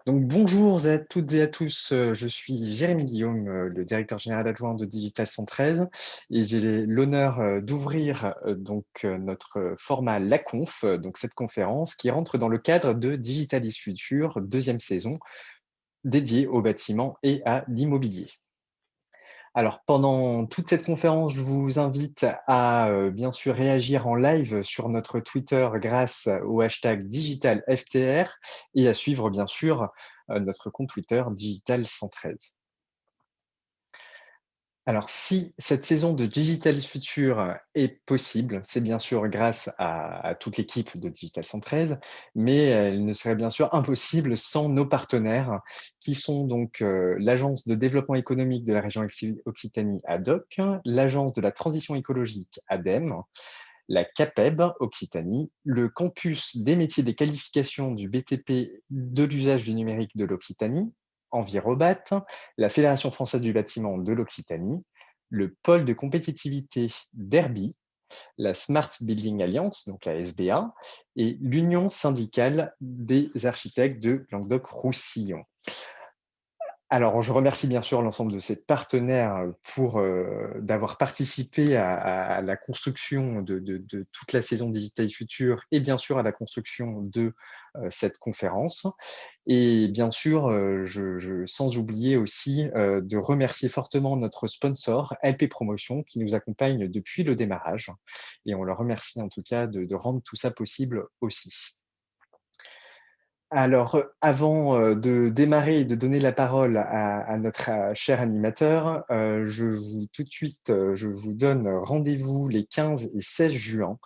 Donc bonjour à toutes et à tous, je suis Jérémy Guillaume, le directeur général adjoint de Digital 113 et j'ai l'honneur, d'ouvrir, notre format La Conf, donc cette conférence qui rentre dans le cadre de Digital is Future, 2e saison, dédiée au bâtiment et à l'immobilier. Alors, pendant toute cette conférence, je vous invite à, bien sûr, réagir en live sur notre Twitter grâce au hashtag #DigitalFTR et à suivre, bien sûr, notre compte Twitter Digital113. Alors, si cette saison de Digital is Future est possible, c'est bien sûr grâce à toute l'équipe de Digital 113, mais elle ne serait bien sûr impossible sans nos partenaires qui sont donc l'Agence de développement économique de la région Occitanie ADOC, l'Agence de la transition écologique ADEME, la CAPEB Occitanie, le campus des métiers des qualifications du BTP de l'usage du numérique de l'Occitanie, Envirobat, la Fédération française du bâtiment de l'Occitanie, le pôle de compétitivité d'Herbie, la Smart Building Alliance, donc la SBA, et l'Union syndicale des architectes de Languedoc-Roussillon. Alors, je remercie bien sûr l'ensemble de ces partenaires pour d'avoir participé à la construction de toute la saison Digital Future et bien sûr à la construction de cette conférence. Et bien sûr, sans oublier aussi de remercier fortement notre sponsor, LP Promotion, qui nous accompagne depuis le démarrage. Et on leur remercie en tout cas de rendre tout ça possible aussi. Alors, avant, de démarrer et de donner la parole à notre, cher animateur, tout de suite, je vous donne rendez-vous les 15 et 16 juin,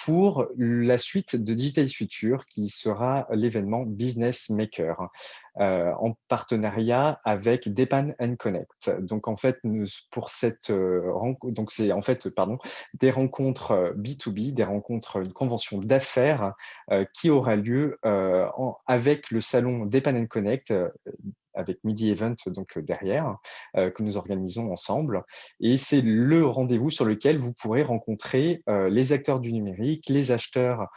pour la suite de Digital Future qui sera l'événement Business Maker, en partenariat avec Depan Connect. Donc en fait, nous pour cette, donc c'est en fait, pardon, des rencontres, B2B, des rencontres, une convention d'affaires, qui aura lieu, avec le salon Depan Connect, avec Midi Event donc derrière, que nous organisons ensemble. Et c'est le rendez-vous sur lequel vous pourrez rencontrer les acteurs du numérique, les acheteurs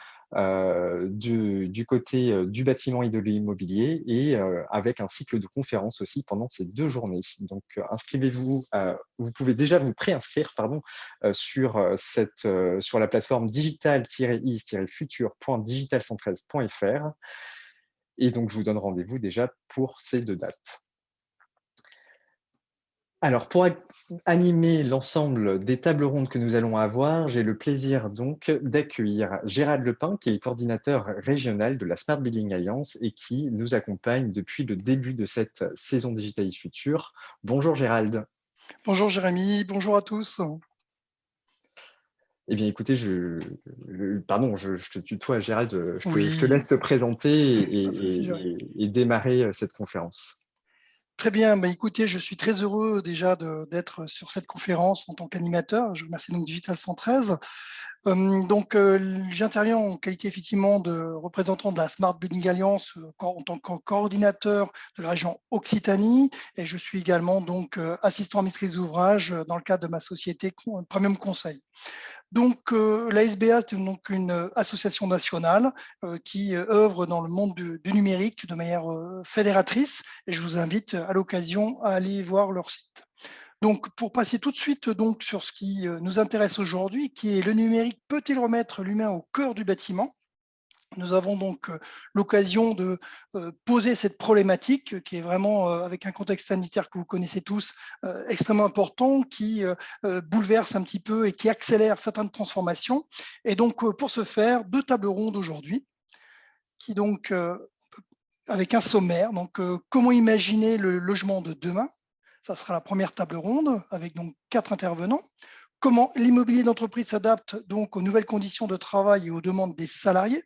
du côté du bâtiment et de l'immobilier, et avec un cycle de conférences aussi pendant ces 2 journées. Donc inscrivez-vous, vous pouvez déjà vous préinscrire pardon, sur la plateforme digital-is-future.digital113.fr, et donc je vous donne rendez-vous déjà pour ces 2 dates. Alors, pour animer l'ensemble des tables rondes que nous allons avoir, j'ai le plaisir donc d'accueillir Gérald Lepin, qui est le coordinateur régional de la Smart Building Alliance et qui nous accompagne depuis le début de cette saison Digitalis Future. Bonjour Gérald. Bonjour Jérémy, bonjour à tous. Eh bien écoutez, pardon, je te tutoie Gérald, je te Oui, laisse te présenter pas de souci, Jérémy. et démarrer cette conférence. Très bien, bah, écoutez, je suis très heureux déjà d'être sur cette conférence en tant qu'animateur. Je remercie donc Digital 113. J'interviens en qualité effectivement de représentant de la Smart Building Alliance en tant que coordinateur de la région Occitanie, et je suis également donc assistant à maîtrise d'ouvrage dans le cadre de ma société Premium Conseil. Donc, la SBA, c'est donc une association nationale qui œuvre dans le monde du numérique de manière fédératrice, et je vous invite à l'occasion à aller voir leur site. Donc, pour passer tout de suite donc sur ce qui nous intéresse aujourd'hui, qui est le numérique peut-il remettre l'humain au cœur du bâtiment? Nous avons donc l'occasion de poser cette problématique qui est vraiment, avec un contexte sanitaire que vous connaissez tous, extrêmement important, qui bouleverse un petit peu et qui accélère certaines transformations. Et donc, pour ce faire, 2 tables rondes aujourd'hui, qui donc, avec un sommaire. Donc, comment imaginer le logement de demain? Ça sera la première table ronde avec donc 4 intervenants. Comment l'immobilier d'entreprise s'adapte donc aux nouvelles conditions de travail et aux demandes des salariés?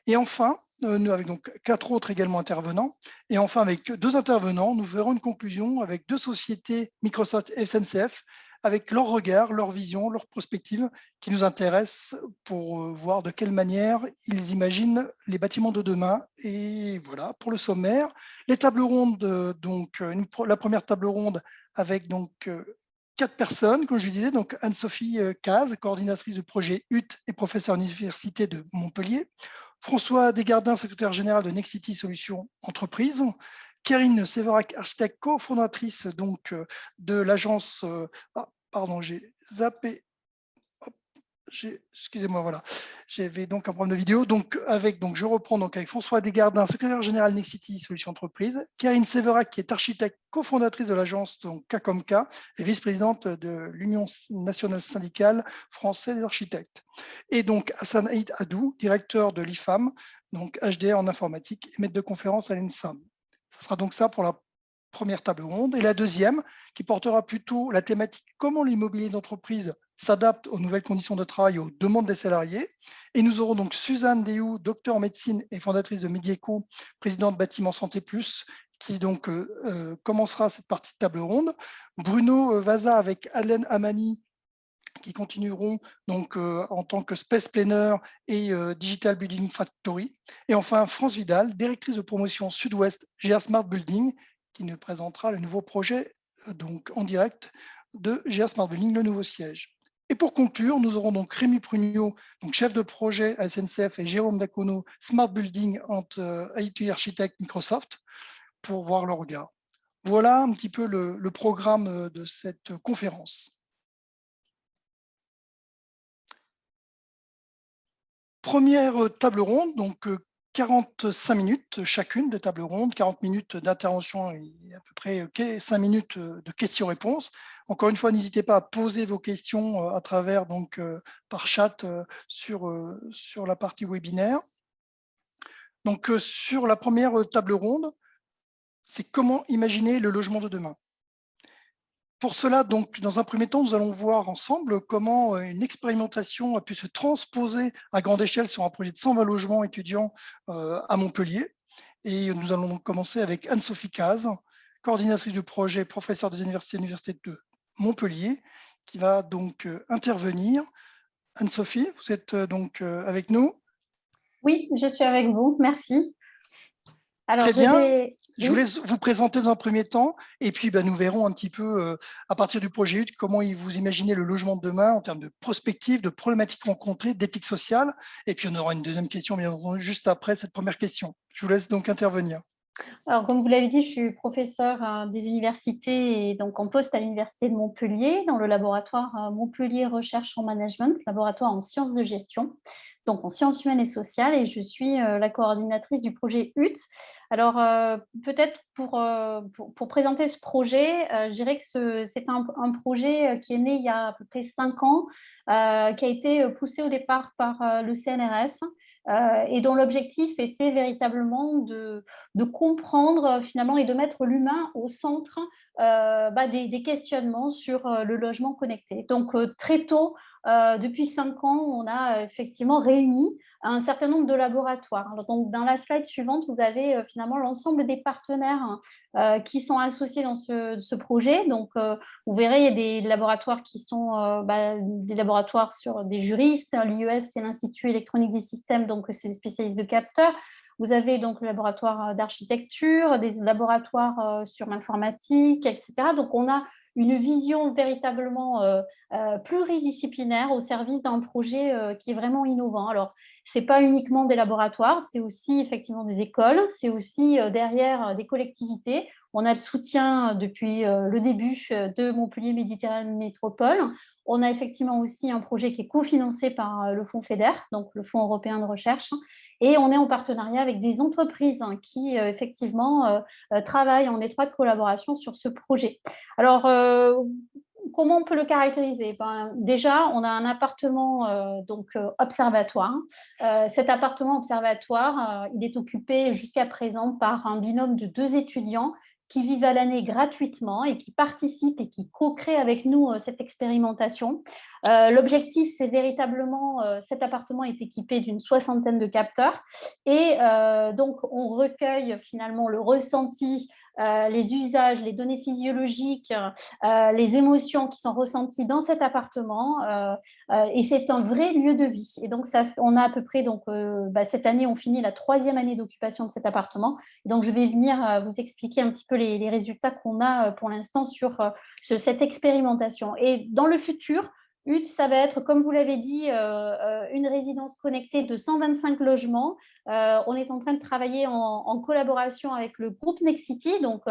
Et enfin, nous avec donc 4 autres également intervenants. Et enfin, avec 2 intervenants, nous verrons une conclusion avec 2 sociétés, Microsoft et SNCF, avec leur regard, leur vision, leur prospective, qui nous intéressent pour voir de quelle manière ils imaginent les bâtiments de demain. Et voilà, pour le sommaire, les tables rondes, la première table ronde avec donc 4 personnes, comme je disais, donc Anne-Sophie Caz, coordinatrice du projet HUT et professeure à l'Université de Montpellier. François Desgardins, secrétaire général de Nexity Solutions Entreprises, Karine Séverac, architecte cofondatrice donc de l'agence. Pardon, j'ai zappé. Excusez-moi, voilà. J'avais donc un problème de vidéo. Donc, je reprends donc avec François Desgardins, secrétaire général Nexity Solutions Entreprises, Karine Séverac, qui est architecte cofondatrice de l'agence KCOMCA et vice-présidente de l'Union nationale syndicale française des architectes. Et donc, Hassan Aïd Adou, directeur de l'IFAM, donc HDR en informatique et maître de conférence à l'ENSAM. Ce sera donc ça pour la première table ronde. Et la deuxième, qui portera plutôt la thématique comment l'immobilier d'entreprise s'adapte aux nouvelles conditions de travail et aux demandes des salariés. Et nous aurons donc Suzanne Déhou, docteur en médecine et fondatrice de Medieco, présidente Bâtiment Santé Plus, qui donc commencera cette partie de table ronde. Bruno Vaza avec Alain Amani, qui continueront donc en tant que Space Planner et Digital Building Factory. Et enfin, France Vidal, directrice de promotion Sud-Ouest GR Smart Building, qui nous présentera le nouveau projet donc en direct de GR Smart Building, le nouveau siège. Et pour conclure, nous aurons donc Rémi Prugnot, donc chef de projet à SNCF, et Jérôme Dacono, Smart Building entre IT Architect Microsoft, pour voir leur regard. Voilà un petit peu le programme de cette conférence. Première table ronde, donc 45 minutes chacune de table ronde, 40 minutes d'intervention et à peu près 5 minutes de questions-réponses. Encore une fois, n'hésitez pas à poser vos questions à travers, donc, par chat sur la partie webinaire. Donc, sur la première table ronde, c'est comment imaginer le logement de demain. Pour cela, donc, dans un premier temps, nous allons voir ensemble comment une expérimentation a pu se transposer à grande échelle sur un projet de 120 logements étudiants à Montpellier. Et nous allons donc commencer avec Anne-Sophie Caz, coordinatrice du projet, professeure des universités de Montpellier, qui va donc intervenir. Anne-Sophie, vous êtes donc avec nous? Oui, je suis avec vous. Merci. Alors, Très bien. Oui. Je vous laisse vous présenter dans un premier temps, et puis nous verrons un petit peu, à partir du projet UT, comment vous imaginez le logement de demain en termes de prospective, de problématiques rencontrées, d'éthique sociale. Et puis, on aura une deuxième question, bien entendu, juste après cette première question. Je vous laisse donc intervenir. Alors, comme vous l'avez dit, je suis professeure des universités et donc en poste à l'Université de Montpellier, dans le laboratoire Montpellier Recherche en Management, laboratoire en sciences de gestion, donc en sciences humaines et sociales, et je suis la coordinatrice du projet UT. Alors, peut-être pour présenter ce projet, je dirais que c'est un projet qui est né il y a à peu près 5 ans, qui a été poussé au départ par le CNRS, et dont l'objectif était véritablement de comprendre finalement et de mettre l'humain au centre des questionnements sur le logement connecté. Donc, très tôt, depuis 5 ans, on a effectivement réuni un certain nombre de laboratoires. Alors, donc, dans la slide suivante, vous avez finalement l'ensemble des partenaires qui sont associés dans ce projet. Donc, vous verrez, il y a des laboratoires qui sont des laboratoires sur des juristes. L'IES, c'est l'Institut électronique des systèmes, donc c'est des spécialistes de capteurs. Vous avez donc le laboratoire d'architecture, des laboratoires sur l'informatique, etc. Donc, on a une vision véritablement pluridisciplinaire au service d'un projet qui est vraiment innovant. Alors, ce n'est pas uniquement des laboratoires, c'est aussi effectivement des écoles, c'est aussi derrière des collectivités. On a le soutien depuis le début de Montpellier Méditerranée Métropole. On a effectivement aussi un projet qui est cofinancé par le Fonds FEDER, donc le Fonds européen de recherche, et on est en partenariat avec des entreprises qui effectivement travaillent en étroite collaboration sur ce projet. Alors, comment on peut le caractériser? Déjà, on a un appartement observatoire. Cet appartement observatoire, il est occupé jusqu'à présent par un binôme de 2 étudiants qui vivent à l'année gratuitement et qui participent et qui co-créent avec nous cette expérimentation. L'objectif, c'est véritablement, cet appartement est équipé d'une 60aine de capteurs et donc on recueille finalement le ressenti, les usages, les données physiologiques, les émotions qui sont ressenties dans cet appartement et c'est un vrai lieu de vie. Et donc, on a à peu près, donc, cette année, on finit la 3e année d'occupation de cet appartement. Donc, je vais venir vous expliquer un petit peu les résultats qu'on a pour l'instant sur cette expérimentation. Et dans le futur, UT, ça va être, comme vous l'avez dit, une résidence connectée de 125 logements. On est en train de travailler en collaboration avec le groupe Nexity. Donc,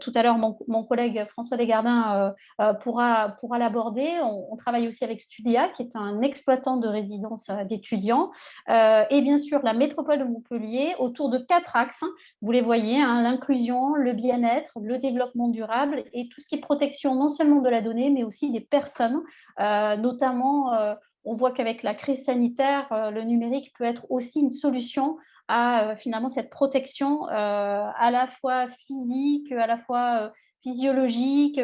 tout à l'heure, mon collègue François Desgardins pourra l'aborder. On travaille aussi avec Studia, qui est un exploitant de résidence d'étudiants. Et bien sûr, la métropole de Montpellier, autour de 4 axes. Vous les voyez, hein, l'inclusion, le bien-être, le développement durable et tout ce qui est protection non seulement de la donnée, mais aussi des personnes. Notamment, on voit qu'avec la crise sanitaire, le numérique peut être aussi une solution à finalement cette protection à la fois physique, à la fois physiologique,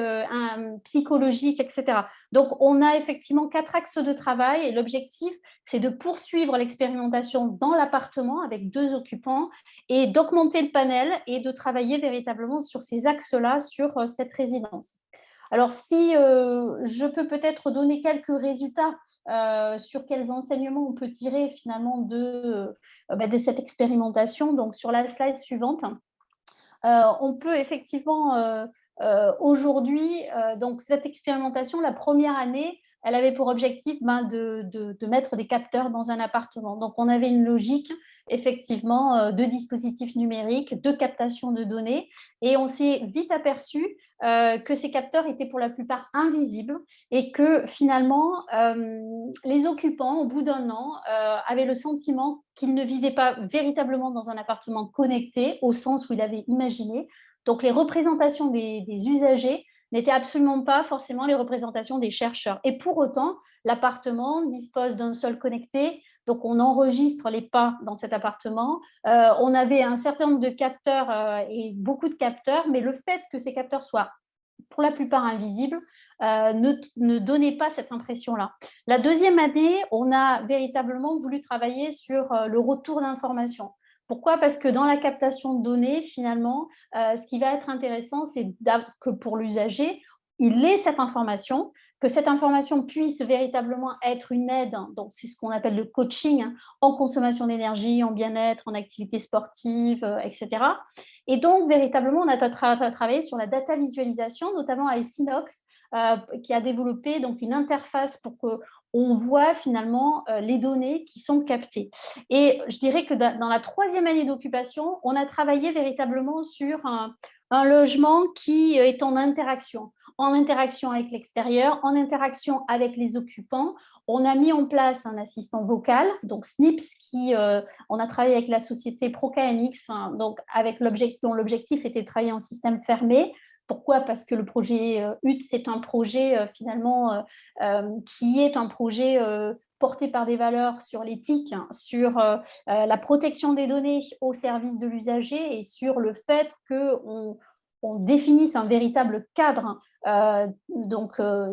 psychologique, etc. Donc, on a effectivement 4 axes de travail et l'objectif, c'est de poursuivre l'expérimentation dans l'appartement avec 2 occupants et d'augmenter le panel et de travailler véritablement sur ces axes-là, sur cette résidence. Alors, si je peux peut-être donner quelques résultats sur quels enseignements on peut tirer finalement de cette expérimentation. Donc, sur la slide suivante, on peut effectivement aujourd'hui, donc cette expérimentation, la première année, elle avait pour objectif de mettre des capteurs dans un appartement. Donc, on avait une logique, effectivement, de dispositifs numériques, de captation de données, et on s'est vite aperçu que ces capteurs étaient pour la plupart invisibles et que finalement, les occupants, au bout d'un an, avaient le sentiment qu'ils ne vivaient pas véritablement dans un appartement connecté, au sens où ils l'avaient imaginé. Donc, les représentations des usagers n'étaient absolument pas forcément les représentations des chercheurs. Et pour autant, l'appartement dispose d'un sol connecté, donc on enregistre les pas dans cet appartement. On avait un certain nombre de capteurs et beaucoup de capteurs, mais le fait que ces capteurs soient pour la plupart invisibles, ne donnait pas cette impression-là. La deuxième année, on a véritablement voulu travailler sur le retour d'informations. Pourquoi? Parce que dans la captation de données, finalement, ce qui va être intéressant, c'est que pour l'usager, il ait cette information, que cette information puisse véritablement être une aide, donc c'est ce qu'on appelle le coaching, hein, en consommation d'énergie, en bien-être, en activité sportive, etc. Et donc, véritablement, on a travaillé sur la data visualisation, notamment avec Synox, qui a développé donc, une interface pour qu'on voit finalement les données qui sont captées. Et je dirais que dans la troisième année d'occupation, on a travaillé véritablement sur un logement qui est en interaction avec l'extérieur, en interaction avec les occupants. On a mis en place un assistant vocal, donc Snips, on a travaillé avec la société ProKNX, hein, donc dont l'objectif était de travailler en système fermé. Pourquoi? Parce que le projet UT, c'est un projet finalement qui est un projet porté par des valeurs sur l'éthique, hein, sur la protection des données au service de l'usager et sur le fait qu'on définisse un véritable cadre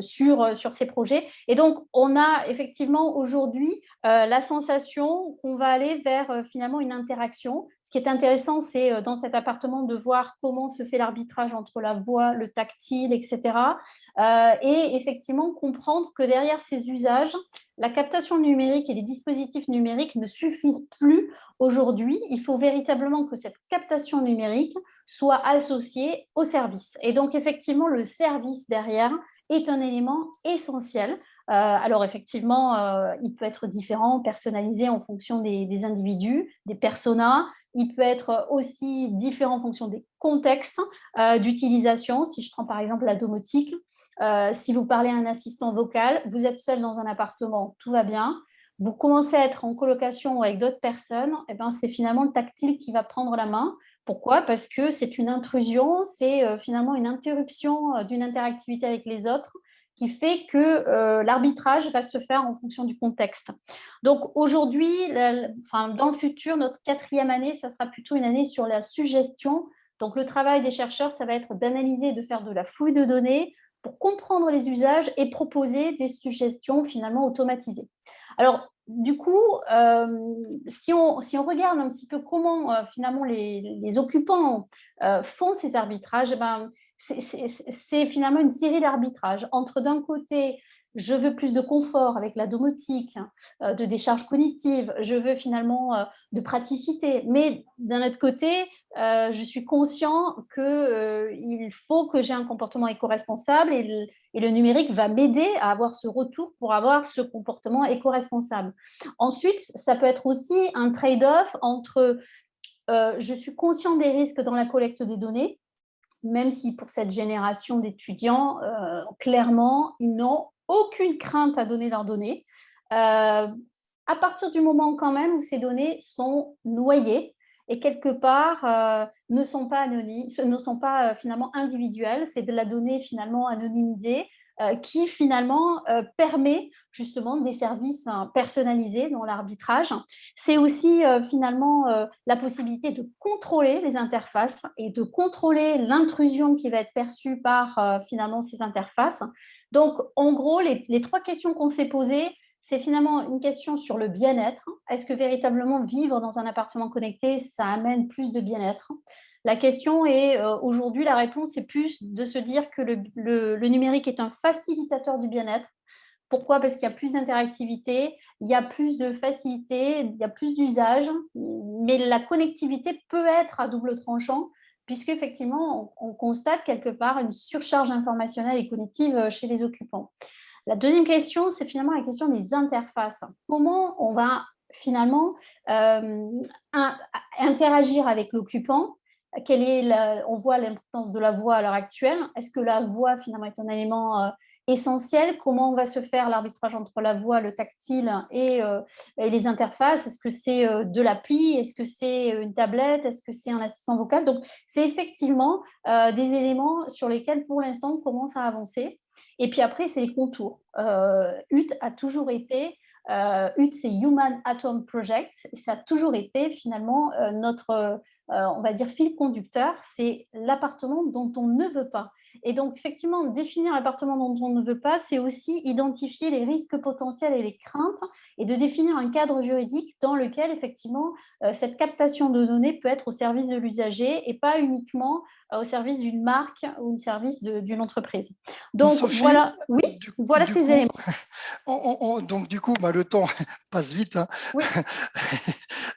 sur ces projets. Et donc, on a effectivement aujourd'hui la sensation qu'on va aller vers finalement une interaction. Ce qui est intéressant, c'est dans cet appartement de voir comment se fait l'arbitrage entre la voix, le tactile, etc. Et effectivement, comprendre que derrière ces usages, la captation numérique et les dispositifs numériques ne suffisent plus aujourd'hui. Il faut véritablement que cette captation numérique soit associée au service. Et donc, effectivement, le service derrière est un élément essentiel. Alors, effectivement, il peut être différent, personnalisé en fonction des individus, des personas. Il peut être aussi différent en fonction des contextes d'utilisation. Si je prends par exemple la domotique, si vous parlez à un assistant vocal, vous êtes seul dans un appartement, tout va bien. Vous commencez à être en colocation ou avec d'autres personnes, et ben c'est finalement le tactile qui va prendre la main. Pourquoi? Parce que c'est une intrusion, c'est finalement une interruption d'une interactivité avec les autres qui fait que l'arbitrage va se faire en fonction du contexte. Donc aujourd'hui, dans le futur, notre quatrième année, ça sera plutôt une année sur la suggestion. Donc le travail des chercheurs, ça va être d'analyser, de faire de la fouille de données pour comprendre les usages et proposer des suggestions finalement automatisées. Alors, du coup, si on regarde un petit peu comment finalement les occupants font ces arbitrages, c'est finalement une série d'arbitrages entre d'un côté je veux plus de confort avec la domotique, de décharge cognitive, je veux finalement de praticité. Mais d'un autre côté, je suis conscient qu'il faut que j'ai un comportement éco-responsable et le numérique va m'aider à avoir ce retour pour avoir ce comportement éco-responsable. Ensuite, ça peut être aussi un trade-off entre je suis conscient des risques dans la collecte des données, même si pour cette génération d'étudiants, clairement, ils n'ont aucune crainte à donner leurs données. À partir du moment quand même où ces données sont noyées et quelque part ne sont pas anonymes, ne sont pas finalement individuelles, c'est de la donnée finalement anonymisée qui finalement permet justement des services personnalisés dans l'arbitrage. C'est aussi finalement la possibilité de contrôler les interfaces et de contrôler l'intrusion qui va être perçue par finalement ces interfaces. Donc, en gros, les trois questions qu'on s'est posées, c'est finalement une question sur le bien-être. Est-ce que véritablement vivre dans un appartement connecté, ça amène plus de bien-être? La question est, aujourd'hui, la réponse est plus de se dire que le numérique est un facilitateur du bien-être. Pourquoi? Parce qu'il y a plus d'interactivité, il y a plus de facilité, il y a plus d'usage, mais la connectivité peut être à double tranchant, puisqu'effectivement, on constate quelque part une surcharge informationnelle et cognitive chez les occupants. La deuxième question, c'est finalement la question des interfaces. Comment on va finalement interagir avec l'occupant? On voit l'importance de la voix à l'heure actuelle. Est-ce que la voix finalement est un élément essentiel? Comment on va se faire l'arbitrage entre la voix, le tactile et les interfaces? Est-ce que c'est de l'appli? Est-ce que c'est une tablette? Est-ce que c'est un assistant vocal? Donc, c'est effectivement des éléments sur lesquels, pour l'instant, on commence à avancer. Et puis après, c'est les contours. UT a toujours été, UT, c'est Human Atom Project, ça a toujours été finalement notre, on va dire, fil conducteur, c'est l'appartement dont on ne veut pas. Et donc, effectivement, définir l'appartement dont on ne veut pas, c'est aussi identifier les risques potentiels et les craintes et de définir un cadre juridique dans lequel, effectivement, cette captation de données peut être au service de l'usager et pas uniquement au service d'une marque ou au service d'une entreprise. Donc, Sophie, voilà, oui, voilà du ces coup, éléments. donc du coup, le temps passe vite, hein. Oui.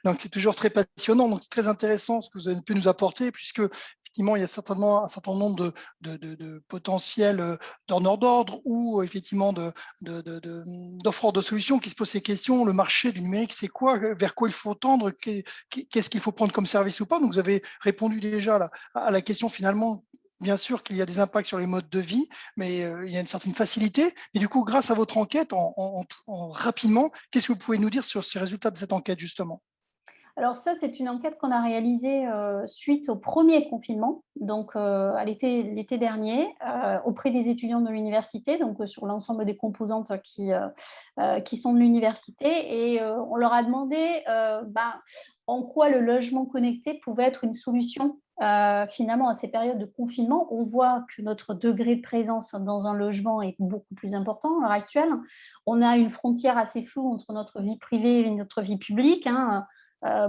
Donc c'est toujours très passionnant, donc c'est très intéressant ce que vous avez pu nous apporter, puisque effectivement il y a certainement un certain nombre de potentiels donneurs d'ordre ou effectivement d'offreurs de solutions qui se posent ces questions. Le marché du numérique, c'est quoi? Vers quoi il faut tendre? Qu'est-ce qu'il faut prendre comme service ou pas? Donc vous avez répondu déjà à la question finalement. Bien sûr qu'il y a des impacts sur les modes de vie, mais il y a une certaine facilité. Et du coup, grâce à votre enquête, rapidement, qu'est-ce que vous pouvez nous dire sur ces résultats de cette enquête, justement? Alors ça, c'est une enquête qu'on a réalisée suite au premier confinement, donc à l'été dernier, auprès des étudiants de l'université, donc sur l'ensemble des composantes qui sont de l'université. Et on leur a demandé en quoi le logement connecté pouvait être une solution finalement à ces périodes de confinement. On voit que notre degré de présence dans un logement est beaucoup plus important à l'heure actuelle. On a une frontière assez floue entre notre vie privée et notre vie publique, hein.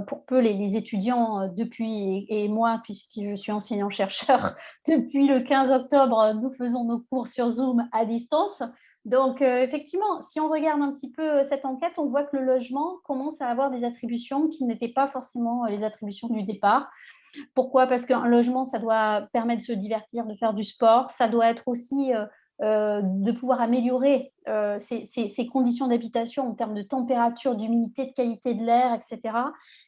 Pour peu les étudiants depuis et moi, puisque je suis enseignant-chercheur, depuis le 15 octobre, nous faisons nos cours sur Zoom à distance. Donc, effectivement, si on regarde un petit peu cette enquête, on voit que le logement commence à avoir des attributions qui n'étaient pas forcément les attributions du départ. Pourquoi? Parce qu'un logement, ça doit permettre de se divertir, de faire du sport. Ça doit être aussi de pouvoir améliorer ces conditions d'habitation en termes de température, d'humidité, de qualité de l'air, etc.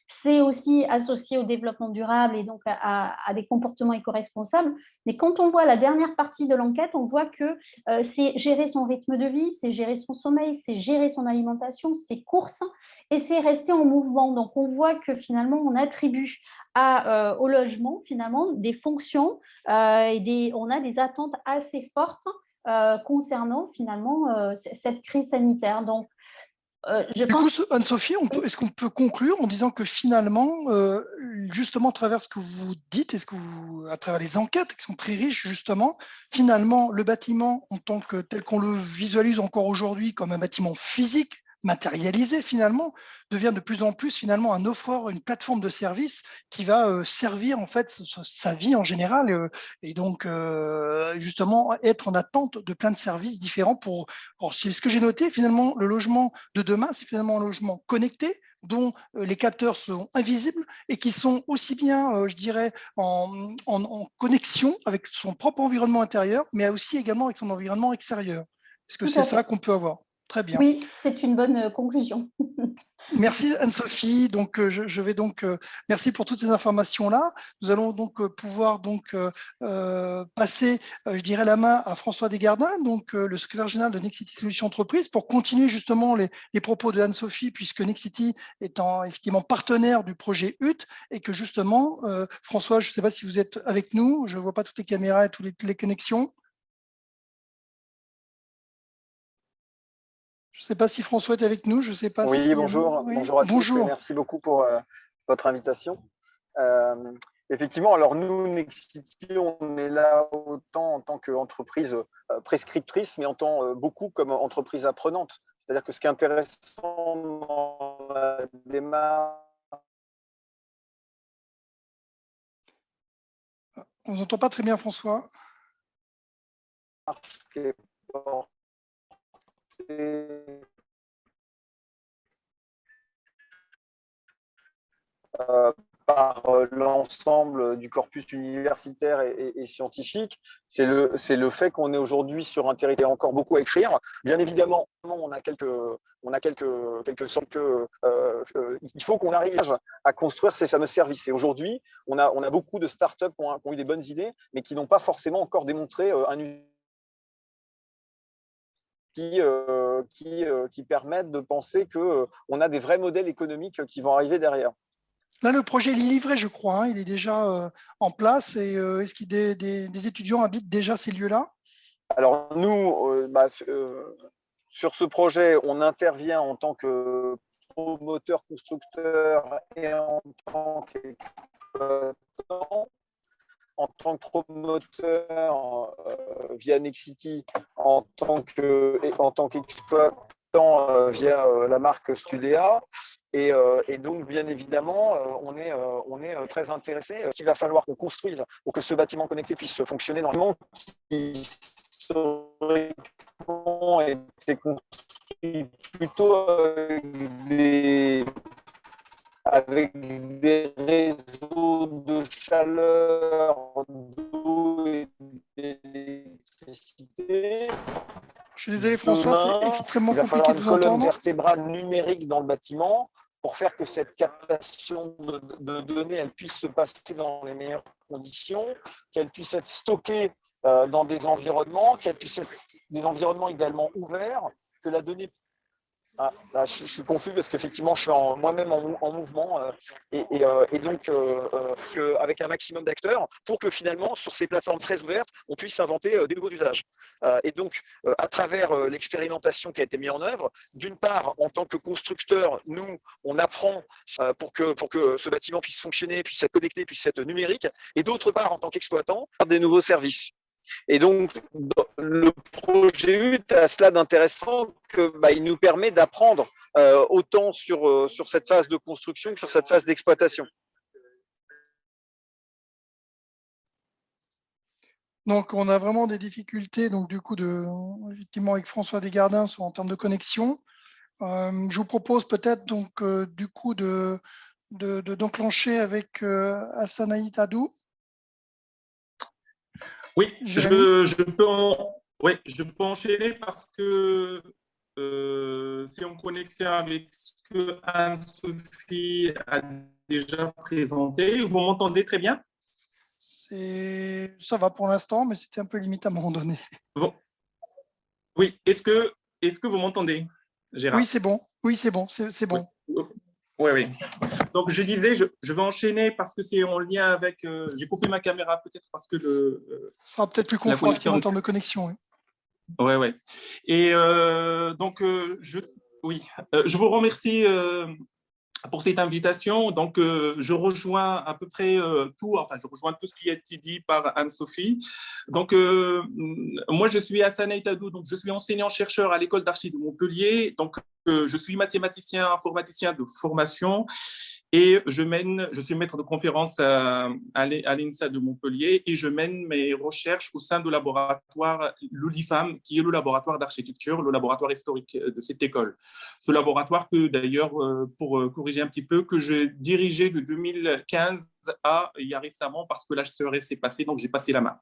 C'est aussi associé au développement durable et donc à des comportements éco-responsables. Mais quand on voit la dernière partie de l'enquête, on voit que c'est gérer son rythme de vie, c'est gérer son sommeil, c'est gérer son alimentation, ses courses et c'est rester en mouvement. Donc on voit que finalement, on attribue au logement finalement des fonctions et on a des attentes assez fortes concernant finalement cette crise sanitaire. Donc, je Du coup, pense. Anne-Sophie, est-ce qu'on peut conclure en disant que finalement, justement, à travers ce que vous dites, à travers les enquêtes qui sont très riches, justement, finalement, le bâtiment, tel qu'on le visualise encore aujourd'hui comme un bâtiment physique, matérialisé finalement, devient de plus en plus finalement un offre, une plateforme de service qui va servir en fait sa vie en général et donc justement être en attente de plein de services différents pour. Alors, ce que j'ai noté finalement, le logement de demain, c'est finalement un logement connecté dont les capteurs sont invisibles et qui sont aussi bien, je dirais, en connexion avec son propre environnement intérieur, mais aussi également avec son environnement extérieur. Est-ce que Tout c'est à ça fait. qu'on peut avoir? Très bien. Oui, c'est une bonne conclusion. Merci Anne-Sophie. Donc, je vais donc merci pour toutes ces informations-là. Nous allons donc pouvoir donc passer, je dirais, la main à François Desgardins, donc le secrétaire général de Nexity Solutions Entreprises, pour continuer justement les propos de Anne-Sophie, puisque Nexity est effectivement partenaire du projet HUT et que justement, François, je ne sais pas si vous êtes avec nous. Je ne vois pas toutes les caméras et toutes les connexions. Je ne sais pas si François est avec nous. Je ne sais pas Oui, si. bonjour. Oui. Bonjour à tous et Bonjour. merci beaucoup pour votre invitation. Effectivement, alors nous, Nexity, on est là autant en tant qu'entreprise prescriptrice, mais en tant beaucoup comme entreprise apprenante. C'est-à-dire que ce qui est intéressant dans la démarche… On ne vous entend pas très bien, François. qui est portée par l'ensemble du corpus universitaire et scientifique, c'est le fait qu'on est aujourd'hui sur un territoire encore beaucoup à écrire. Bien évidemment, on a quelques sortes que il faut qu'on arrive à construire ces fameux services. Et aujourd'hui, on a beaucoup de startups qui ont eu des bonnes idées, mais qui n'ont pas forcément encore démontré un usage qui permettent de penser qu'on a des vrais modèles économiques qui vont arriver derrière. Là, le projet est livré, je crois. Il est déjà en place. Et est-ce que des étudiants habitent déjà ces lieux-là? Alors nous, sur ce projet, on intervient en tant que promoteur, constructeur et en tant qu'exploitant. En tant que promoteur via Nexity, en tant qu'exploitant via la marque Studéa. Et donc, bien évidemment, on est très intéressé. Il va falloir qu'on construise pour que ce bâtiment connecté puisse fonctionner dans le monde qui historiquement était construit plutôt avec des réseaux de chaleur, d'eau et d'électricité. Je suis désolé, François, c'est extrêmement compliqué de vous entendre. Il va falloir une colonne vertébrale numérique dans le bâtiment pour faire que cette captation de données elle puisse se passer dans les meilleures conditions, qu'elle puisse être stockée dans des environnements, qu'elle puisse être des environnements idéalement ouverts, que la donnée… Ah, là, je suis confus parce qu'effectivement, je suis moi-même en mouvement et donc avec un maximum d'acteurs pour que finalement, sur ces plateformes très ouvertes, on puisse inventer des nouveaux usages. Et donc, à travers l'expérimentation qui a été mise en œuvre, d'une part, en tant que constructeur, nous, on apprend pour que ce bâtiment puisse fonctionner, puisse être connecté, puisse être numérique, et d'autre part, en tant qu'exploitant, des nouveaux services. Et donc, le projet HUT a cela d'intéressant qu'il nous permet d'apprendre autant sur cette phase de construction que sur cette phase d'exploitation. Donc, on a vraiment des difficultés, donc du coup, effectivement, avec François Desgardins en termes de connexion. Je vous propose peut-être donc du coup d'enclencher avec Hassanaï Tadou. Oui, je peux enchaîner parce que c'est en connexion avec ce que Anne-Sophie a déjà présenté. Vous m'entendez très bien? Ça va pour l'instant, mais c'était un peu limite à un moment donné. Bon. Oui, est-ce que vous m'entendez, Gérard? Oui, c'est bon. Oui, c'est bon. C'est bon. Oui. Donc, je disais, je vais enchaîner parce que c'est en lien avec… j'ai coupé ma caméra peut-être parce que ce sera peut-être plus confort en termes de connexion. Oui. Et donc, je vous remercie pour cette invitation. Donc, je rejoins à peu près je rejoins tout ce qui a été dit par Anne-Sophie. Donc, moi, je suis Hassanaï Tadou, donc je suis enseignant-chercheur à l'école d'archi de Montpellier. Donc, je suis mathématicien, informaticien de formation et je suis maître de conférence à l'INSA de Montpellier et je mène mes recherches au sein du laboratoire l'ULIFAM, qui est le laboratoire d'architecture, le laboratoire historique de cette école. Ce laboratoire que d'ailleurs, pour corriger un petit peu, que j'ai dirigé de 2015 à il y a récemment parce que l'HCERES s'est passé, donc j'ai passé la main.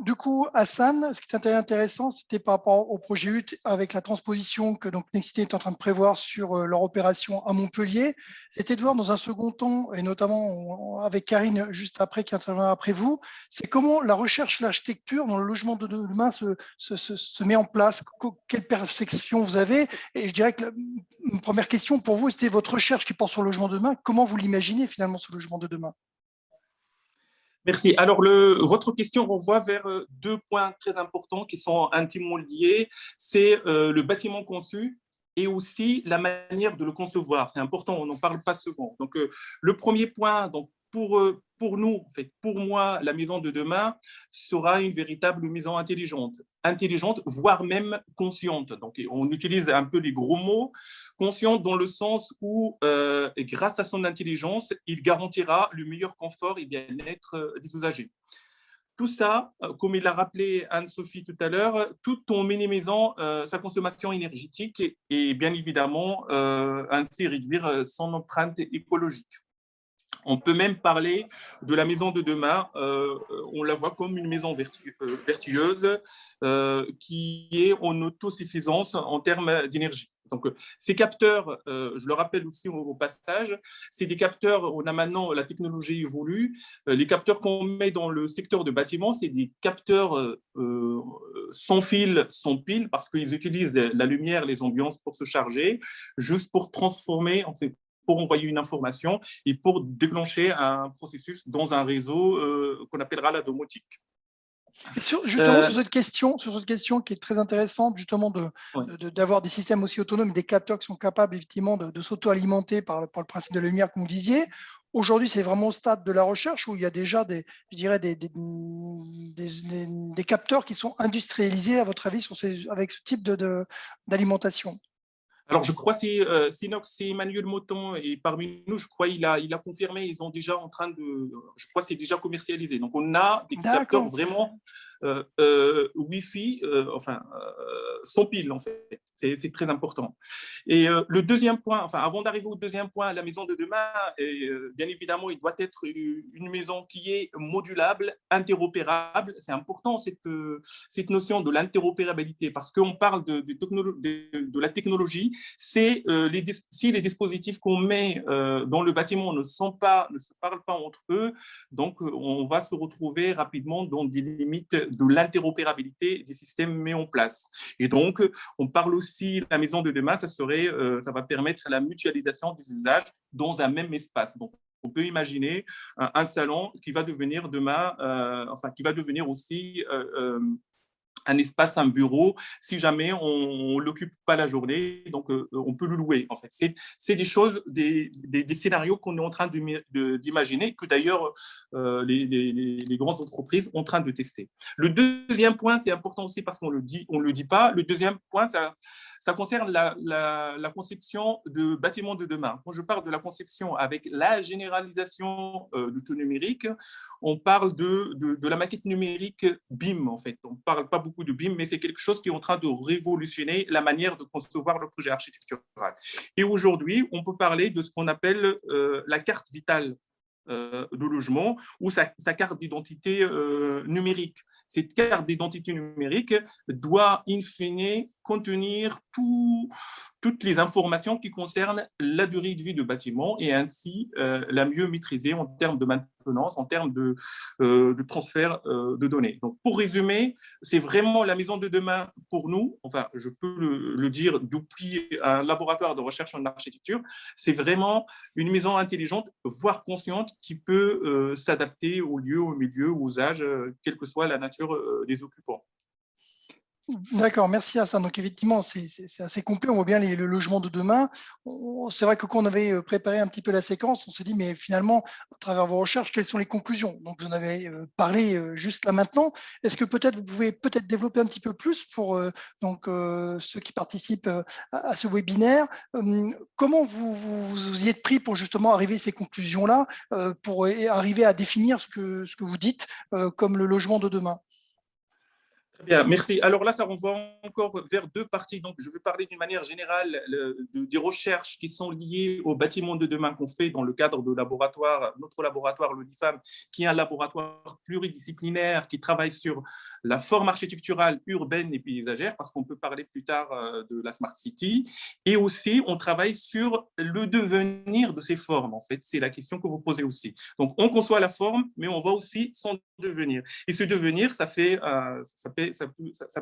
Du coup, Hassan, ce qui était intéressant, c'était par rapport au projet UT avec la transposition que donc Nexité est en train de prévoir sur leur opération à Montpellier. C'était de voir dans un second temps, et notamment avec Karine juste après, qui interviendra après vous, c'est comment la recherche, l'architecture dans le logement de demain se met en place. Quelle perception vous avez? Et je dirais que une première question pour vous, c'était votre recherche qui porte sur le logement de demain. Comment vous l'imaginez finalement, ce logement de demain? Merci. Alors, votre question renvoie vers deux points très importants qui sont intimement liés. C'est le bâtiment conçu et aussi la manière de le concevoir. C'est important, on n'en parle pas souvent. Donc, le premier point, donc, pour nous, en fait, pour moi, la maison de demain sera une véritable maison intelligente, voire même consciente. Donc, on utilise un peu les gros mots, consciente dans le sens où, grâce à son intelligence, il garantira le meilleur confort et bien-être des usagers. Tout ça, comme il l'a rappelé Anne-Sophie tout à l'heure, tout en minimisant sa consommation énergétique et bien évidemment ainsi réduire son empreinte écologique. On peut même parler de la maison de demain, on la voit comme une maison vertueuse qui est en autosuffisance en termes d'énergie. Donc, ces capteurs, je le rappelle aussi au passage, c'est des capteurs, on a maintenant, la technologie évolue, les capteurs qu'on met dans le secteur de bâtiment, c'est des capteurs sans fil, sans pile, parce qu'ils utilisent la lumière, les ambiances pour se charger, juste pour transformer, en fait, pour envoyer une information et pour déclencher un processus dans un réseau qu'on appellera la domotique. Et justement, sur cette question qui est très intéressante, justement, d'avoir des systèmes aussi autonomes, des capteurs qui sont capables, effectivement, de s'auto-alimenter par le principe de la lumière, comme vous disiez. Aujourd'hui, c'est vraiment au stade de la recherche où il y a déjà des capteurs qui sont industrialisés, à votre avis, avec ce type d'alimentation? Alors, je crois que c'est Emmanuel Moton et parmi nous, je crois il a confirmé, ils ont déjà en train de, je crois que c'est déjà commercialisé. Donc, on a des capteurs vraiment Wi-Fi, sans pile, en fait. C'est très important. Et le deuxième point, enfin, avant d'arriver au deuxième point, la maison de demain, bien évidemment, il doit être une maison qui est modulable, interopérable. C'est important, cette notion de l'interopérabilité, parce qu'on parle de la technologie. Si les dispositifs qu'on met dans le bâtiment ne se parlent pas entre eux, donc on va se retrouver rapidement dans des limites de l'interopérabilité des systèmes mis en place. Et donc, on parle aussi, la maison de demain, ça va permettre la mutualisation des usages dans un même espace. Donc, on peut imaginer un salon qui va devenir demain, qui va devenir aussi un espace, un bureau, si jamais on ne l'occupe pas la journée, donc on peut le louer. En fait, c'est des choses, des scénarios qu'on est en train d'imaginer, que d'ailleurs les grandes entreprises sont en train de tester. Le deuxième point, c'est important aussi parce qu'on le dit pas. Le deuxième point, ça concerne la conception de bâtiments de demain. Quand je parle de la conception avec la généralisation de tout numérique, on parle de la maquette numérique BIM, en fait. On ne parle pas beaucoup de BIM, mais c'est quelque chose qui est en train de révolutionner la manière de concevoir le projet architectural. Et aujourd'hui, on peut parler de ce qu'on appelle la carte vitale de logement ou sa carte d'identité numérique. Cette carte d'identité numérique doit, in fine, contenir toutes les informations qui concernent la durée de vie du bâtiment et ainsi la mieux maîtriser en termes de maintenance, en termes de transfert de données. Donc, pour résumer, c'est vraiment la maison de demain pour nous, enfin, je peux le dire depuis un laboratoire de recherche en architecture, c'est vraiment une maison intelligente, voire consciente, qui peut s'adapter au lieu, au milieu, aux usages, quelle que soit la nature des occupants. D'accord, merci Hassan. Donc effectivement, c'est assez complet. On voit bien le logement de demain. C'est vrai que quand on avait préparé un petit peu la séquence, on s'est dit, mais finalement, à travers vos recherches, quelles sont les conclusions? Donc vous en avez parlé juste là maintenant. Est-ce que peut-être vous pouvez peut-être développer un petit peu plus pour ceux qui participent à ce webinaire? Comment vous y êtes pris pour justement arriver à ces conclusions-là, pour arriver à définir ce que vous dites comme le logement de demain? Très bien, merci. Alors là, ça renvoie encore vers deux parties. Donc, je vais parler d'une manière générale des recherches qui sont liées au bâtiment de demain qu'on fait dans le cadre de laboratoire, notre laboratoire, le LIFAM, qui est un laboratoire pluridisciplinaire qui travaille sur la forme architecturale urbaine et paysagère, parce qu'on peut parler plus tard de la Smart City. Et aussi, on travaille sur le devenir de ces formes. En fait, c'est la question que vous posez aussi. Donc, on conçoit la forme, mais on voit aussi son devenir. Et ce devenir, ça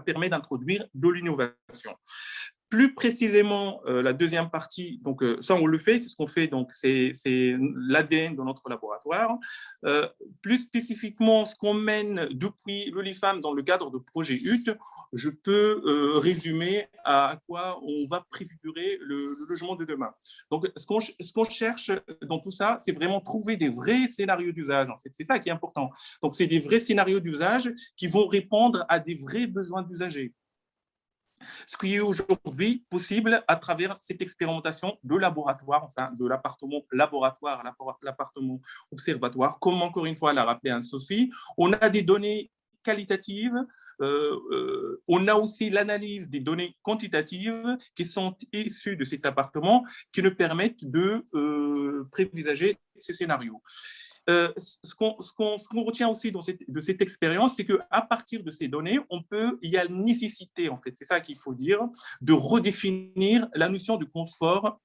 permet d'introduire de l'innovation. Plus précisément, la deuxième partie, donc ça on le fait, c'est ce qu'on fait, donc c'est l'ADN de notre laboratoire. Plus spécifiquement, ce qu'on mène depuis le LIFAM dans le cadre de projet HUT, je peux résumer à quoi on va préfigurer le logement de demain. Donc, ce qu'on cherche dans tout ça, c'est vraiment trouver des vrais scénarios d'usage, en fait. C'est ça qui est important. Donc, c'est des vrais scénarios d'usage qui vont répondre à des vrais besoins d'usagers. Ce qui est aujourd'hui possible à travers cette expérimentation de laboratoire, enfin de l'appartement laboratoire à l'appartement observatoire, comme encore une fois l'a rappelé Anne-Sophie. On a des données qualitatives, on a aussi l'analyse des données quantitatives qui sont issues de cet appartement, qui nous permettent de prévisager ces scénarios. Ce qu'on retient aussi de cette expérience, c'est qu'à partir de ces données, il y a nécessité, en fait, c'est ça qu'il faut dire, de redéfinir la notion de confort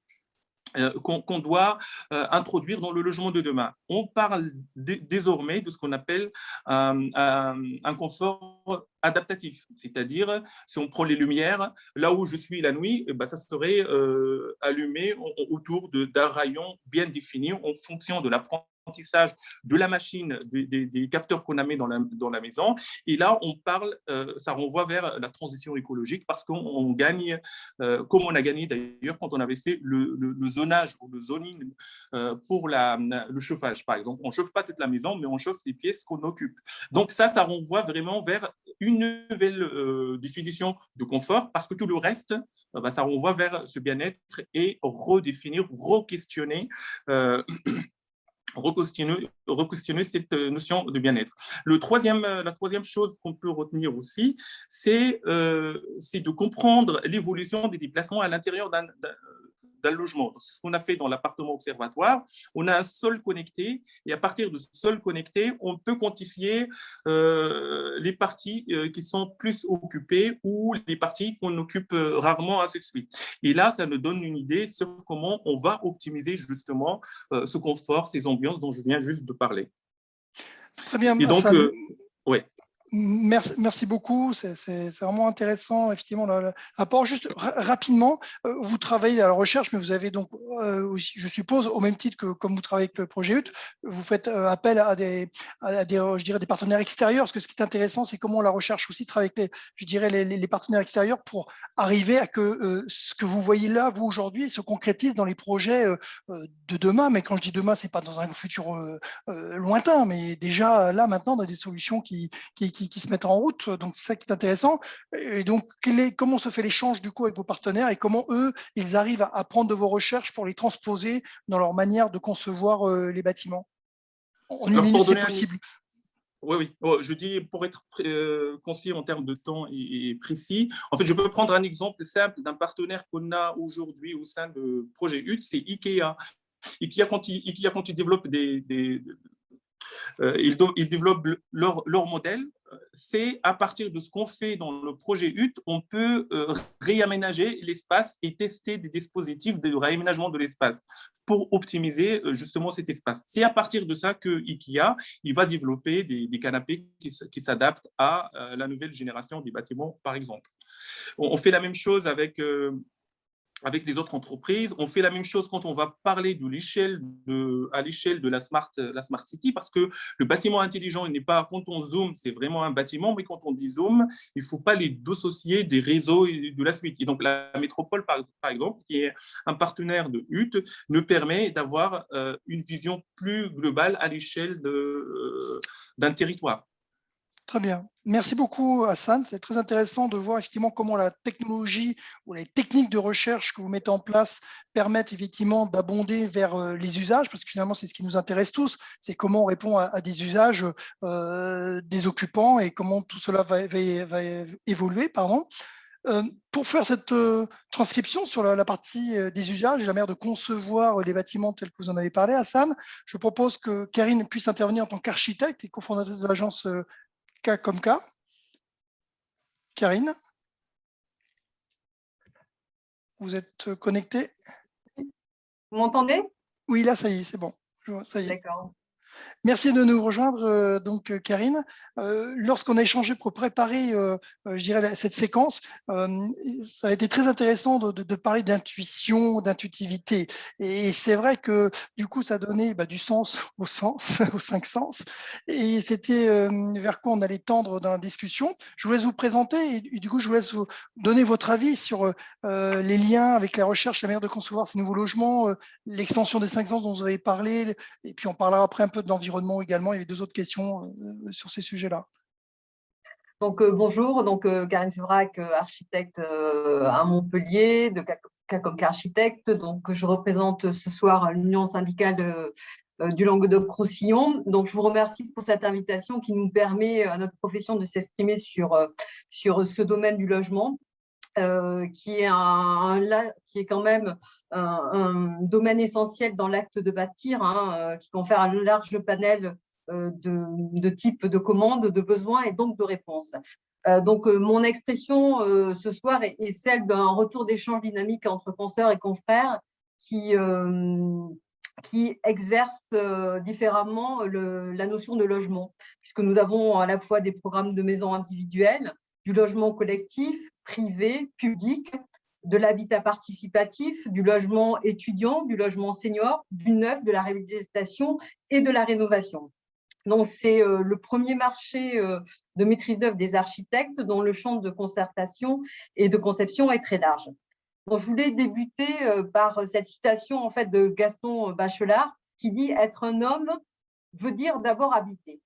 qu'on doit introduire dans le logement de demain. On parle désormais de ce qu'on appelle un confort adaptatif, c'est-à-dire si on prend les lumières, là où je suis la nuit, eh ben, ça serait allumé autour d'un rayon bien défini en fonction de l'apprentissage de la machine, des capteurs qu'on a mis dans la maison. Et là, on parle, ça renvoie vers la transition écologique parce qu'on gagne, comme on a gagné d'ailleurs quand on avait fait le zonage ou le zoning pour le chauffage, par exemple. On ne chauffe pas toute la maison, mais on chauffe les pièces qu'on occupe. Donc ça renvoie vraiment vers une nouvelle définition de confort parce que tout le reste, ça renvoie vers ce bien-être et redéfinir, re-questionner re-questionner cette notion de bien-être. La troisième chose qu'on peut retenir aussi, c'est de comprendre l'évolution des déplacements à l'intérieur d'un logement. C'est ce qu'on a fait dans l'appartement observatoire. On a un sol connecté et à partir de ce sol connecté, on peut quantifier les parties qui sont plus occupées ou les parties qu'on occupe rarement, ainsi de suite. Et là, ça nous donne une idée sur comment on va optimiser justement ce confort, ces ambiances dont je viens juste de parler. Très bien. Et donc, ouais. Merci beaucoup, c'est vraiment intéressant, effectivement, l'apport. Juste rapidement, vous travaillez à la recherche, mais vous avez donc aussi, je suppose, au même titre que comme vous travaillez avec le projet HUT, vous faites appel à des, je dirais, des partenaires extérieurs, parce que ce qui est intéressant, c'est comment la recherche aussi travaille avec les partenaires extérieurs pour arriver à que ce que vous voyez là, vous, aujourd'hui, se concrétise dans les projets de demain. Mais quand je dis demain, c'est pas dans un futur lointain, mais déjà là, maintenant, on a des solutions qui se mettent en route. Donc, c'est ça qui est intéressant. Et donc, comment se fait l'échange du coup avec vos partenaires et comment eux, ils arrivent à prendre de vos recherches pour les transposer dans leur manière de concevoir les bâtiments? En une minute, c'est possible. Oui. Je dis, pour être concis en termes de temps et précis, en fait, je peux prendre un exemple simple d'un partenaire qu'on a aujourd'hui au sein de projet HUT, c'est IKEA. IKEA, quand ils développent ils développent leur modèle. C'est à partir de ce qu'on fait dans le projet HUT, on peut réaménager l'espace et tester des dispositifs de réaménagement de l'espace pour optimiser justement cet espace. C'est à partir de ça que IKEA il va développer des canapés qui s'adaptent à la nouvelle génération des bâtiments, par exemple. On fait la même chose avec avec les autres entreprises. On fait la même chose quand on va parler à l'échelle de la Smart City, parce que le bâtiment intelligent, il n'est pas, quand on zoome, c'est vraiment un bâtiment, mais quand on dit zoom, il ne faut pas les dissocier des réseaux et de la suite. Et donc, la métropole, par exemple, qui est un partenaire de HUT, nous permet d'avoir une vision plus globale à l'échelle d'un territoire. Très bien. Merci beaucoup, Hassan. C'est très intéressant de voir effectivement comment la technologie ou les techniques de recherche que vous mettez en place permettent effectivement d'abonder vers les usages, parce que finalement, c'est ce qui nous intéresse tous. C'est comment on répond à des usages des occupants et comment tout cela va évoluer. Pour faire cette transcription sur la partie des usages et la manière de concevoir les bâtiments tels que vous en avez parlé, Hassan, je propose que Karine puisse intervenir en tant qu'architecte et cofondatrice de l'agence K comme K. Karine, vous êtes connectée? Vous m'entendez? Oui, là, ça y est, c'est bon. Ça y est. D'accord. Merci de nous rejoindre, donc Karine. Lorsqu'on a échangé pour préparer, je dirais, cette séquence, ça a été très intéressant de parler d'intuition, d'intuitivité. Et c'est vrai que du coup, ça donnait du sens, aux 5 sens. Et c'était vers quoi on allait tendre dans la discussion. Je vous laisse vous présenter et du coup, je vous laisse vous donner votre avis sur les liens avec la recherche, la manière de concevoir ces nouveaux logements, l'extension des 5 sens dont vous avez parlé, et puis on parlera après un peu de l'environnement également. Il y avait 2 autres questions sur ces sujets-là. Donc, bonjour, Karine Sévrac, architecte à Montpellier, de K comme K Architecte. Donc, je représente ce soir l'Union syndicale du Languedoc-Roussillon. Donc, je vous remercie pour cette invitation qui nous permet à notre profession de s'exprimer sur ce domaine du logement. Qui est quand même un domaine essentiel dans l'acte de bâtir, qui confère un large panel de types de commandes, de besoins et donc de réponses. Mon expression ce soir est celle d'un retour d'échange dynamique entre consoeurs et confrères qui exercent différemment la notion de logement, puisque nous avons à la fois des programmes de maisons individuelles, du logement collectif, privé, public, de l'habitat participatif, du logement étudiant, du logement senior, du neuf, de la réhabilitation et de la rénovation. Donc, c'est le premier marché de maîtrise d'œuvre des architectes dont le champ de concertation et de conception est très large. Donc, je voulais débuter par cette citation en fait, de Gaston Bachelard qui dit « Être un homme veut dire d'abord habiter ».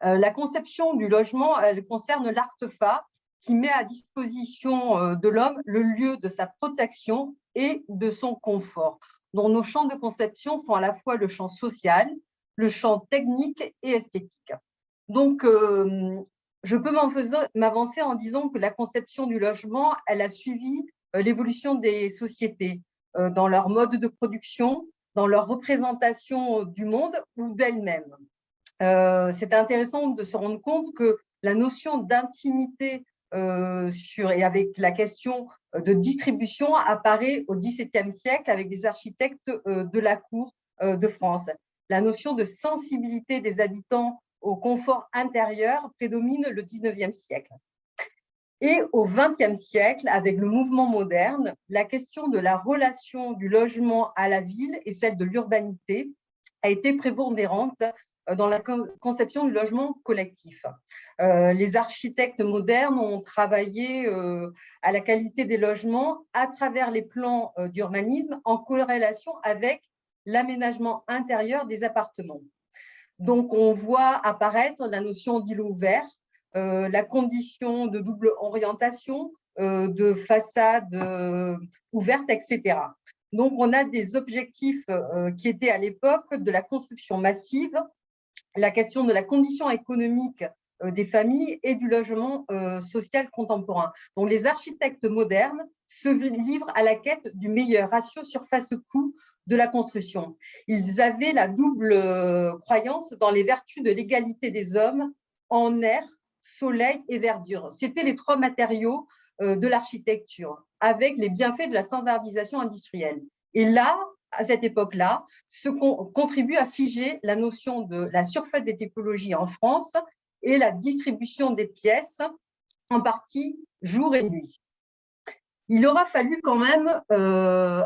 La conception du logement, elle concerne l'ARTEFA qui met à disposition de l'homme le lieu de sa protection et de son confort. Donc, nos champs de conception sont à la fois le champ social, le champ technique et esthétique. Donc, je peux m'avancer en disant que la conception du logement, elle a suivi l'évolution des sociétés dans leur mode de production, dans leur représentation du monde ou d'elles-mêmes. C'est intéressant de se rendre compte que la notion d'intimité et avec la question de distribution apparaît au XVIIe siècle avec des architectes de la cour de France. La notion de sensibilité des habitants au confort intérieur prédomine le XIXe siècle. Et au XXe siècle, avec le mouvement moderne, la question de la relation du logement à la ville et celle de l'urbanité a été prépondérante dans la conception du logement collectif. Les architectes modernes ont travaillé à la qualité des logements à travers les plans d'urbanisme en corrélation avec l'aménagement intérieur des appartements. Donc, on voit apparaître la notion d'îlot ouvert, la condition de double orientation, de façade ouverte, etc. Donc, on a des objectifs qui étaient à l'époque de la construction massive, la question de la condition économique des familles et du logement social contemporain. Donc, les architectes modernes se livrent à la quête du meilleur ratio surface-coût de la construction. Ils avaient la double croyance dans les vertus de l'égalité des hommes en air, soleil et verdure. C'était les 3 matériaux de l'architecture, avec les bienfaits de la standardisation industrielle. Et là, à cette époque-là, ce qu'on contribue à figer la notion de la surface des typologies en France et la distribution des pièces, en partie jour et nuit. Il aura fallu quand même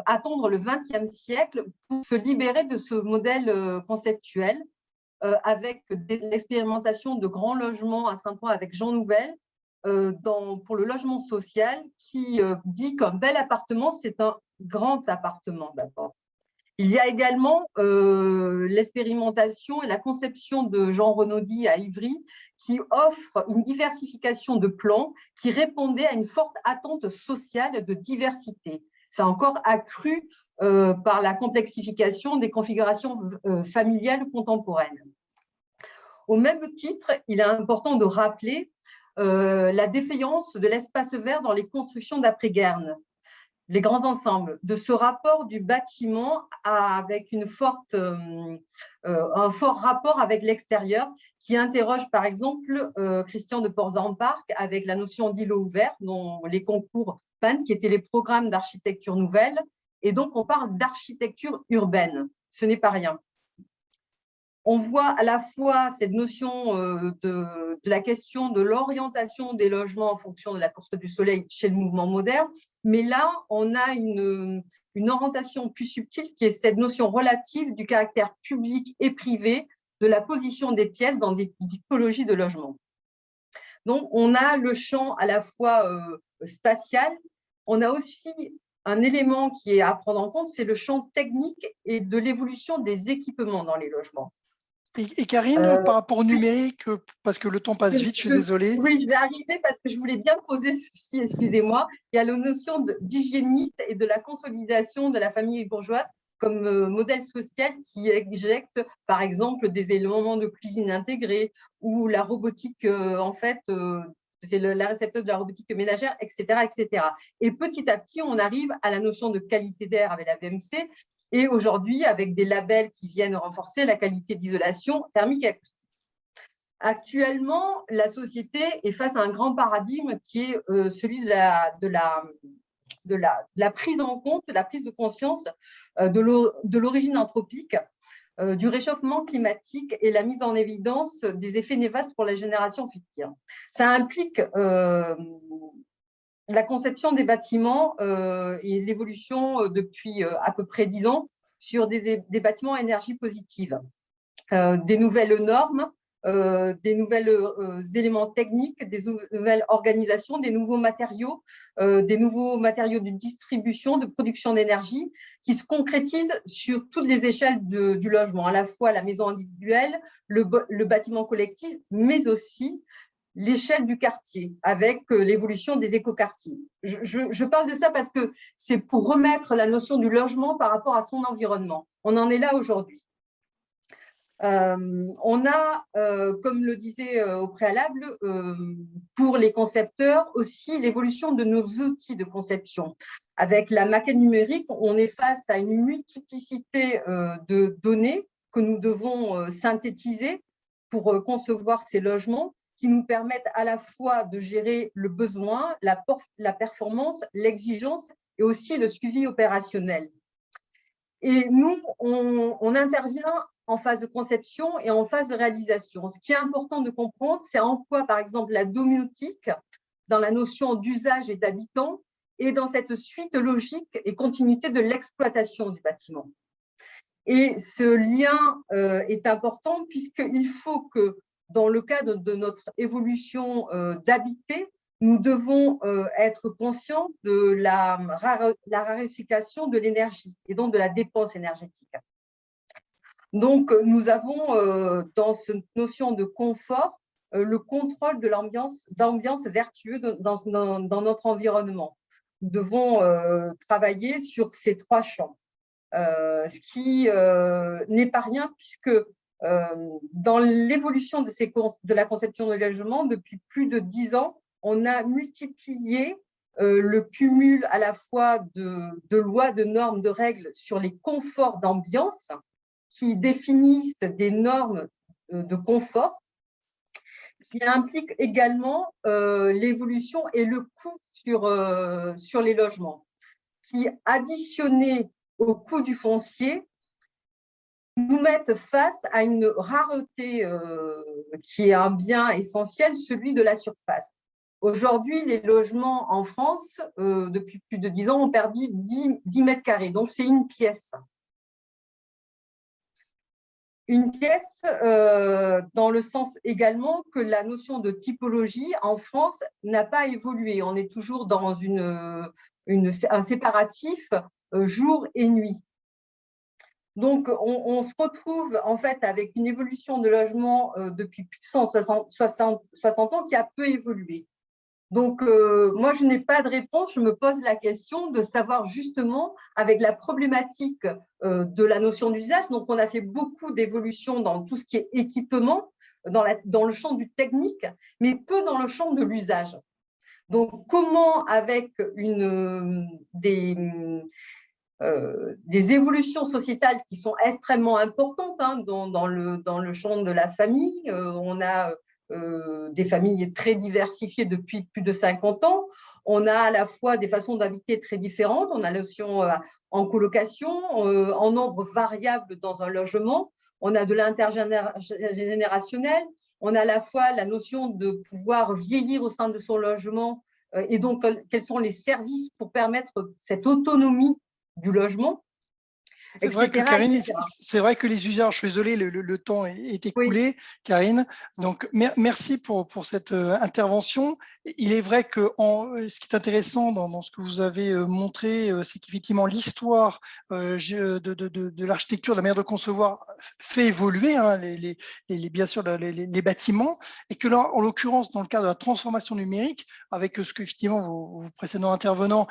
attendre le XXe siècle pour se libérer de ce modèle conceptuel, avec l'expérimentation de grands logements à Saint-Ouen avec Jean Nouvel, pour le logement social, qui dit qu'un bel appartement, c'est un grand appartement d'abord. Il y a également l'expérimentation et la conception de Jean Renaudy à Ivry, qui offre une diversification de plans qui répondait à une forte attente sociale de diversité. C'est encore accru par la complexification des configurations familiales contemporaines. Au même titre, il est important de rappeler la défaillance de l'espace vert dans les constructions d'après-guerre, les grands ensembles, de ce rapport du bâtiment avec un fort rapport avec l'extérieur, qui interroge par exemple Christian de Portzamparc avec la notion d'îlot ouvert, dont les concours PAN, qui étaient les programmes d'architecture nouvelle, et donc on parle d'architecture urbaine, ce n'est pas rien. On voit à la fois cette notion de la question de l'orientation des logements en fonction de la course du soleil chez le mouvement moderne, mais là, on a une orientation plus subtile qui est cette notion relative du caractère public et privé de la position des pièces dans des typologies de logement. Donc, on a le champ à la fois spatial, on a aussi un élément qui est à prendre en compte, c'est le champ technique et de l'évolution des équipements dans les logements. Et Karine, par rapport au numérique, parce que le temps passe vite, je suis désolée. Oui, je vais arriver parce que je voulais bien poser ceci, excusez-moi. Il y a la notion d'hygiéniste et de la consolidation de la famille bourgeoise comme modèle social qui éjecte, par exemple, des éléments de cuisine intégrés ou la robotique, en fait, c'est la récepteur de la robotique ménagère, etc., etc. Et petit à petit, on arrive à la notion de qualité d'air avec la VMC, et aujourd'hui, avec des labels qui viennent renforcer la qualité d'isolation thermique et acoustique. Actuellement, la société est face à un grand paradigme qui est celui de la prise en compte, de la prise de conscience de l'origine anthropique, du réchauffement climatique et la mise en évidence des effets néfastes pour les générations futures. Ça implique la conception des bâtiments et l'évolution depuis à peu près 10 ans sur des bâtiments à énergie positive, des nouvelles normes, des nouvelles éléments techniques, des nouvelles organisations, des nouveaux matériaux de distribution, de production d'énergie qui se concrétisent sur toutes les échelles du logement, à la fois la maison individuelle, le bâtiment collectif, mais aussi l'échelle du quartier, avec l'évolution des écoquartiers. Je parle de ça parce que c'est pour remettre la notion du logement par rapport à son environnement. On en est là aujourd'hui. On a, comme le disait au préalable, pour les concepteurs aussi l'évolution de nos outils de conception. Avec la maquette numérique, on est face à une multiplicité de données que nous devons synthétiser pour concevoir ces logements, qui nous permettent à la fois de gérer le besoin, la performance, l'exigence et aussi le suivi opérationnel. Et nous, on intervient en phase de conception et en phase de réalisation. Ce qui est important de comprendre, c'est en quoi, par exemple, la domotique, dans la notion d'usage et d'habitant, est dans cette suite logique et continuité de l'exploitation du bâtiment. Et ce lien est important puisqu'il faut que, dans le cadre de notre évolution d'habiter, nous devons être conscients de la raréfication de l'énergie et donc de la dépense énergétique. Donc, nous avons dans cette notion de confort le contrôle de d'ambiance vertueuse dans notre environnement. Nous devons travailler sur ces 3 champs, ce qui n'est pas rien puisque dans l'évolution de la conception de logement, depuis plus de 10 ans, on a multiplié le cumul à la fois de lois, de normes, de règles sur les conforts d'ambiance qui définissent des normes de confort, qui impliquent également l'évolution et le coût sur les logements, qui, additionnés au coût du foncier, nous mettent face à une rareté qui est un bien essentiel, celui de la surface. Aujourd'hui, les logements en France, depuis plus de 10 ans, ont perdu 10 mètres carrés. Donc, c'est une pièce. Une pièce dans le sens également que la notion de typologie en France n'a pas évolué. On est toujours dans un séparatif jour et nuit. Donc, on se retrouve en fait avec une évolution de logement depuis plus de 160 ans qui a peu évolué. Donc, moi, je n'ai pas de réponse. Je me pose la question de savoir justement, avec la problématique de la notion d'usage, donc on a fait beaucoup d'évolutions dans tout ce qui est équipement, dans le champ du technique, mais peu dans le champ de l'usage. Donc, comment, avec des évolutions sociétales qui sont extrêmement importantes dans le champ de la famille, on a des familles très diversifiées depuis plus de 50 ans. On a à la fois des façons d'habiter très différentes. On a la notion en colocation, en nombre variable dans un logement. On a de l'intergénérationnel. On a à la fois la notion de pouvoir vieillir au sein de son logement et donc quels sont les services pour permettre cette autonomie du logement. C'est vrai que Karine, c'est vrai que les usages, je suis désolé, le temps est écoulé, oui. Karine. Donc, merci pour cette intervention. Il est vrai que ce qui est intéressant dans ce que vous avez montré, c'est qu'effectivement l'histoire de l'architecture, de la manière de concevoir fait évoluer bien sûr les bâtiments, et que là, en l'occurrence, dans le cadre de la transformation numérique, avec ce que effectivement vos précédents intervenants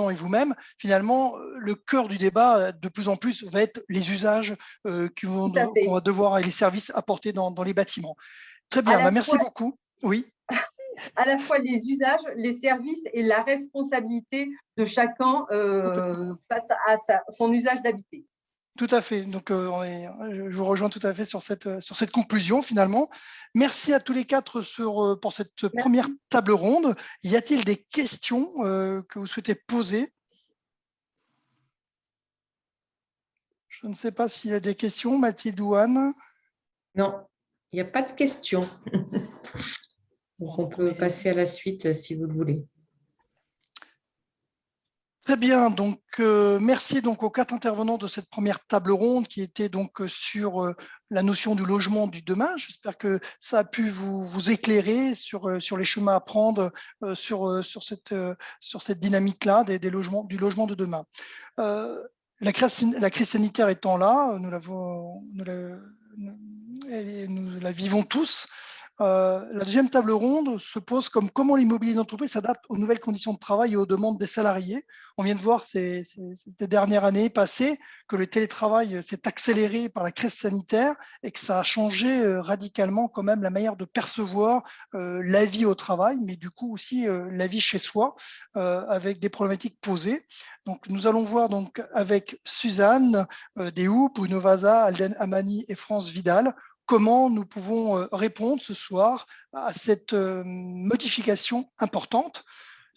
et vous-même, finalement, le cœur du débat de plus en plus va être les usages qu'on va devoir et les services apportés dans les bâtiments. Très bien, merci beaucoup. Oui. À la fois les usages, les services et la responsabilité de chacun face à son usage d'habiter. Tout à fait. Donc, je vous rejoins tout à fait sur cette conclusion finalement. Merci à tous les quatre pour cette première table ronde. Y a-t-il des questions que vous souhaitez poser ? Je ne sais pas s'il y a des questions, Mathilde ou Anne. Non, il n'y a pas de questions. Donc, on peut passer à la suite si vous le voulez. Très bien, donc merci donc aux quatre intervenants de cette première table ronde qui était donc sur la notion du logement du demain. J'espère que ça a pu vous éclairer sur les chemins à prendre sur cette dynamique-là du logement de demain. La crise sanitaire étant là, nous la vivons tous. La deuxième table ronde se pose comme comment l'immobilier d'entreprise s'adapte aux nouvelles conditions de travail et aux demandes des salariés. On vient de voir ces dernières années passées que le télétravail s'est accéléré par la crise sanitaire et que ça a changé radicalement quand même la manière de percevoir la vie au travail, mais du coup aussi la vie chez soi avec des problématiques posées. Donc nous allons voir donc avec Suzanne Deshoups, Bruno Vaza, Alden Amani et France Vidal comment nous pouvons répondre ce soir à cette modification importante.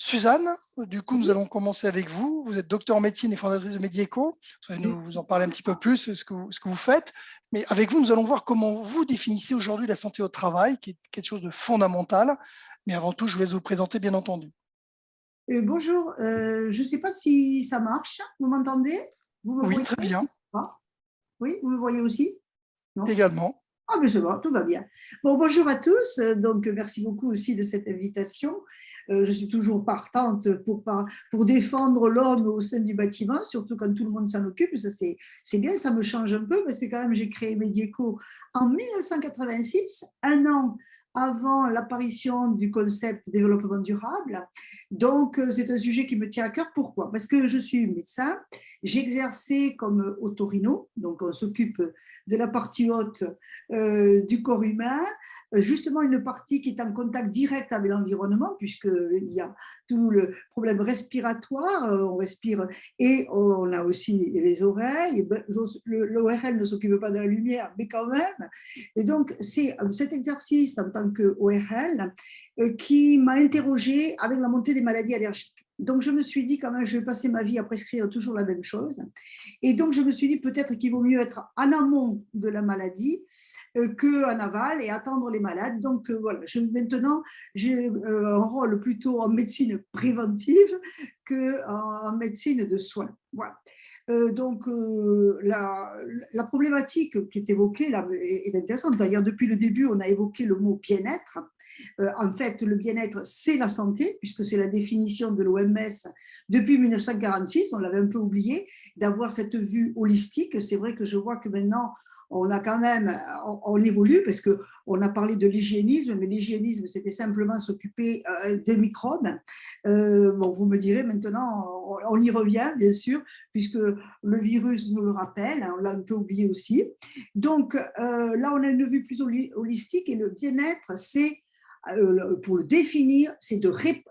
Suzanne, du coup, nous allons commencer avec vous. Vous êtes docteur en médecine et fondatrice de Medieco. Vous allez nous en parler un petit peu plus, ce que vous faites. Mais avec vous, nous allons voir comment vous définissez aujourd'hui la santé au travail, qui est quelque chose de fondamental. Mais avant tout, je vous laisse vous présenter, bien entendu. Bonjour, je ne sais pas si ça marche. Vous m'entendez? Oui, très bien. Oui, vous me voyez aussi? Non. Également. Ah, mais c'est bon, tout va bien. Bon, bonjour à tous. Donc, merci beaucoup aussi de cette invitation. Je suis toujours partante pour défendre l'homme au sein du bâtiment, surtout quand tout le monde s'en occupe. Ça, c'est bien, ça me change un peu, mais c'est quand même, j'ai créé Medieco en 1986, un an avant l'apparition du concept développement durable. Donc, c'est un sujet qui me tient à cœur. Pourquoi? Parce que je suis médecin, j'ai exercé comme otorino, donc on s'occupe de la partie haute du corps humain, justement une partie qui est en contact direct avec l'environnement, puisqu'il y a tout le problème respiratoire, on respire, et on a aussi les oreilles. L'ORL ne s'occupe pas de la lumière, mais quand même. Et donc, c'est cet exercice en tant qu'ORL qui m'a interrogée avec la montée des maladies allergiques. Donc, je me suis dit, quand même, je vais passer ma vie à prescrire toujours la même chose. Et donc, je me suis dit, peut-être qu'il vaut mieux être en amont de la maladie qu'en aval et attendre les malades. Donc, voilà, maintenant, j'ai un rôle plutôt en médecine préventive qu'en médecine de soins. Voilà. La problématique qui est évoquée là est intéressante. D'ailleurs, depuis le début, on a évoqué le mot bien-être. En fait, le bien-être, c'est la santé, puisque c'est la définition de l'OMS depuis 1946. On l'avait un peu oublié, d'avoir cette vue holistique. C'est vrai que je vois que maintenant, on a quand même, on évolue parce qu'on a parlé de l'hygiénisme, mais l'hygiénisme, c'était simplement s'occuper des microbes. Bon, vous me direz maintenant, on y revient, bien sûr, puisque le virus nous le rappelle, on l'a un peu oublié aussi. Donc là, on a une vue plus holistique et le bien-être, c'est, pour le définir, c'est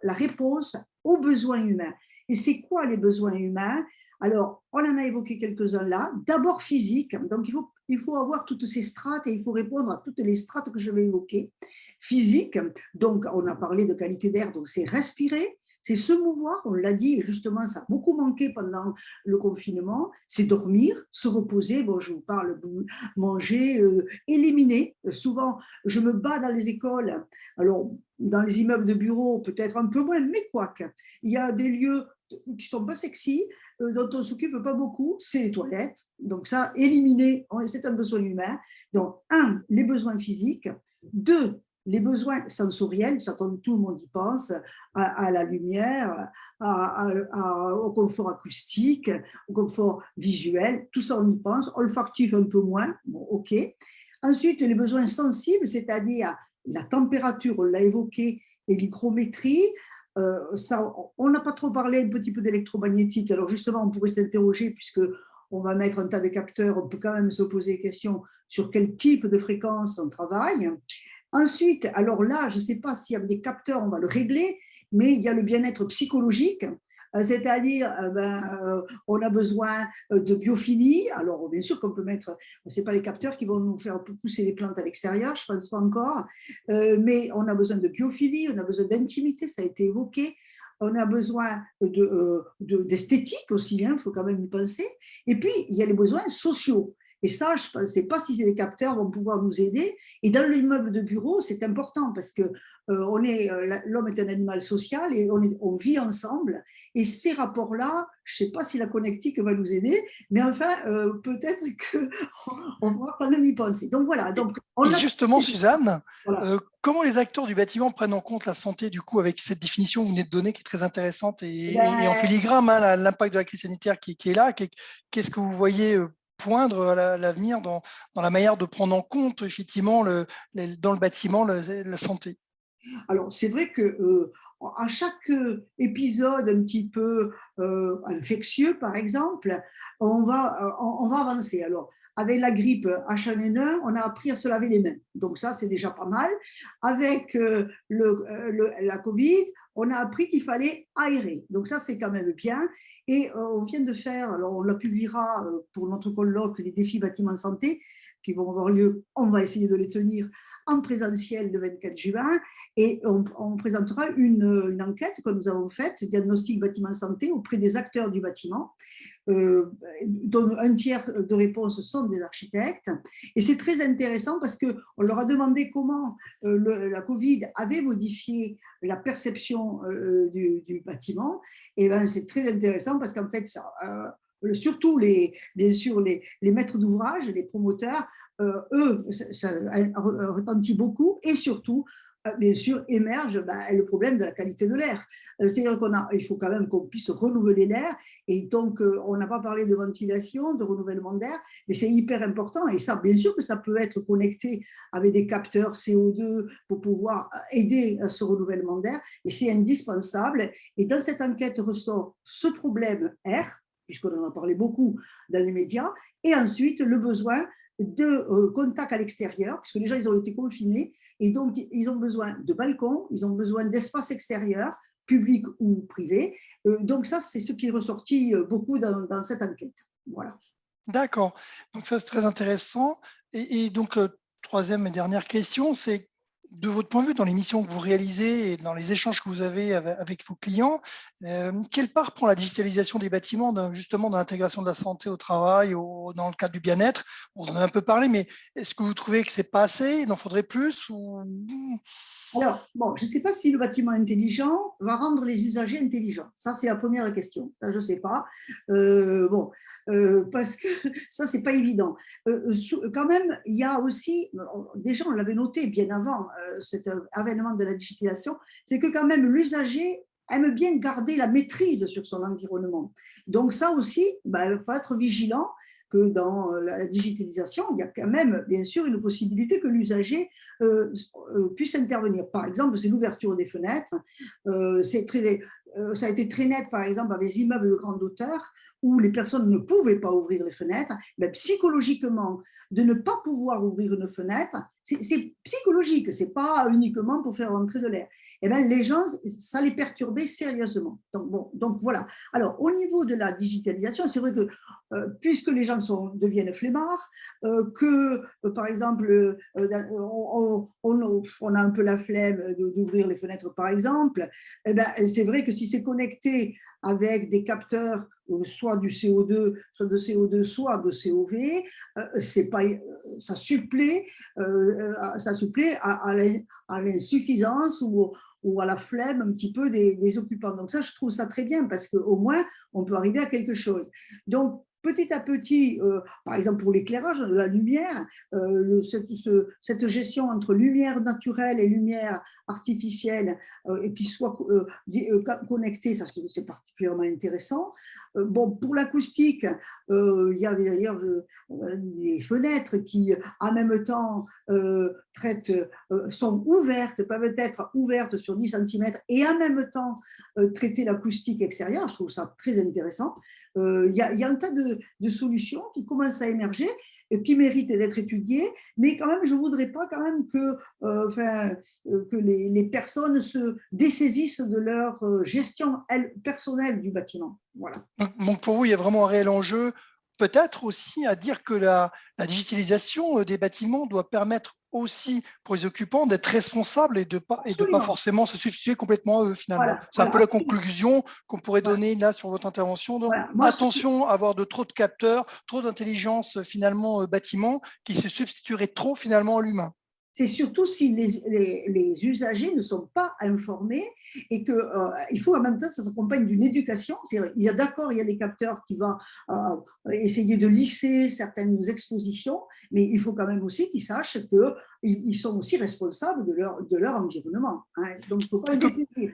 la réponse aux besoins humains. Et c'est quoi les besoins humains? Alors, on en a évoqué quelques-uns là. D'abord physique, donc il faut avoir toutes ces strates et il faut répondre à toutes les strates que je vais évoquer. Physique, donc on a parlé de qualité d'air, donc c'est respirer, c'est se mouvoir, on l'a dit, et justement ça a beaucoup manqué pendant le confinement, c'est dormir, se reposer, bon je vous parle de manger, éliminer. Souvent, je me bats dans les écoles, alors dans les immeubles de bureaux peut-être un peu moins, mais quoique, il y a des lieux qui ne sont pas sexy, dont on ne s'occupe pas beaucoup, c'est les toilettes. Donc ça, éliminer, c'est un besoin humain. Donc, un, les besoins physiques. Deux, les besoins sensoriels, ça tout le monde y pense, à la lumière, au confort acoustique, au confort visuel, tout ça on y pense, olfactif un peu moins, bon, ok. Ensuite, les besoins sensibles, c'est-à-dire la température, on l'a évoqué, et l'hygrométrie. Ça, on n'a pas trop parlé un petit peu d'électromagnétique. Alors justement, on pourrait s'interroger puisque on va mettre un tas de capteurs, on peut quand même se poser des questions sur quel type de fréquence on travaille. Ensuite, alors là, je ne sais pas s'il y a des capteurs, on va le régler, mais il y a le bien-être psychologique, c'est-à-dire on a besoin de biophilie. Alors bien sûr qu'on peut mettre, ce n'est pas les capteurs qui vont nous faire pousser les plantes à l'extérieur, je ne pense pas encore, mais on a besoin de biophilie, on a besoin d'intimité, ça a été évoqué. On a besoin d'esthétique aussi, il faut quand même y penser. Et puis, il y a les besoins sociaux. Et ça, je ne sais pas si les capteurs vont pouvoir nous aider. Et dans l'immeuble de bureau, c'est important parce que l'homme est un animal social et on vit ensemble. Et ces rapports-là, je ne sais pas si la connectique va nous aider, mais enfin, peut-être qu'on va quand même y penser. Donc voilà. Donc, et justement, Suzanne, voilà. Comment les acteurs du bâtiment prennent en compte la santé, du coup, avec cette définition que vous venez de donner qui est très intéressante et en filigrane, l'impact de la crise sanitaire qui est là. Qu'est-ce que vous voyez poindre à l'avenir dans la manière de prendre en compte, effectivement, dans le bâtiment, la santé? Alors, c'est vrai que à chaque épisode un petit peu infectieux, par exemple, on va avancer. Alors, avec la grippe H1N1, on a appris à se laver les mains. Donc ça, c'est déjà pas mal. Avec la Covid, on a appris qu'il fallait aérer. Donc ça, c'est quand même bien. Et on vient de faire, alors on la publiera pour notre colloque, les défis bâtiments santé, qui vont avoir lieu, on va essayer de les tenir en présentiel le 24 juin, et on présentera une enquête que nous avons faite, diagnostic bâtiment santé, auprès des acteurs du bâtiment, dont un tiers de réponses sont des architectes. Et c'est très intéressant parce qu'on leur a demandé comment la Covid avait modifié la perception du bâtiment. Et ben, c'est très intéressant parce qu'en fait, surtout bien sûr les maîtres d'ouvrage, les promoteurs, eux, ça retentit beaucoup, et surtout, bien sûr, émerge le problème de la qualité de l'air. C'est-à-dire qu'il faut quand même qu'on puisse renouveler l'air, et donc on n'a pas parlé de ventilation, de renouvellement d'air, mais c'est hyper important, et ça, bien sûr que ça peut être connecté avec des capteurs CO2 pour pouvoir aider à ce renouvellement d'air, mais c'est indispensable. Et dans cette enquête ressort ce problème air, puisqu'on en a parlé beaucoup dans les médias, et ensuite le besoin de contact à l'extérieur, puisque déjà ils ont été confinés, et donc ils ont besoin de balcons, ils ont besoin d'espaces extérieurs, publics ou privés. Donc ça, c'est ce qui est ressorti beaucoup dans cette enquête. Voilà. D'accord. Donc ça, c'est très intéressant. Et donc, troisième et dernière question, c'est de votre point de vue, dans les missions que vous réalisez et dans les échanges que vous avez avec vos clients, quelle part prend la digitalisation des bâtiments justement dans l'intégration de la santé au travail, dans le cadre du bien-être? On en a un peu parlé, mais est-ce que vous trouvez que c'est pas assez, il en faudrait plus ou... Alors, bon, je ne sais pas si le bâtiment intelligent va rendre les usagers intelligents. Ça, c'est la première question. Ça, je ne sais pas. Parce que ça, ce n'est pas évident. Quand même, il y a aussi, déjà, on l'avait noté bien avant cet avènement de la digitalisation, c'est que quand même, l'usager aime bien garder la maîtrise sur son environnement. Donc ça aussi, il faut être vigilant que dans la digitalisation, il y a quand même, bien sûr, une possibilité que l'usager puisse intervenir. Par exemple, c'est l'ouverture des fenêtres. Ça a été très net, par exemple, avec les immeubles de grande hauteur, où les personnes ne pouvaient pas ouvrir les fenêtres. Mais psychologiquement, de ne pas pouvoir ouvrir une fenêtre, c'est psychologique, ce n'est pas uniquement pour faire rentrer de l'air. Eh bien, les gens, ça les perturbait sérieusement. Donc voilà. Alors, au niveau de la digitalisation, c'est vrai que puisque les gens deviennent flemmards, par exemple, on a un peu la flemme d'ouvrir les fenêtres, par exemple, eh ben, c'est vrai que si c'est connecté avec des capteurs, soit du CO2, soit de CO2, soit de COV, ça supplée à l'insuffisance ou à la flemme un petit peu des occupants. Donc ça, je trouve ça très bien parce qu'au moins, on peut arriver à quelque chose. Donc, petit à petit, par exemple pour l'éclairage, la lumière, cette gestion entre lumière naturelle et lumière artificielle et qui soit connectée, ça c'est particulièrement intéressant. Pour l'acoustique, il y avait d'ailleurs des fenêtres qui, en même temps, sont ouvertes, peuvent être ouvertes sur 10 cm et en même temps traiter l'acoustique extérieure. Je trouve ça très intéressant. Il y a un tas de solutions qui commencent à émerger, qui méritent d'être étudiées, mais quand même, je ne voudrais pas quand même que les personnes se dessaisissent de leur gestion personnelle du bâtiment. Voilà. Donc pour vous, il y a vraiment un réel enjeu, peut-être aussi à dire que la digitalisation des bâtiments doit permettre aussi pour les occupants d'être responsables et de pas forcément se substituer complètement à eux finalement. Voilà, c'est un peu la conclusion qu'on pourrait donner là sur votre intervention. Donc attention à avoir trop de capteurs, trop d'intelligence finalement bâtiment qui se substituerait trop finalement à l'humain. C'est surtout si les usagers ne sont pas informés et qu'il faut en même temps, ça s'accompagne d'une éducation. Il y a des capteurs qui vont essayer de lisser certaines expositions, mais il faut quand même aussi qu'ils sachent qu'ils sont aussi responsables de leur environnement. Hein. Donc, il ne faut pas les dessaisir.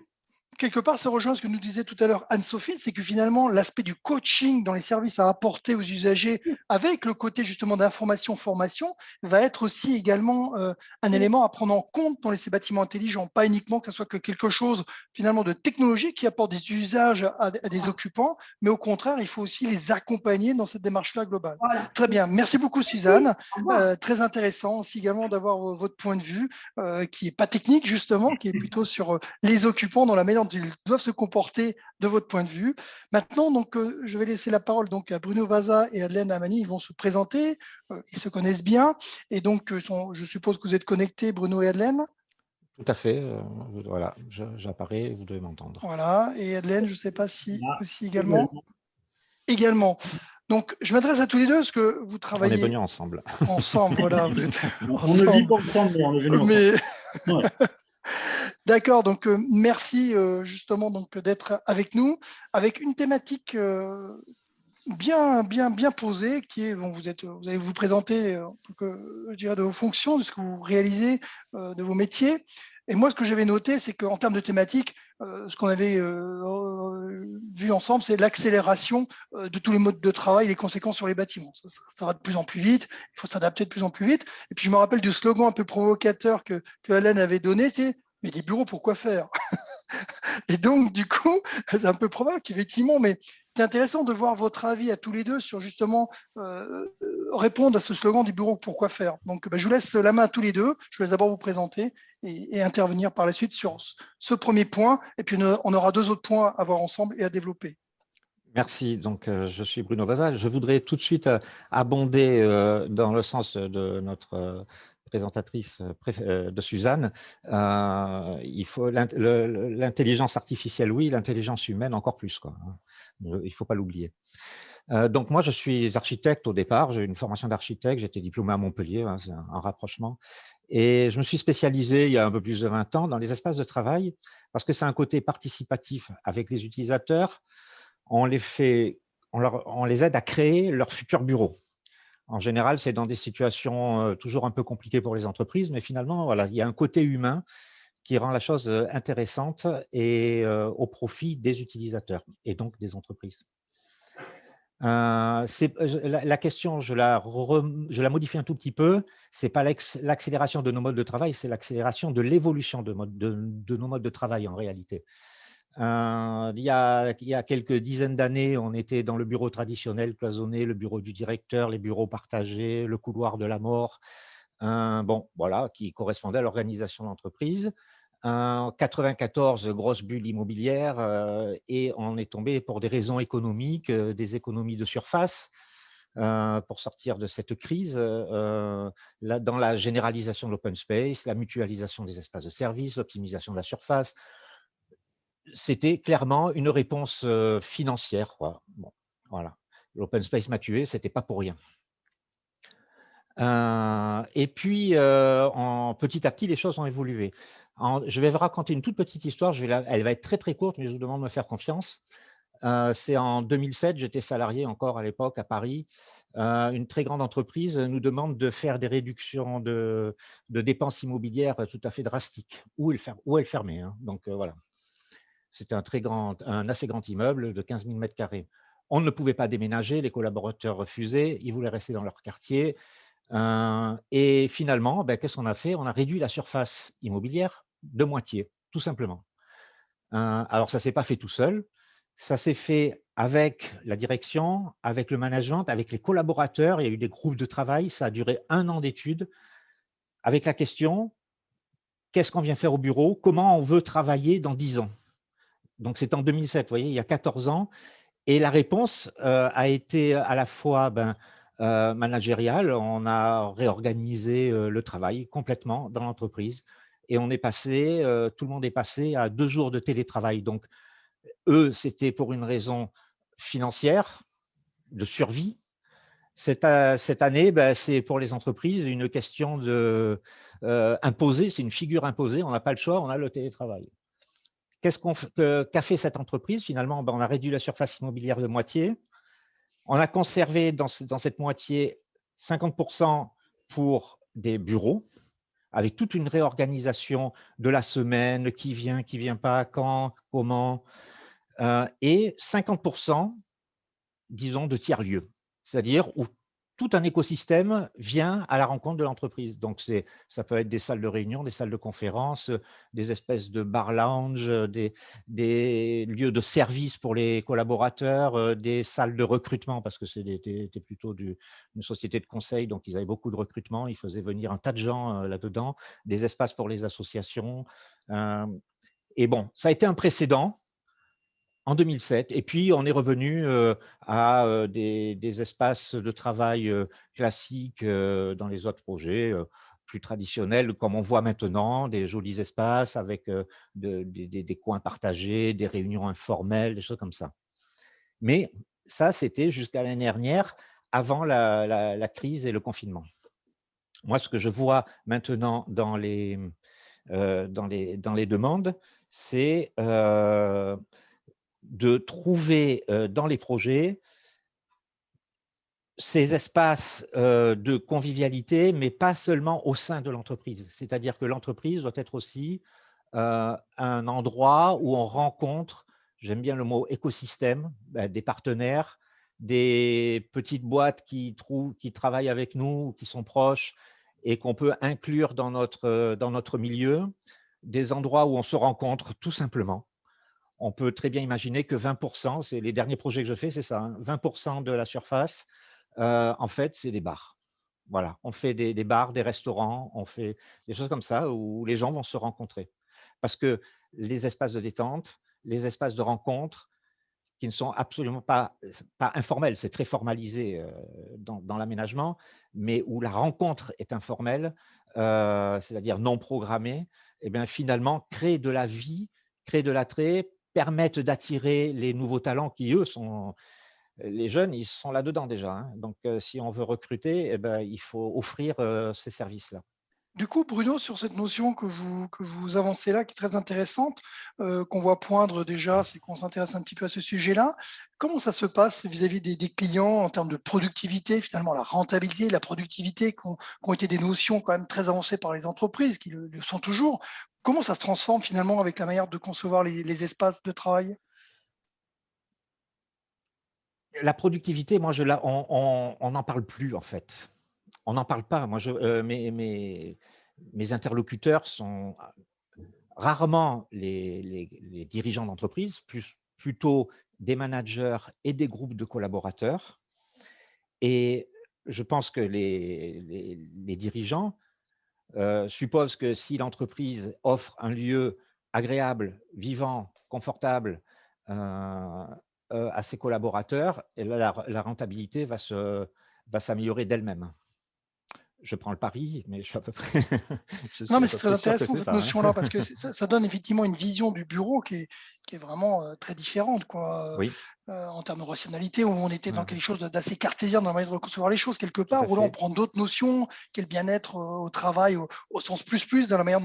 Quelque part, ça rejoint ce que nous disait tout à l'heure Anne-Sophie, c'est que finalement, l'aspect du coaching dans les services à apporter aux usagers, avec le côté justement d'information-formation, va être aussi également un élément à prendre en compte dans ces bâtiments intelligents. Pas uniquement que ce soit que quelque chose finalement de technologique qui apporte des usages à des occupants, mais au contraire, il faut aussi les accompagner dans cette démarche-là globale. Voilà. Très bien. Merci beaucoup, Suzanne. Très intéressant aussi également d'avoir votre point de vue qui n'est pas technique justement, qui est plutôt sur les occupants dans la manière dont ils doivent se comporter de votre point de vue. Maintenant, donc, je vais laisser la parole donc, à Bruno Vaza et Adelaine Amani. Ils vont se présenter. Ils se connaissent bien. Et donc, je suppose que vous êtes connectés, Bruno et Adelaine. Tout à fait. Voilà, j'apparais, vous devez m'entendre. Voilà. Et Adelaine, je ne sais pas si aussi également. Également. Donc, je m'adresse à tous les deux parce que vous travaillez. On est venus ensemble. Ensemble, voilà. Vous êtes on ne vit pas ensemble, mais on est venus ensemble. Ouais. D'accord, donc merci justement d'être avec nous, avec une thématique bien posée, qui est, vous allez vous présenter je dirais, de vos fonctions, de ce que vous réalisez, de vos métiers. Et moi, ce que j'avais noté, c'est qu'en termes de thématique, ce qu'on avait vu ensemble, c'est l'accélération de tous les modes de travail et les conséquences sur les bâtiments. Ça va de plus en plus vite, il faut s'adapter de plus en plus vite. Et puis, je me rappelle du slogan un peu provocateur que Alain avait donné, c'est « Mais des bureaux, pourquoi faire ?» Et donc, du coup, c'est un peu provoque, effectivement, mais c'est intéressant de voir votre avis à tous les deux sur justement répondre à ce slogan du bureau pourquoi faire. Donc, je vous laisse la main à tous les deux. Je vais d'abord vous présenter et intervenir par la suite sur ce premier point. Et puis, on aura deux autres points à voir ensemble et à développer. Merci. Donc, je suis Bruno Vaza. Je voudrais tout de suite abonder dans le sens de notre présentatrice de Suzanne, il faut l'intelligence artificielle, oui, l'intelligence humaine encore plus, quoi. Il ne faut pas l'oublier. Donc moi, je suis architecte au départ, j'ai une formation d'architecte, j'étais diplômé à Montpellier, hein, c'est un rapprochement. Et je me suis spécialisé il y a un peu plus de 20 ans dans les espaces de travail parce que c'est un côté participatif avec les utilisateurs. On les aide à créer leur futur bureau. En général, c'est dans des situations toujours un peu compliquées pour les entreprises, mais finalement, voilà, il y a un côté humain qui rend la chose intéressante et au profit des utilisateurs et donc des entreprises. La question, je la modifie un tout petit peu. Ce n'est pas l'accélération de nos modes de travail, c'est l'accélération de l'évolution de nos modes de travail en réalité. Il y a quelques dizaines d'années, on était dans le bureau traditionnel cloisonné, le bureau du directeur, les bureaux partagés, le couloir de la mort, bon, voilà, qui correspondait à l'organisation de l'entreprise. En 94, grosse bulle immobilière, et on est tombé pour des raisons économiques, des économies de surface, pour sortir de cette crise, dans la généralisation de l'open space, la mutualisation des espaces de service, l'optimisation de la surface. C'était clairement une réponse financière, quoi. Bon, voilà. L'open space m'a tué, ce n'était pas pour rien. Et puis, petit à petit, les choses ont évolué. Je vais vous raconter une toute petite histoire. Elle va être très, très courte, mais je vous demande de me faire confiance. C'est en 2007, j'étais salarié encore à l'époque à Paris. Une très grande entreprise nous demande de faire des réductions de dépenses immobilières tout à fait drastiques, ou elle fermait. Hein. Donc, voilà. C'était un assez grand immeuble de 15 000 mètres carrés. On ne pouvait pas déménager, les collaborateurs refusaient, ils voulaient rester dans leur quartier. Et finalement, qu'est-ce qu'on a fait? On a réduit la surface immobilière de moitié, tout simplement. Alors, ça ne s'est pas fait tout seul. Ça s'est fait avec la direction, avec le management, avec les collaborateurs. Il y a eu des groupes de travail. Ça a duré 1 an d'études avec la question, qu'est-ce qu'on vient faire au bureau? Comment on veut travailler dans 10 ans? Donc, c'est en 2007, vous voyez, il y a 14 ans. Et la réponse a été à la fois managériale. On a réorganisé le travail complètement dans l'entreprise. Et on est passé, tout le monde est passé à 2 jours de télétravail. Donc, eux, c'était pour une raison financière, de survie. Cette année, c'est pour les entreprises une question imposée, c'est une figure imposée. On n'a pas le choix, on a le télétravail. Qu'a fait cette entreprise? Finalement, on a réduit la surface immobilière de moitié. On a conservé dans cette moitié 50% pour des bureaux, avec toute une réorganisation de la semaine, qui vient pas, quand, comment, et 50%, disons, de tiers-lieux, c'est-à-dire où tout un écosystème vient à la rencontre de l'entreprise. Donc, ça peut être des salles de réunion, des salles de conférence, des espèces de bar-lounge, des lieux de service pour les collaborateurs, des salles de recrutement, parce que c'était plutôt une société de conseil, donc ils avaient beaucoup de recrutement, ils faisaient venir un tas de gens là-dedans, des espaces pour les associations. Et bon, ça a été un précédent en 2007. Et puis, on est revenu à des espaces de travail classiques dans les autres projets plus traditionnels, comme on voit maintenant, des jolis espaces avec des coins partagés, des réunions informelles, des choses comme ça. Mais ça, c'était jusqu'à l'année dernière, avant la crise et le confinement. Moi, ce que je vois maintenant dans les demandes, c'est de trouver dans les projets ces espaces de convivialité, mais pas seulement au sein de l'entreprise. C'est-à-dire que l'entreprise doit être aussi un endroit où on rencontre, j'aime bien le mot écosystème, des partenaires, des petites boîtes qui travaillent avec nous, qui sont proches et qu'on peut inclure dans notre milieu, des endroits où on se rencontre tout simplement. On peut très bien imaginer que 20%, c'est les derniers projets que je fais, c'est ça, hein, 20% de la surface, en fait, c'est des bars. Voilà, on fait des bars, des restaurants, on fait des choses comme ça où les gens vont se rencontrer. Parce que les espaces de détente, les espaces de rencontre, qui ne sont absolument pas informels, c'est très formalisé dans l'aménagement, mais où la rencontre est informelle, c'est-à-dire non programmés, et bien finalement créent de la vie, créent de l'attrait, permettent d'attirer les nouveaux talents qui, eux, sont… Les jeunes, ils sont là-dedans déjà. Hein. Donc, si on veut recruter, eh ben, il faut offrir ces services-là. Du coup, Bruno, sur cette notion que vous avancez là, qui est très intéressante, qu'on voit poindre déjà, c'est qu'on s'intéresse un petit peu à ce sujet-là. Comment ça se passe vis-à-vis des clients en termes de productivité, finalement, la rentabilité, la productivité, qui ont été des notions quand même très avancées par les entreprises, qui le sont toujours. Comment ça se transforme finalement avec la manière de concevoir les espaces de travail? La productivité, moi, on n'en parle plus en fait. On n'en parle pas. Moi, mes interlocuteurs sont rarement les dirigeants d'entreprise, plutôt des managers et des groupes de collaborateurs. Et je pense que les dirigeants supposent que si l'entreprise offre un lieu agréable, vivant, confortable à ses collaborateurs, et là, la rentabilité va s'améliorer d'elle-même. Je prends le pari, mais je suis à peu près, je Non, suis mais à c'est peu très près sûr que intéressant c'est cette ça. notion-là, parce que ça donne effectivement une vision du bureau qui est vraiment très différente, quoi, Oui, en termes de rationalité, où on était dans ouais, quelque chose d'assez cartésien dans la manière de concevoir les choses, quelque tout à part, où là on fait. prend d'autres notions, qui est le bien-être au travail, au sens plus, dans la manière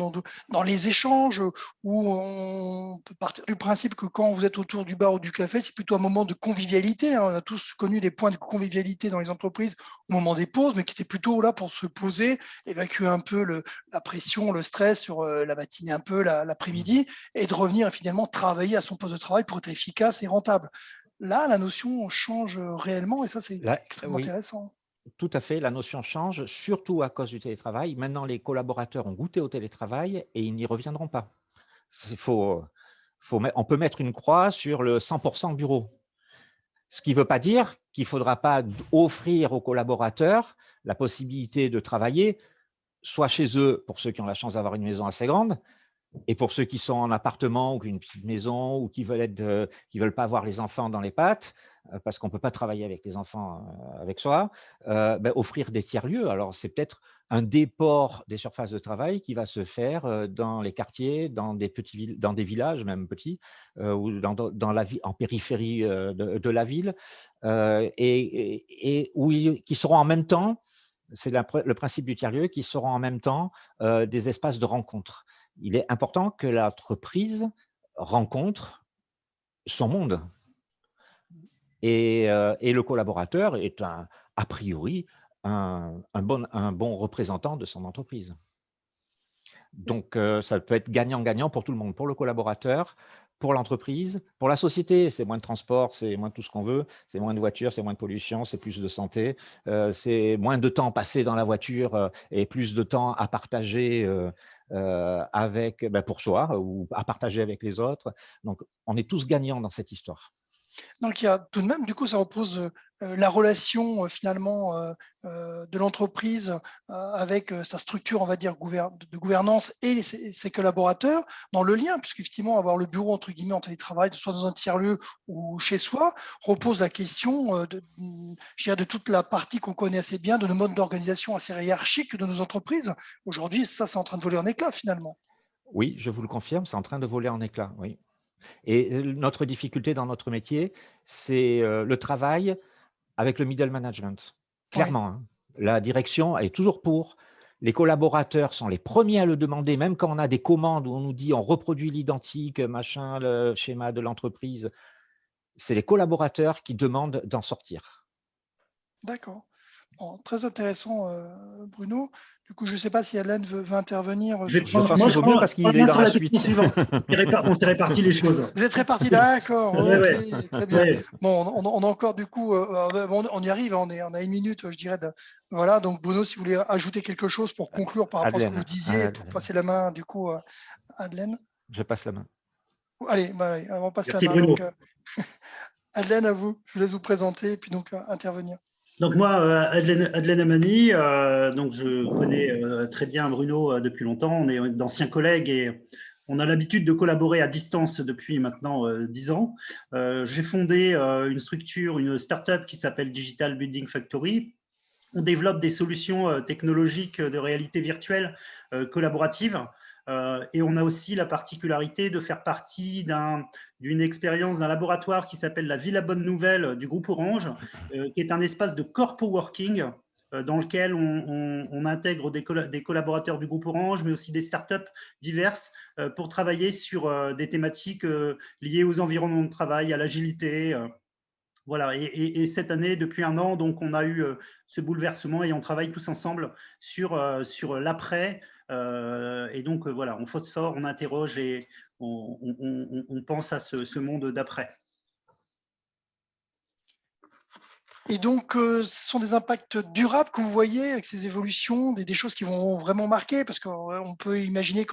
dans les échanges, où on peut partir du principe que quand vous êtes autour du bar ou du café, c'est plutôt un moment de convivialité. Hein. On a tous connu des points de convivialité dans les entreprises au moment des pauses, mais qui étaient plutôt là pour se poser, évacuer un peu la pression, le stress sur la matinée, un peu l'après-midi, et de revenir finalement travailler à son poste de travail pour être efficace et rentable. Là, la notion change réellement, et ça, c'est Là, extrêmement oui, intéressant. tout à fait. La notion change, surtout à cause du télétravail. Maintenant, les collaborateurs ont goûté au télétravail et ils n'y reviendront pas. On peut mettre une croix sur le 100% bureau. Ce qui ne veut pas dire qu'il ne faudra pas offrir aux collaborateurs la possibilité de travailler, soit chez eux, pour ceux qui ont la chance d'avoir une maison assez grande, et pour ceux qui sont en appartement ou une petite maison ou qui veulent pas avoir les enfants dans les pattes, parce qu'on ne peut pas travailler avec les enfants avec soi, offrir des tiers-lieux. Alors, c'est peut-être un déport des surfaces de travail qui va se faire dans les quartiers, dans des villages, même petits, ou dans la vie, en périphérie de la ville, qui seront en même temps, c'est le principe du tiers-lieu, qui seront en même temps des espaces de rencontre. Il est important que l'entreprise rencontre son monde. Et le collaborateur est a priori un bon représentant de son entreprise. Donc, ça peut être gagnant-gagnant pour tout le monde, pour le collaborateur, pour l'entreprise, pour la société. C'est moins de transport, c'est moins de tout ce qu'on veut, c'est moins de voitures, c'est moins de pollution, c'est plus de santé, c'est moins de temps passé dans la voiture et plus de temps à partager pour soi ou à partager avec les autres. Donc, on est tous gagnants dans cette histoire. Donc, il y a tout de même, du coup, ça repose la relation finalement de l'entreprise avec sa structure, on va dire, de gouvernance et ses collaborateurs dans le lien, puisqu'effectivement, avoir le bureau, entre guillemets, en télétravail, soit dans un tiers-lieu ou chez soi, repose la question de toute la partie qu'on connaît assez bien, de nos modes d'organisation assez hiérarchiques de nos entreprises. Aujourd'hui, ça, c'est en train de voler en éclats, finalement. Oui, je vous le confirme, c'est en train de voler en éclats, oui. Et notre difficulté dans notre métier, c'est le travail avec le middle management. Clairement, hein. La direction est toujours pour. Les collaborateurs sont les premiers à le demander, même quand on a des commandes où on nous dit on reproduit l'identique, machin, le schéma de l'entreprise. C'est les collaborateurs qui demandent d'en sortir. D'accord. Bon, très intéressant, Bruno. Du coup, je ne sais pas si Adlène veut intervenir. Je Sur pense qu'il vaut mieux parce qu'il est dans la suite. On s'est réparti les choses. Vous êtes répartis, d'accord. Ok, très bien. Ouais. Bon, on a encore du coup, on y arrive, on a une minute, je dirais. Voilà, donc Bruno, si vous voulez ajouter quelque chose pour conclure par rapport à ce que vous disiez, et pour passer la main du coup à Adlène. Je passe la main. Allez, on passe Merci la main. Bruno. Donc, Adlène, à vous. Je vous laisse vous présenter et puis donc intervenir. Donc moi, Adlène Amani, donc je connais très bien Bruno depuis longtemps. On est d'anciens collègues et on a l'habitude de collaborer à distance depuis maintenant 10 ans. J'ai fondé une structure, une start-up qui s'appelle Digital Building Factory, On développe des solutions technologiques de réalité virtuelle collaborative. Et on a aussi la particularité de faire partie d'une expérience d'un laboratoire qui s'appelle la Villa Bonne Nouvelle du groupe Orange, qui est un espace de corpo working dans lequel on intègre des collaborateurs du groupe Orange, mais aussi des startups diverses pour travailler sur des thématiques liées aux environnements de travail, à l'agilité. Voilà, et cette année, depuis 1 an, donc on a eu ce bouleversement et on travaille tous ensemble sur l'après. Et donc, voilà, on phosphore, on interroge et on pense à ce monde d'après. Et donc, ce sont des impacts durables que vous voyez avec ces évolutions, des choses qui vont vraiment marquer, parce qu'on peut imaginer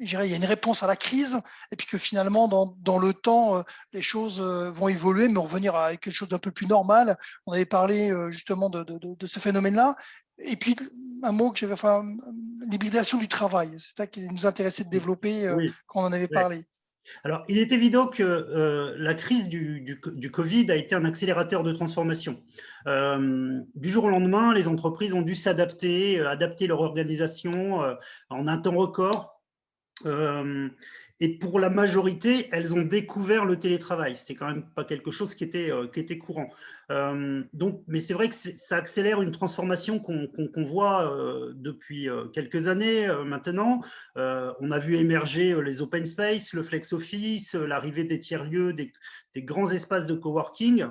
il y a une réponse à la crise, et puis que finalement, dans le temps, les choses vont évoluer, mais revenir à quelque chose d'un peu plus normal. On avait parlé justement de ce phénomène-là. Et puis, un mot que j'avais, l'hybridation du travail. C'est ça qui nous intéressait de développer quand on en avait parlé. Alors, il est évident que la crise du Covid a été un accélérateur de transformation. Du jour au lendemain, les entreprises ont dû s'adapter, adapter leur organisation en un temps record. Et pour la majorité, elles ont découvert le télétravail. C'était quand même pas quelque chose qui était courant. Mais c'est vrai que ça accélère une transformation qu'on voit depuis quelques années maintenant. On a vu émerger les open space, le flex office, l'arrivée des tiers-lieux, des grands espaces de coworking.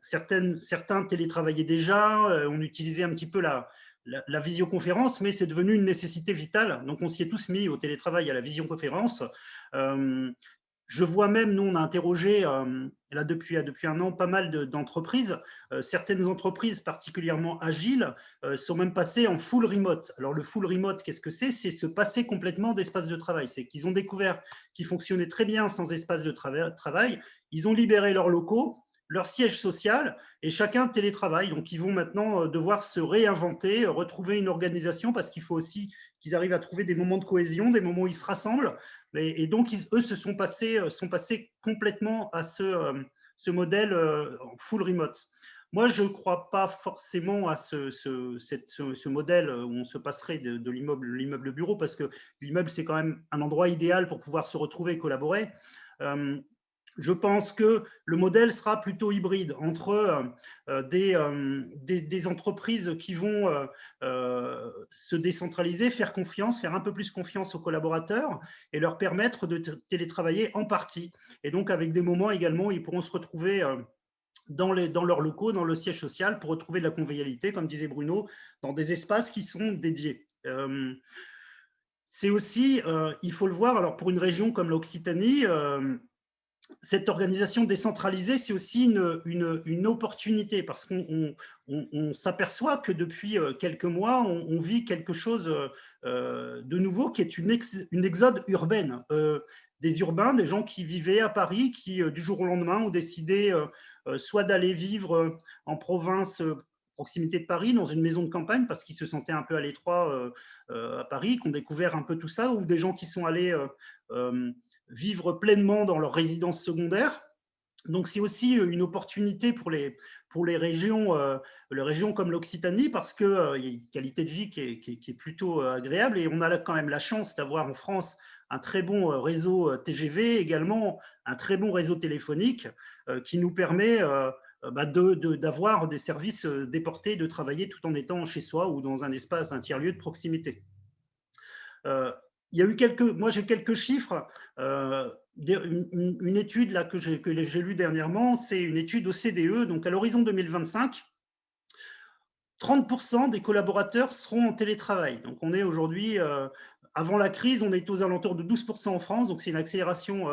Certains télétravaillaient déjà, on utilisait un petit peu la visioconférence, mais c'est devenu une nécessité vitale. Donc, on s'y est tous mis au télétravail, à la visioconférence. Je vois même, nous, on a interrogé là depuis 1 an pas mal d'entreprises. Certaines entreprises particulièrement agiles sont même passées en full remote. Alors, le full remote, qu'est-ce que c'est? C'est se passer complètement d'espace de travail. C'est qu'ils ont découvert qu'ils fonctionnaient très bien sans espace de travail. Ils ont libéré leurs locaux, leur siège social, et chacun télétravaille. Donc, ils vont maintenant devoir se réinventer, retrouver une organisation, parce qu'il faut aussi qu'ils arrivent à trouver des moments de cohésion, des moments où ils se rassemblent. Et donc, eux se sont passés complètement à ce modèle full remote. Moi, je ne crois pas forcément à ce modèle où on se passerait de l'immeuble bureau, parce que l'immeuble, c'est quand même un endroit idéal pour pouvoir se retrouver et collaborer. Je pense que le modèle sera plutôt hybride entre des entreprises qui vont se décentraliser, faire un peu plus confiance aux collaborateurs et leur permettre de télétravailler en partie. Et donc, avec des moments également où ils pourront se retrouver dans leurs locaux, dans le siège social, pour retrouver de la convivialité, comme disait Bruno, dans des espaces qui sont dédiés. C'est aussi, il faut le voir, alors pour une région comme l'Occitanie, cette organisation décentralisée, c'est aussi une opportunité, parce qu'on s'aperçoit que depuis quelques mois, on vit quelque chose de nouveau qui est une exode urbaine. Des urbains, des gens qui vivaient à Paris, qui du jour au lendemain ont décidé soit d'aller vivre en province, proximité de Paris, dans une maison de campagne, parce qu'ils se sentaient un peu à l'étroit à Paris, qui ont découvert un peu tout ça, ou des gens qui sont allés vivre pleinement dans leur résidence secondaire. Donc, c'est aussi une opportunité pour les régions comme l'Occitanie, parce qu'il y a une qualité de vie qui est plutôt agréable, et on a quand même la chance d'avoir en France un très bon réseau TGV, également un très bon réseau téléphonique qui nous permet d'avoir des services déportés, de travailler tout en étant chez soi ou dans un espace, un tiers-lieu de proximité. Il y a eu moi j'ai quelques chiffres. Une étude là que j'ai lue dernièrement, c'est une étude OCDE. Donc à l'horizon 2025, 30% des collaborateurs seront en télétravail. Donc on est aujourd'hui, avant la crise, on est aux alentours de 12% en France. Donc c'est une accélération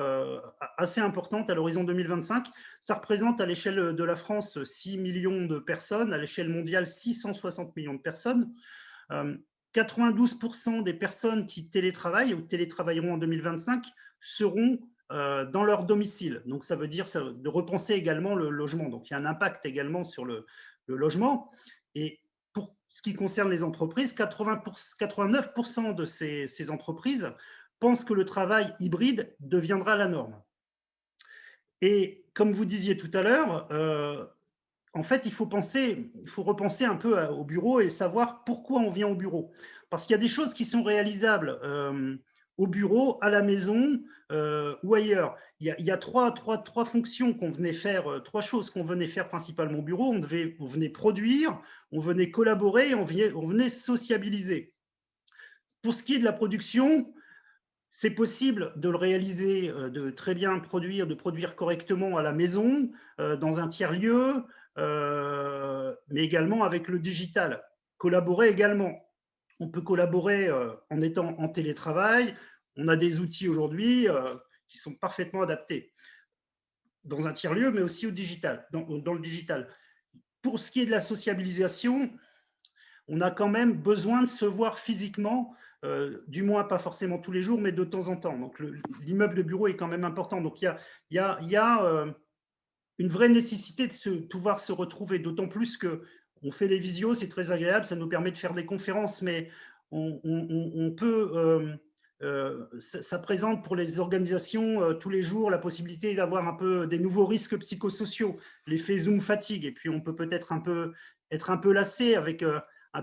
assez importante à l'horizon 2025. Ça représente à l'échelle de la France 6 millions de personnes, à l'échelle mondiale 660 millions de personnes. 92% des personnes qui télétravaillent ou télétravailleront en 2025 seront dans leur domicile. Donc, ça veut dire de repenser également le logement. Donc, il y a un impact également sur le logement. Et pour ce qui concerne les entreprises, 89% de ces entreprises pensent que le travail hybride deviendra la norme. Et comme vous disiez tout à l'heure, en fait, il faut repenser un peu au bureau et savoir pourquoi on vient au bureau. Parce qu'il y a des choses qui sont réalisables au bureau, à la maison ou ailleurs. Il y a trois fonctions qu'on venait faire, trois choses qu'on venait faire principalement au bureau. On venait produire, on venait collaborer, on venait sociabiliser. Pour ce qui est de la production, c'est possible de le réaliser, de très bien produire, de produire correctement à la maison, dans un tiers-lieu, mais également avec le digital. Collaborer également. On peut collaborer en étant en télétravail. On a des outils aujourd'hui qui sont parfaitement adaptés dans un tiers-lieu, mais aussi au digital, dans le digital. Pour ce qui est de la sociabilisation, on a quand même besoin de se voir physiquement, du moins pas forcément tous les jours, mais de temps en temps. Donc l'immeuble de bureau est quand même important. Donc il y a une vraie nécessité de pouvoir se retrouver, d'autant plus qu'on fait les visios, c'est très agréable, ça nous permet de faire des conférences, mais on peut, ça présente pour les organisations tous les jours la possibilité d'avoir un peu des nouveaux risques psychosociaux, l'effet Zoom fatigue, et puis on peut peut-être être un peu lassé avec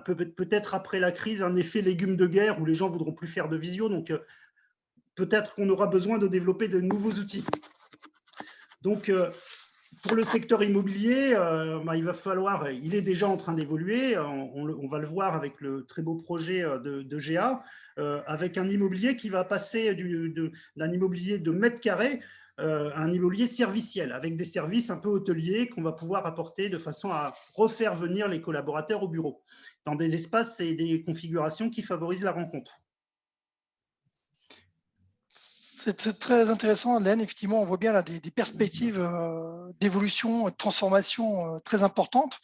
peut-être après la crise un effet légumes de guerre où les gens voudront plus faire de visio, donc peut-être qu'on aura besoin de développer de nouveaux outils. Donc pour le secteur immobilier, il est déjà en train d'évoluer. On va le voir avec le très beau projet de GA, avec un immobilier qui va passer d'un immobilier de mètres carrés à un immobilier serviciel, avec des services un peu hôteliers qu'on va pouvoir apporter de façon à refaire venir les collaborateurs au bureau, dans des espaces et des configurations qui favorisent la rencontre. C'est très intéressant, Hélène. Effectivement, on voit bien là des perspectives d'évolution, de transformation très importantes.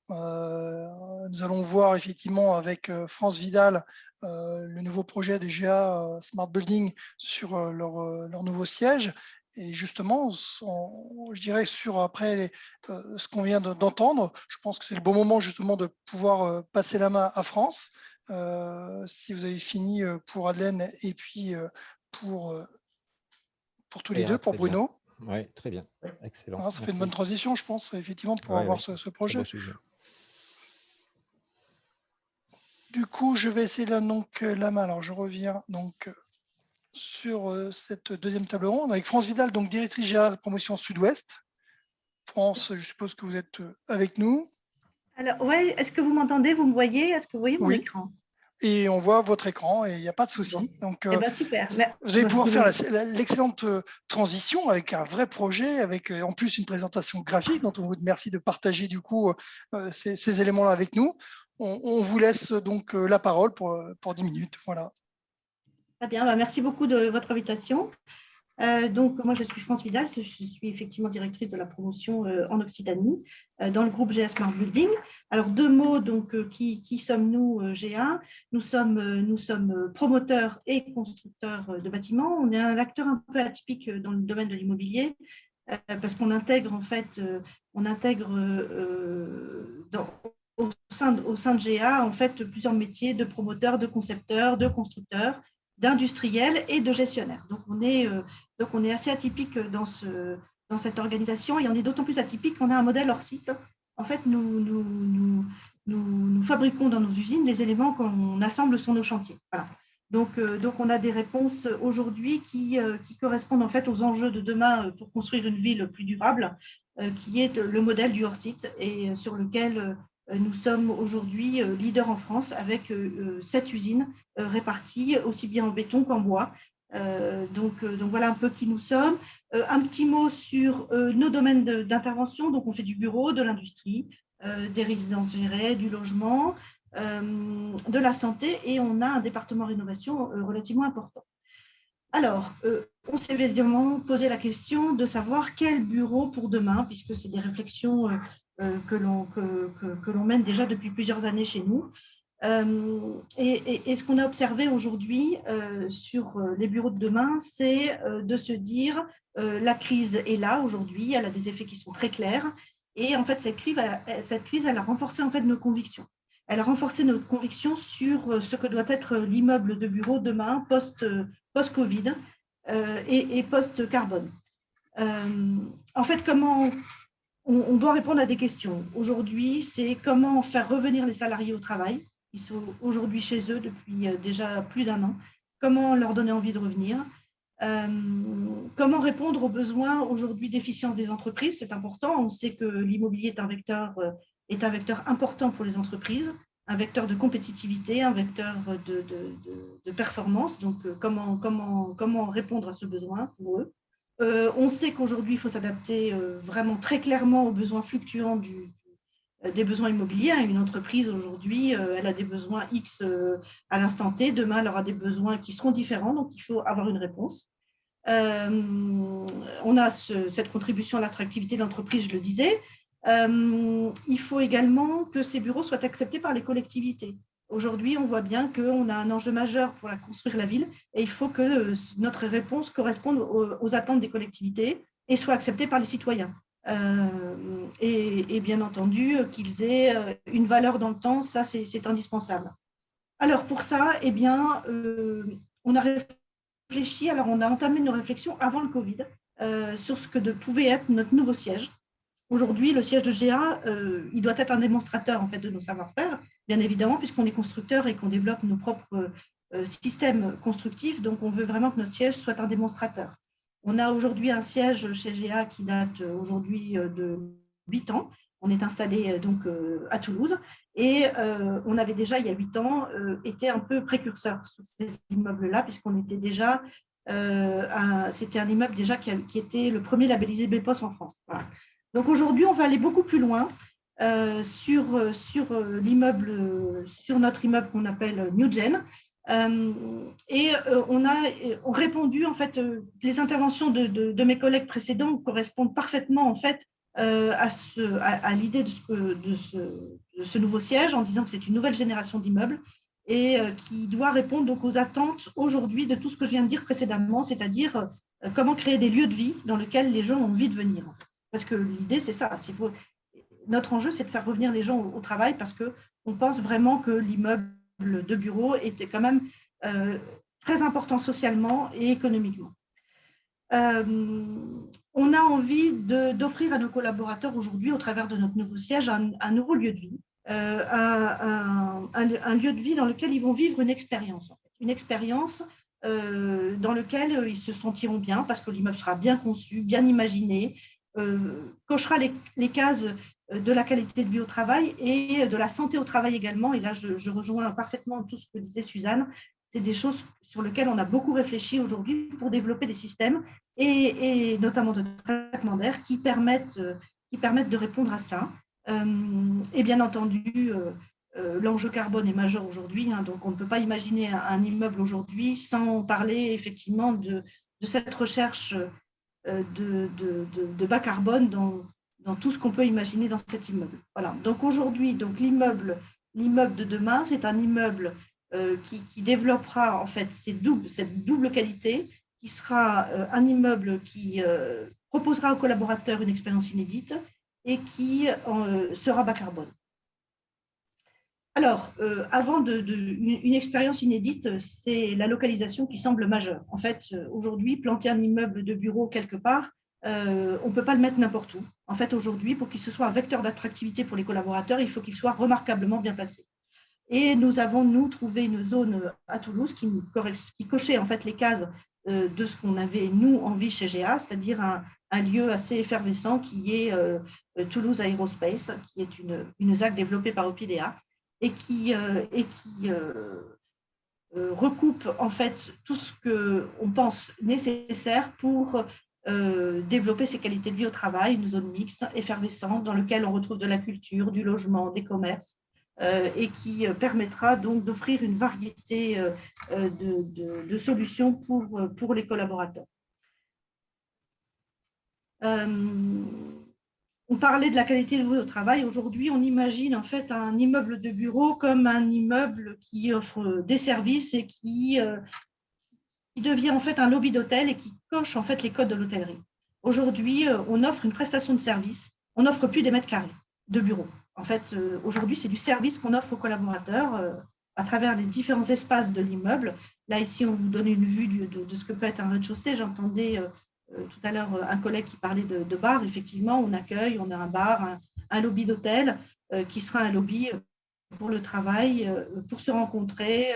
Nous allons voir effectivement avec France Vidal le nouveau projet des GA Smart Building sur leur nouveau siège. Et justement, je dirais après ce qu'on vient d'entendre, je pense que c'est le bon moment justement de pouvoir passer la main à France. Si vous avez fini pour Madeleine et puis pour tous les deux, pour Bruno. Oui, très bien. Excellent. Alors, ça fait une bonne transition, je pense, effectivement, pour avoir ce projet. Du coup, je vais essayer là, donc, la main. Alors, je reviens donc sur cette deuxième table ronde avec France Vidal, donc directrice générale promotion Sud-Ouest. France, je suppose que vous êtes avec nous. Alors, oui, est-ce que vous m'entendez? Vous me voyez? Est-ce que vous voyez mon écran? Et on voit votre écran et il n'y a pas de souci. Donc, super. Vous allez pouvoir faire l'excellente transition avec un vrai projet, avec en plus une présentation graphique dont on vous remercie de partager du coup ces éléments-là avec nous. On vous laisse donc la parole pour 10 minutes. Voilà. Très bien, merci beaucoup de votre invitation. Donc, moi, je suis France Vidal, je suis effectivement directrice de la promotion en Occitanie, dans le groupe GA Smart Building. Alors, deux mots, donc, qui sommes-nous, GA? Nous sommes promoteurs et constructeurs de bâtiments. On est un acteur un peu atypique dans le domaine de l'immobilier, parce qu'on intègre, en fait, au sein de GA, en fait, plusieurs métiers de promoteurs, de concepteurs, de constructeurs, d'industriels et de gestionnaires. Donc, on est assez atypique dans cette organisation et on est d'autant plus atypique qu'on a un modèle hors site. En fait, nous fabriquons dans nos usines des éléments qu'on assemble sur nos chantiers. Voilà. Donc, on a des réponses aujourd'hui qui correspondent en fait aux enjeux de demain pour construire une ville plus durable, qui est le modèle du hors site et sur lequel nous sommes aujourd'hui leaders en France avec 7 usines réparties aussi bien en béton qu'en bois. Donc, voilà un peu qui nous sommes. Un petit mot sur nos domaines d'intervention. Donc, on fait du bureau, de l'industrie, des résidences gérées, du logement, de la santé et on a un département rénovation relativement important. Alors, on s'est évidemment posé la question de savoir quel bureau pour demain, puisque c'est des réflexions que l'on mène déjà depuis plusieurs années chez nous. Et ce qu'on a observé aujourd'hui sur les bureaux de demain, c'est de se dire la crise est là aujourd'hui, elle a des effets qui sont très clairs. Et en fait, cette crise, elle a renforcé en fait nos convictions. Elle a renforcé notre conviction sur ce que doit être l'immeuble de bureau demain, post-Covid et post-carbone. En fait, comment on doit répondre à des questions. Aujourd'hui, c'est comment faire revenir les salariés au travail. Ils sont aujourd'hui chez eux depuis déjà plus d'1 an. Comment leur donner envie de revenir? Comment répondre aux besoins aujourd'hui d'efficience des entreprises? C'est important. On sait que l'immobilier est un vecteur important pour les entreprises, un vecteur de compétitivité, un vecteur de performance. Donc, comment répondre à ce besoin pour eux? On sait qu'aujourd'hui, il faut s'adapter vraiment très clairement aux besoins fluctuants des besoins immobiliers. Une entreprise, aujourd'hui, elle a des besoins X à l'instant T. Demain, elle aura des besoins qui seront différents. Donc, il faut avoir une réponse. On a cette contribution à l'attractivité de l'entreprise, je le disais. Il faut également que ces bureaux soient acceptés par les collectivités. Aujourd'hui, on voit bien qu'on a un enjeu majeur pour construire la ville et il faut que notre réponse corresponde aux attentes des collectivités et soit acceptée par les citoyens. Et bien entendu, qu'ils aient une valeur dans le temps, ça c'est indispensable. Alors pour ça, eh bien, on a réfléchi, alors on a entamé nos réflexions avant le Covid sur ce que pouvait être notre nouveau siège. Aujourd'hui, le siège de GA, il doit être un démonstrateur en fait, de nos savoir-faire, bien évidemment, puisqu'on est constructeur et qu'on développe nos propres systèmes constructifs. Donc, on veut vraiment que notre siège soit un démonstrateur. On a aujourd'hui un siège chez GA qui date aujourd'hui de 8 ans. On est installé donc à Toulouse et on avait déjà, il y a 8 ans, été un peu précurseur sur ces immeubles-là, puisqu'on était déjà, c'était un immeuble déjà qui était le premier labellisé BPOS en France. Voilà. Donc aujourd'hui, on va aller beaucoup plus loin sur l'immeuble, sur notre immeuble qu'on appelle New Gen. On répondu, en fait, les interventions de mes collègues précédents correspondent parfaitement, en fait, à l'idée de ce nouveau siège, en disant que c'est une nouvelle génération d'immeubles et qui doit répondre donc aux attentes aujourd'hui de tout ce que je viens de dire précédemment, c'est-à-dire comment créer des lieux de vie dans lesquels les gens ont envie de venir. En fait. Parce que l'idée, c'est ça. Notre enjeu, c'est de faire revenir les gens au travail parce qu'on pense vraiment que l'immeuble de bureau était quand même très important socialement et économiquement. On a envie d'offrir à nos collaborateurs aujourd'hui, au travers de notre nouveau siège, un nouveau lieu de vie, un lieu de vie dans lequel ils vont vivre une expérience. En fait. Une expérience dans laquelle ils se sentiront bien parce que l'immeuble sera bien conçu, bien imaginé, cochera les cases de la qualité de vie au travail et de la santé au travail également. Et là, je rejoins parfaitement tout ce que disait Suzanne. C'est des choses sur lesquelles on a beaucoup réfléchi aujourd'hui pour développer des systèmes et notamment de traitement d'air qui permettent de répondre à ça. Et bien entendu, l'enjeu carbone est majeur aujourd'hui. Hein, donc, on ne peut pas imaginer un immeuble aujourd'hui sans parler effectivement de cette recherche de bas carbone dans tout ce qu'on peut imaginer dans cet immeuble. Voilà. Donc aujourd'hui, l'immeuble de demain, c'est un immeuble qui développera en fait cette double qualité, qui sera un immeuble qui proposera aux collaborateurs une expérience inédite et qui sera bas carbone. Alors, avant une expérience inédite, c'est la localisation qui semble majeure. En fait, aujourd'hui, planter un immeuble de bureau quelque part, on ne peut pas le mettre n'importe où. En fait, aujourd'hui, pour qu'il se soit un vecteur d'attractivité pour les collaborateurs, il faut qu'il soit remarquablement bien placé. Et nous avons, trouvé une zone à Toulouse qui cochait en fait les cases de ce qu'on avait, nous, envie chez GA, c'est-à-dire un lieu assez effervescent qui est Toulouse Aerospace, qui est une ZAC développée par Opidea, et qui recoupe en fait tout ce qu'on pense nécessaire pour développer ses qualités de vie au travail, une zone mixte, effervescente, dans laquelle on retrouve de la culture, du logement, des commerces, et qui permettra donc d'offrir une variété de solutions pour les collaborateurs. On parlait de la qualité de vie au travail. Aujourd'hui, on imagine en fait un immeuble de bureau comme un immeuble qui offre des services et qui devient en fait un lobby d'hôtel et qui coche en fait les codes de l'hôtellerie. Aujourd'hui, on offre une prestation de service. On n'offre plus des mètres carrés de bureau. En fait, aujourd'hui, c'est du service qu'on offre aux collaborateurs à travers les différents espaces de l'immeuble. Là, ici, on vous donne une vue de ce que peut être un rez-de-chaussée. J'entendais tout à l'heure un collègue qui parlait de bar. Effectivement, on accueille, on a un bar, un lobby d'hôtel qui sera un lobby pour le travail, pour se rencontrer,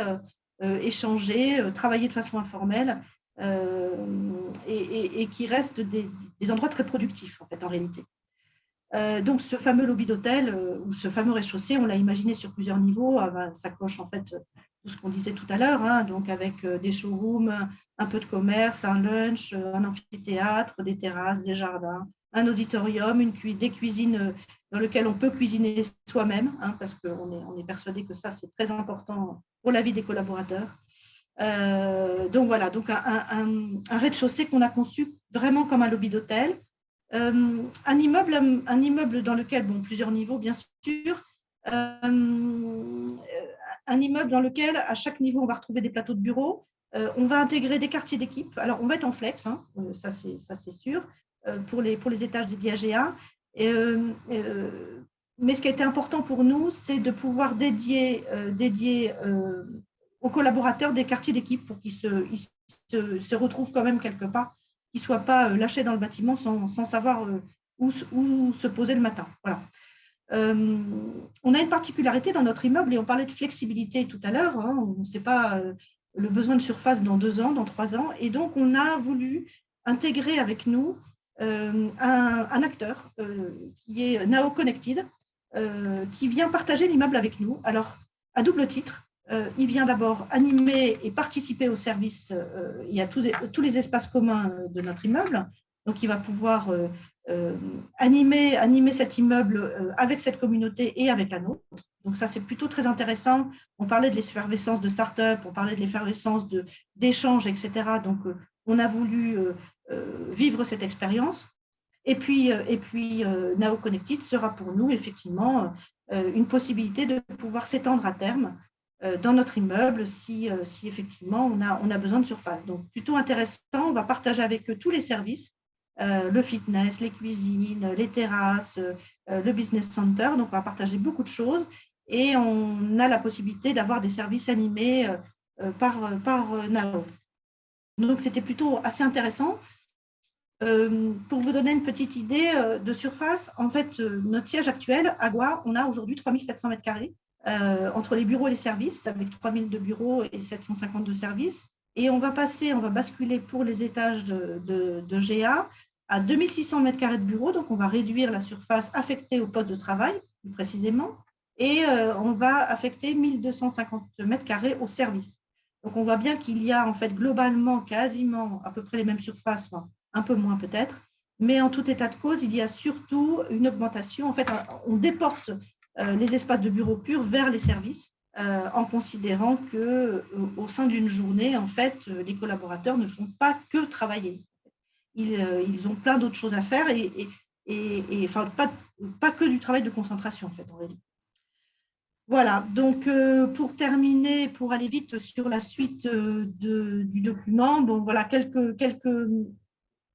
échanger, travailler de façon informelle et qui reste des endroits très productifs en fait en réalité. Donc ce fameux lobby d'hôtel ou ce fameux rez-de-chaussée, on l'a imaginé sur plusieurs niveaux. Ça coche en fait tout ce qu'on disait tout à l'heure, hein, donc avec des showrooms, un peu de commerce, un lunch, un amphithéâtre, des terrasses, des jardins, un auditorium, des cuisines dans lesquelles on peut cuisiner soi-même, hein, parce qu'on est persuadé que ça c'est très important pour la vie des collaborateurs. Donc voilà, donc un rez-de-chaussée qu'on a conçu vraiment comme un lobby d'hôtel. Un immeuble dans lequel, plusieurs niveaux bien sûr, un immeuble dans lequel à chaque niveau on va retrouver des plateaux de bureaux, on va intégrer des quartiers d'équipe. Alors on va être en flex, hein, ça c'est sûr, pour les étages dédiés à GA. Mais ce qui a été important pour nous, c'est de pouvoir dédier aux collaborateurs des quartiers d'équipe pour qu'ils se retrouvent quand même quelque part, qu'ils ne soient pas lâchés dans le bâtiment sans savoir où se poser le matin. Voilà. On a une particularité dans notre immeuble, et on parlait de flexibilité tout à l'heure, hein, on ne sait pas le besoin de surface dans 2 ans, dans 3 ans, et donc on a voulu intégrer avec nous un acteur qui est Now Connected, qui vient partager l'immeuble avec nous. Alors, à double titre, il vient d'abord animer et participer au service et à tous les espaces communs de notre immeuble. Donc, il va pouvoir animer cet immeuble avec cette communauté et avec la nôtre. Donc, ça, c'est plutôt très intéressant. On parlait de l'effervescence de start-up, on parlait de l'effervescence d'échanges, etc. Donc, on a voulu vivre cette expérience. Et puis Now Connected sera pour nous, effectivement, une possibilité de pouvoir s'étendre à terme dans notre immeuble si effectivement on a besoin de surface. Donc, plutôt intéressant, on va partager avec eux tous les services, le fitness, les cuisines, les terrasses, le business center. Donc, on va partager beaucoup de choses et on a la possibilité d'avoir des services animés par Now. Donc, c'était plutôt assez intéressant. Pour vous donner une petite idée de surface, en fait, notre siège actuel, à Goire, on a aujourd'hui 3700 m². Entre les bureaux et les services, avec 3000 de bureaux et 750 de services. Et on va basculer pour les étages de GA à 2600 m² de bureaux. Donc, on va réduire la surface affectée au poste de travail, plus précisément. Et on va affecter 1250 m² au service. Donc, on voit bien qu'il y a en fait globalement quasiment à peu près les mêmes surfaces, enfin, un peu moins peut-être. Mais en tout état de cause, il y a surtout une augmentation. En fait, on déporte les espaces de bureaux purs vers les services, en considérant qu'au sein d'une journée, en fait, les collaborateurs ne font pas que travailler. Ils ont plein d'autres choses à faire et enfin, pas que du travail de concentration, en fait, en réalité. Voilà, donc pour terminer, pour aller vite sur la suite du document, voilà,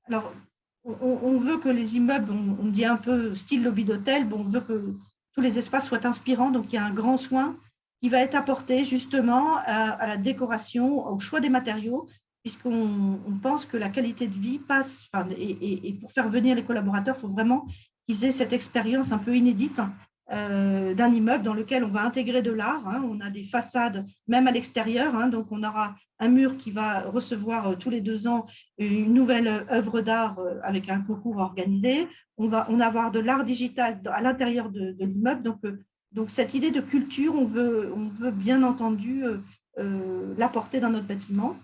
alors, on veut que les immeubles, on dit un peu style lobby d'hôtel, on veut que tous les espaces soient inspirants, donc il y a un grand soin qui va être apporté justement à la décoration, au choix des matériaux, puisqu'on pense que la qualité de vie passe, et pour faire venir les collaborateurs, il faut vraiment qu'ils aient cette expérience un peu inédite d'un immeuble dans lequel on va intégrer de l'art. Hein. On a des façades, même à l'extérieur, hein, donc on aura un mur qui va recevoir tous les 2 ans une nouvelle œuvre d'art avec un concours organisé. On va avoir de l'art digital à l'intérieur de l'immeuble. Donc, cette idée de culture, on veut bien entendu l'apporter dans notre bâtiment.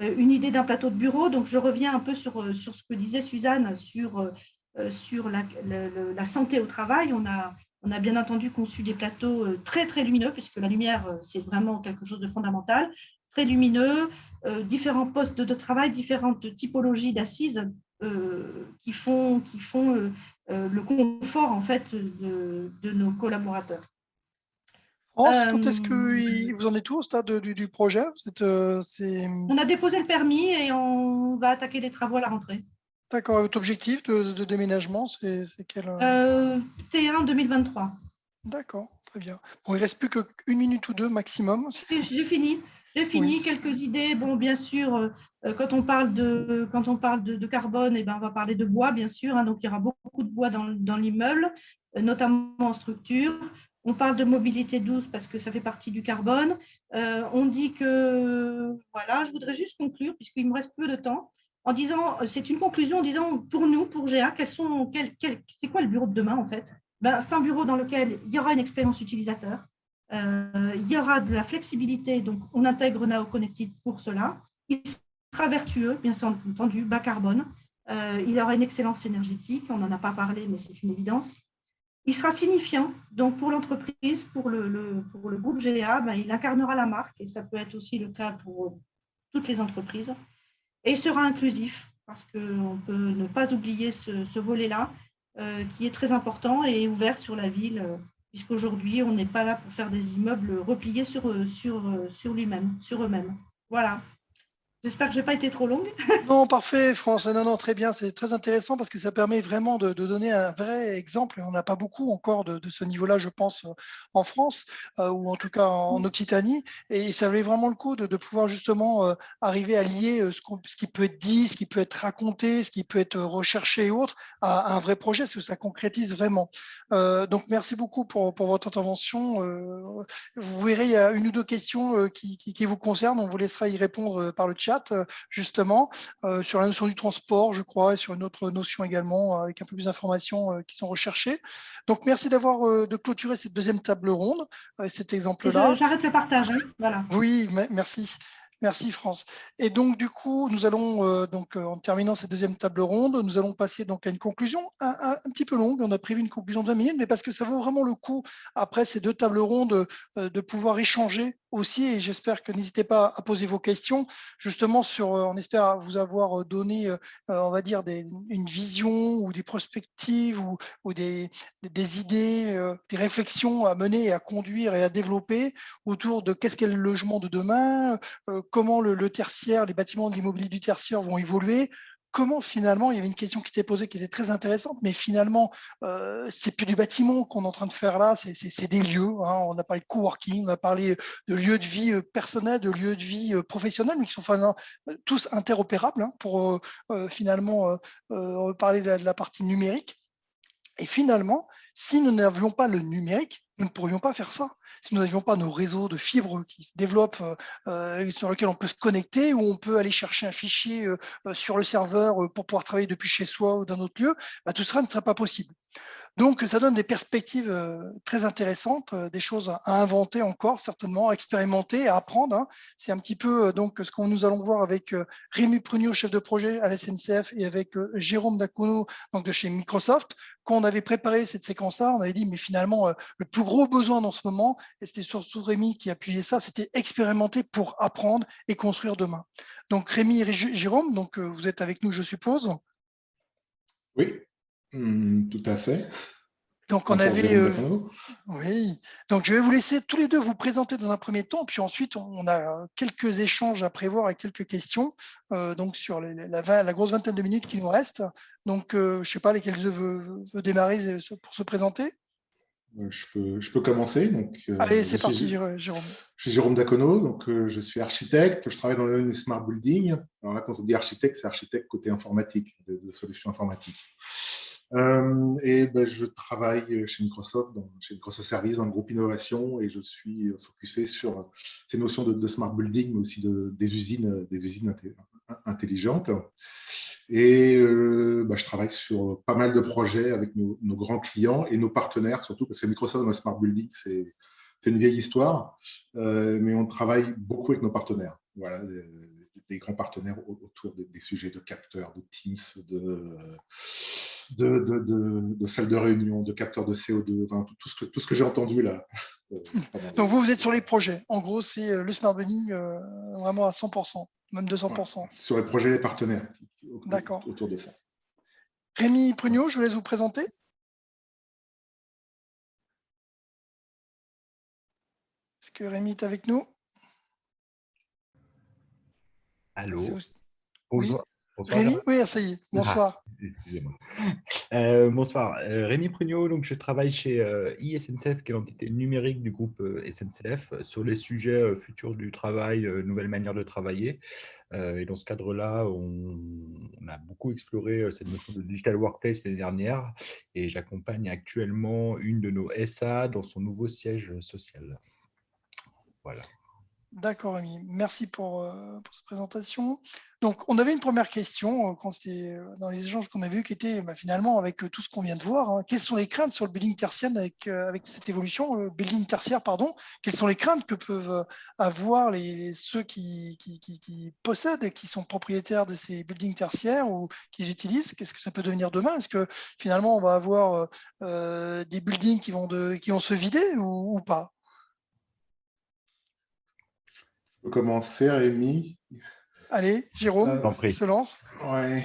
Une idée d'un plateau de bureau. Donc, je reviens un peu sur ce que disait Suzanne sur la santé au travail. On a bien entendu conçu des plateaux très, très lumineux, puisque la lumière, c'est vraiment quelque chose de fondamental. Très lumineux, différents postes de travail, différentes typologies d'assises qui font le confort en fait de nos collaborateurs. France, quand est-ce que vous en êtes où au stade du projet? On a déposé le permis et on va attaquer les travaux à la rentrée. D'accord. Votre objectif de déménagement, c'est quel T1 2023. D'accord, très bien. Bon, il ne reste plus qu'1 minute ou 2 maximum. J'ai fini. J'ai fini quelques idées. Bon, bien sûr, quand on parle de carbone, eh ben, on va parler de bois, bien sûr. Hein, donc, il y aura beaucoup de bois dans l'immeuble, notamment en structure. On parle de mobilité douce parce que ça fait partie du carbone. On dit que, voilà, je voudrais juste conclure, puisqu'il me reste peu de temps, en disant, c'est une conclusion en disant, pour nous, pour GA, c'est quoi le bureau de demain, en fait? Ben, c'est un bureau dans lequel il y aura une expérience utilisateur. Il y aura de la flexibilité, donc on intègre Nao Connected pour cela. Il sera vertueux, bien entendu, bas carbone. Il aura une excellence énergétique, on n'en a pas parlé, mais c'est une évidence. Il sera signifiant, donc pour l'entreprise, pour le groupe GA, ben, il incarnera la marque, et ça peut être aussi le cas pour toutes les entreprises. Et il sera inclusif, parce qu'on peut ne pas oublier ce volet-là, qui est très important et ouvert sur la ville, puisqu'aujourd'hui, on n'est pas là pour faire des immeubles repliés sur eux-mêmes. Voilà. J'espère que je n'ai pas été trop longue. Non, parfait, France. Non, très bien. C'est très intéressant parce que ça permet vraiment de donner un vrai exemple. On n'a pas beaucoup encore de ce niveau-là, je pense, en France, ou en tout cas en Occitanie. Et ça valait vraiment le coup de pouvoir justement arriver à lier ce qui peut être dit, ce qui peut être raconté, ce qui peut être recherché et autres à un vrai projet, parce que ça concrétise vraiment. Donc, merci beaucoup pour votre intervention. Vous verrez, il y a une ou deux questions qui vous concernent. On vous laissera y répondre par le chat, justement, sur la notion du transport, je crois, et sur une autre notion également, avec un peu plus d'informations qui sont recherchées. Donc, merci d'avoir de clôturer cette deuxième table ronde, cet exemple-là. J'arrête le partage. Hein. Voilà. Oui, merci. Merci France. Et donc du coup, nous allons en terminant cette deuxième table ronde, nous allons passer donc à une conclusion un petit peu longue. On a prévu une conclusion de 20 minutes, mais parce que ça vaut vraiment le coup après ces deux tables rondes de pouvoir échanger aussi. Et j'espère que n'hésitez pas à poser vos questions justement sur. On espère vous avoir donné, on va dire une vision ou des perspectives ou des idées, des réflexions à mener et à conduire et à développer autour de qu'est-ce qu'est le logement de demain. Comment le tertiaire, les bâtiments de l'immobilier du tertiaire vont évoluer, comment finalement, il y avait une question qui était posée qui était très intéressante, mais finalement, c'est plus du bâtiment qu'on est en train de faire là, c'est des lieux. Hein. On a parlé de coworking, on a parlé de lieux de vie personnels, de lieux de vie professionnels, mais qui sont tous interopérables hein, pour finalement parler de la partie numérique. Et finalement, si nous n'avions pas le numérique, nous ne pourrions pas faire ça. Si nous n'avions pas nos réseaux de fibres qui se développent, sur lesquels on peut se connecter, où on peut aller chercher un fichier sur le serveur pour pouvoir travailler depuis chez soi ou d'un autre lieu, bah, tout cela ne serait pas possible. Donc, ça donne des perspectives très intéressantes, des choses à inventer encore, certainement, à expérimenter, à apprendre. Hein. C'est un petit peu donc ce que nous allons voir avec Rémi Prugnot, chef de projet à la SNCF, et avec Jérôme Dacono, donc de chez Microsoft. Quand on avait préparé cette séquence-là, on avait dit, mais finalement, le plus gros besoin dans ce moment, et c'était surtout Rémi qui appuyait ça, c'était expérimenter pour apprendre et construire demain. Donc, Rémi et Jérôme, donc, vous êtes avec nous, je suppose. Oui. Tout à fait. Donc, on avait. Oui. Donc, je vais vous laisser tous les deux vous présenter dans un premier temps, puis ensuite, on a quelques échanges à prévoir et quelques questions donc sur la grosse vingtaine de minutes qui nous reste. Donc, je ne sais pas lesquels veut démarrer pour se présenter. Je peux commencer. Donc, allez, c'est parti, Jérôme. Je suis Jérôme Dacono, donc je suis architecte. Je travaille dans le Smart Building. Alors là, quand on dit architecte, c'est architecte côté informatique, de solutions informatiques. Je travaille chez Microsoft, chez Microsoft Services, dans le groupe Innovation, et je suis focusé sur ces notions de Smart Building, mais aussi des usines intelligentes. Et je travaille sur pas mal de projets avec nos grands clients et nos partenaires, surtout parce que Microsoft dans le Smart Building, c'est une vieille histoire, mais on travaille beaucoup avec nos partenaires. Voilà, des grands partenaires autour des sujets de capteurs, de Teams, de salles de réunion, de capteurs de CO2, enfin, tout ce que j'ai entendu là. Donc vous êtes sur les projets. En gros, c'est le Smart Building vraiment à 100%, même 200%. Ouais, sur les projets des partenaires autour de ça. Rémi Prugnot, je vous laisse vous présenter. Est-ce que Rémi est avec nous? Allô. Bonjour. Bonsoir. Rémi, oui, ça y est, bonsoir. Excusez-moi. Bonsoir, Rémi Prugnot, donc je travaille chez ISNCF, qui est l'entité numérique du groupe SNCF, sur les sujets futurs du travail, nouvelles manières de travailler. Et dans ce cadre-là, on a beaucoup exploré cette notion de digital workplace l'année dernière, et j'accompagne actuellement une de nos SA dans son nouveau siège social. Voilà. D'accord, Rémi. Merci pour cette présentation. Donc, on avait une première question quand c'était dans les échanges qu'on a vus, qui était finalement, avec tout ce qu'on vient de voir, hein, quelles sont les craintes sur le building tertiaire avec cette évolution, building tertiaire, pardon, quelles sont les craintes que peuvent avoir ceux qui possèdent et qui sont propriétaires de ces buildings tertiaires ou qui les utilisent? Qu'est-ce que ça peut devenir demain? Est-ce que finalement, on va avoir des buildings qui vont se vider ou pas? Commencer, Rémi. Allez, Jérôme, se lance. Ouais.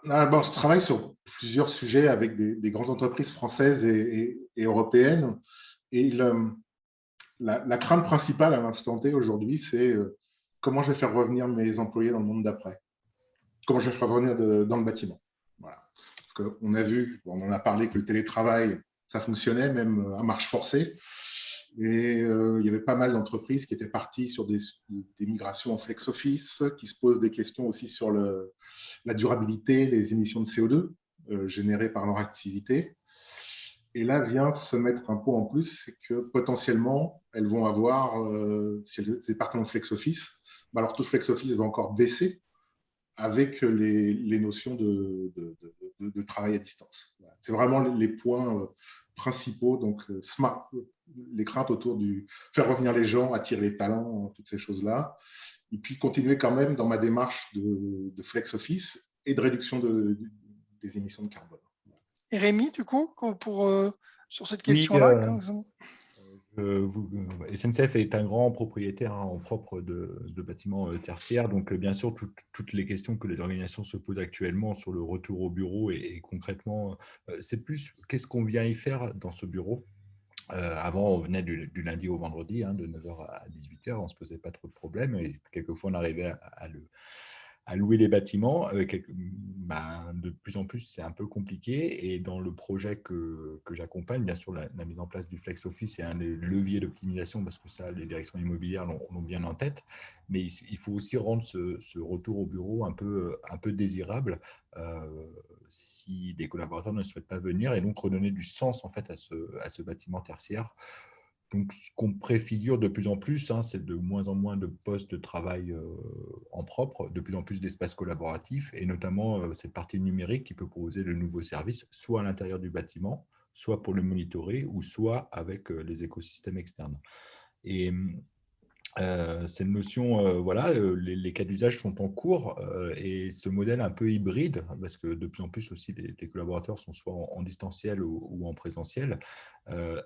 Bon, je travaille sur plusieurs sujets avec des grandes entreprises françaises et européennes. Et la crainte principale à l'instant T aujourd'hui, c'est comment je vais faire revenir mes employés dans le monde d'après. Comment je vais faire revenir dans le bâtiment. Voilà. Parce qu'on a vu, on en a parlé, que le télétravail, ça fonctionnait, même à marche forcée. Et il y avait pas mal d'entreprises qui étaient parties sur des migrations en flex office, qui se posent des questions aussi sur la durabilité, les émissions de CO2 générées par leur activité. Et là vient se mettre un point en plus, c'est que potentiellement, elles vont avoir, si elles partent en flex office, bah alors tout flex office va encore baisser avec les notions de travail à distance. Voilà. C'est vraiment les points principaux, donc les craintes autour du faire revenir les gens, attirer les talents, toutes ces choses-là, et puis continuer quand même dans ma démarche de flex office et de réduction des émissions de carbone. Et Rémi, du coup, sur cette question-là, SNCF est un grand propriétaire en propre de bâtiments tertiaires, donc bien sûr toutes les questions que les organisations se posent actuellement sur le retour au bureau et concrètement, c'est plus qu'est-ce qu'on vient y faire dans ce bureau. Avant, on venait du lundi au vendredi, de 9h à 18h, on ne se posait pas trop de problèmes, et quelquefois on arrivait à louer les bâtiments. De plus en plus, c'est un peu compliqué. Et dans le projet que j'accompagne, bien sûr, la mise en place du flex office est un des leviers d'optimisation, parce que ça, les directions immobilières l'ont bien en tête. Mais il faut aussi rendre ce retour au bureau un peu désirable si des collaborateurs ne souhaitent pas venir, et donc redonner du sens en fait à ce bâtiment tertiaire. Donc, ce qu'on préfigure de plus en plus, c'est de moins en moins de postes de travail en propre, de plus en plus d'espaces collaboratifs, et notamment cette partie numérique qui peut proposer de nouveaux services, soit à l'intérieur du bâtiment, soit pour le monitorer, ou soit avec les écosystèmes externes. Et cette notion, les cas d'usage sont en cours, et ce modèle un peu hybride, parce que de plus en plus aussi les collaborateurs sont soit en distanciel ou en présentiel,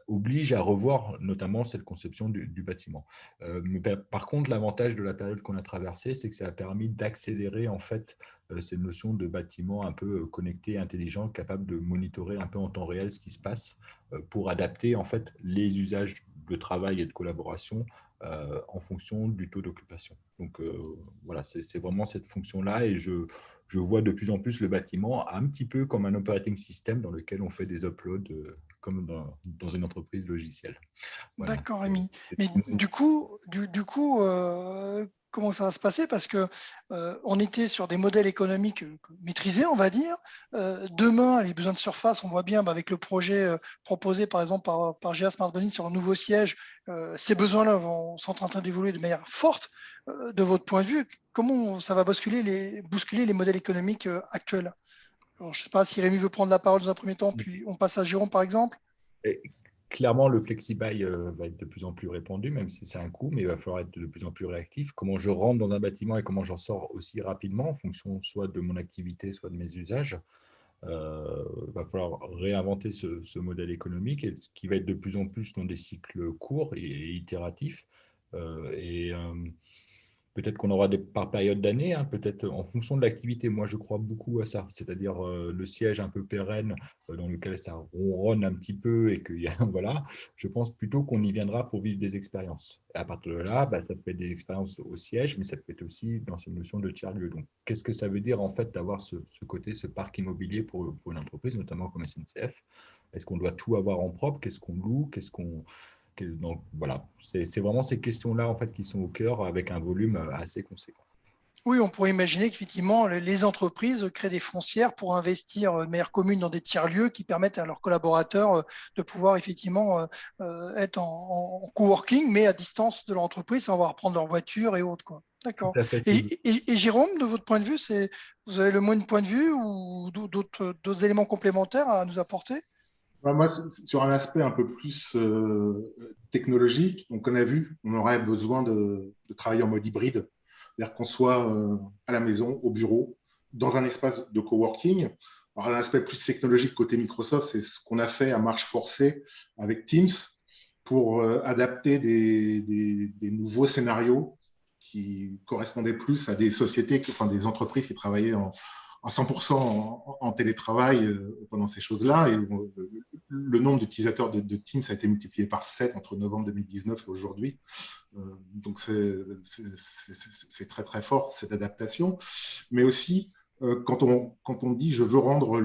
oblige à revoir notamment cette conception du bâtiment. Mais par contre, l'avantage de la période qu'on a traversée, c'est que ça a permis d'accélérer en fait cette notion de bâtiment un peu connecté, intelligent, capable de monitorer un peu en temps réel ce qui se passe pour adapter en fait les usages de travail et de collaboration en fonction du taux d'occupation. Donc voilà, c'est vraiment cette fonction-là, et je vois de plus en plus le bâtiment un petit peu comme un operating system dans lequel on fait des uploads comme dans une entreprise logicielle. Voilà. D'accord, Rémi. Mais du coup, comment ça va se passer? Parce que on était sur des modèles économiques maîtrisés, on va dire. Demain, les besoins de surface, on voit bien avec le projet proposé par exemple par GA Smart Building sur le nouveau siège, ces besoins-là sont en train d'évoluer de manière forte. De votre point de vue, comment ça va bousculer les modèles économiques actuels? Alors, je ne sais pas si Rémi veut prendre la parole dans un premier temps, puis on passe à Jérôme par exemple. Clairement, le flexi-buy va être de plus en plus répandu, même si c'est un coût, mais il va falloir être de plus en plus réactif. Comment je rentre dans un bâtiment et comment j'en sors aussi rapidement, en fonction soit de mon activité, soit de mes usages. Va falloir réinventer ce modèle économique, et qui va être de plus en plus dans des cycles courts et itératifs. Peut-être qu'on aura par période d'année, hein, peut-être en fonction de l'activité. Moi, je crois beaucoup à ça, c'est-à-dire le siège un peu pérenne dans lequel ça ronronne un petit peu et que voilà, je pense plutôt qu'on y viendra pour vivre des expériences. Et à partir de là, ça peut être des expériences au siège, mais ça peut être aussi dans cette notion de tiers-lieu. Donc, qu'est-ce que ça veut dire en fait d'avoir ce côté, ce parc immobilier pour une entreprise, notamment comme SNCF? Est-ce qu'on doit tout avoir en propre? Qu'est-ce qu'on loue? Donc voilà, c'est vraiment ces questions-là en fait qui sont au cœur avec un volume assez conséquent. Oui, on pourrait imaginer qu'effectivement, les entreprises créent des foncières pour investir de manière commune dans des tiers-lieux qui permettent à leurs collaborateurs de pouvoir effectivement être en coworking, mais à distance de leur entreprise sans avoir à prendre leur voiture et autres, quoi. D'accord. Et Jérôme, de votre point de vue, vous avez le même point de vue ou d'autres éléments complémentaires à nous apporter? Moi, sur un aspect un peu plus technologique, donc on a vu, on aurait besoin de travailler en mode hybride, c'est-à-dire qu'on soit à la maison, au bureau, dans un espace de coworking. Alors, un aspect plus technologique côté Microsoft, c'est ce qu'on a fait à marche forcée avec Teams pour adapter des nouveaux scénarios qui correspondaient plus à des sociétés, enfin des entreprises qui travaillaient à 100% en télétravail pendant ces choses-là. Et le nombre d'utilisateurs de Teams a été multiplié par 7 entre novembre 2019 et aujourd'hui. Donc, c'est très, très fort, cette adaptation. Mais aussi, quand on dit « je veux rendre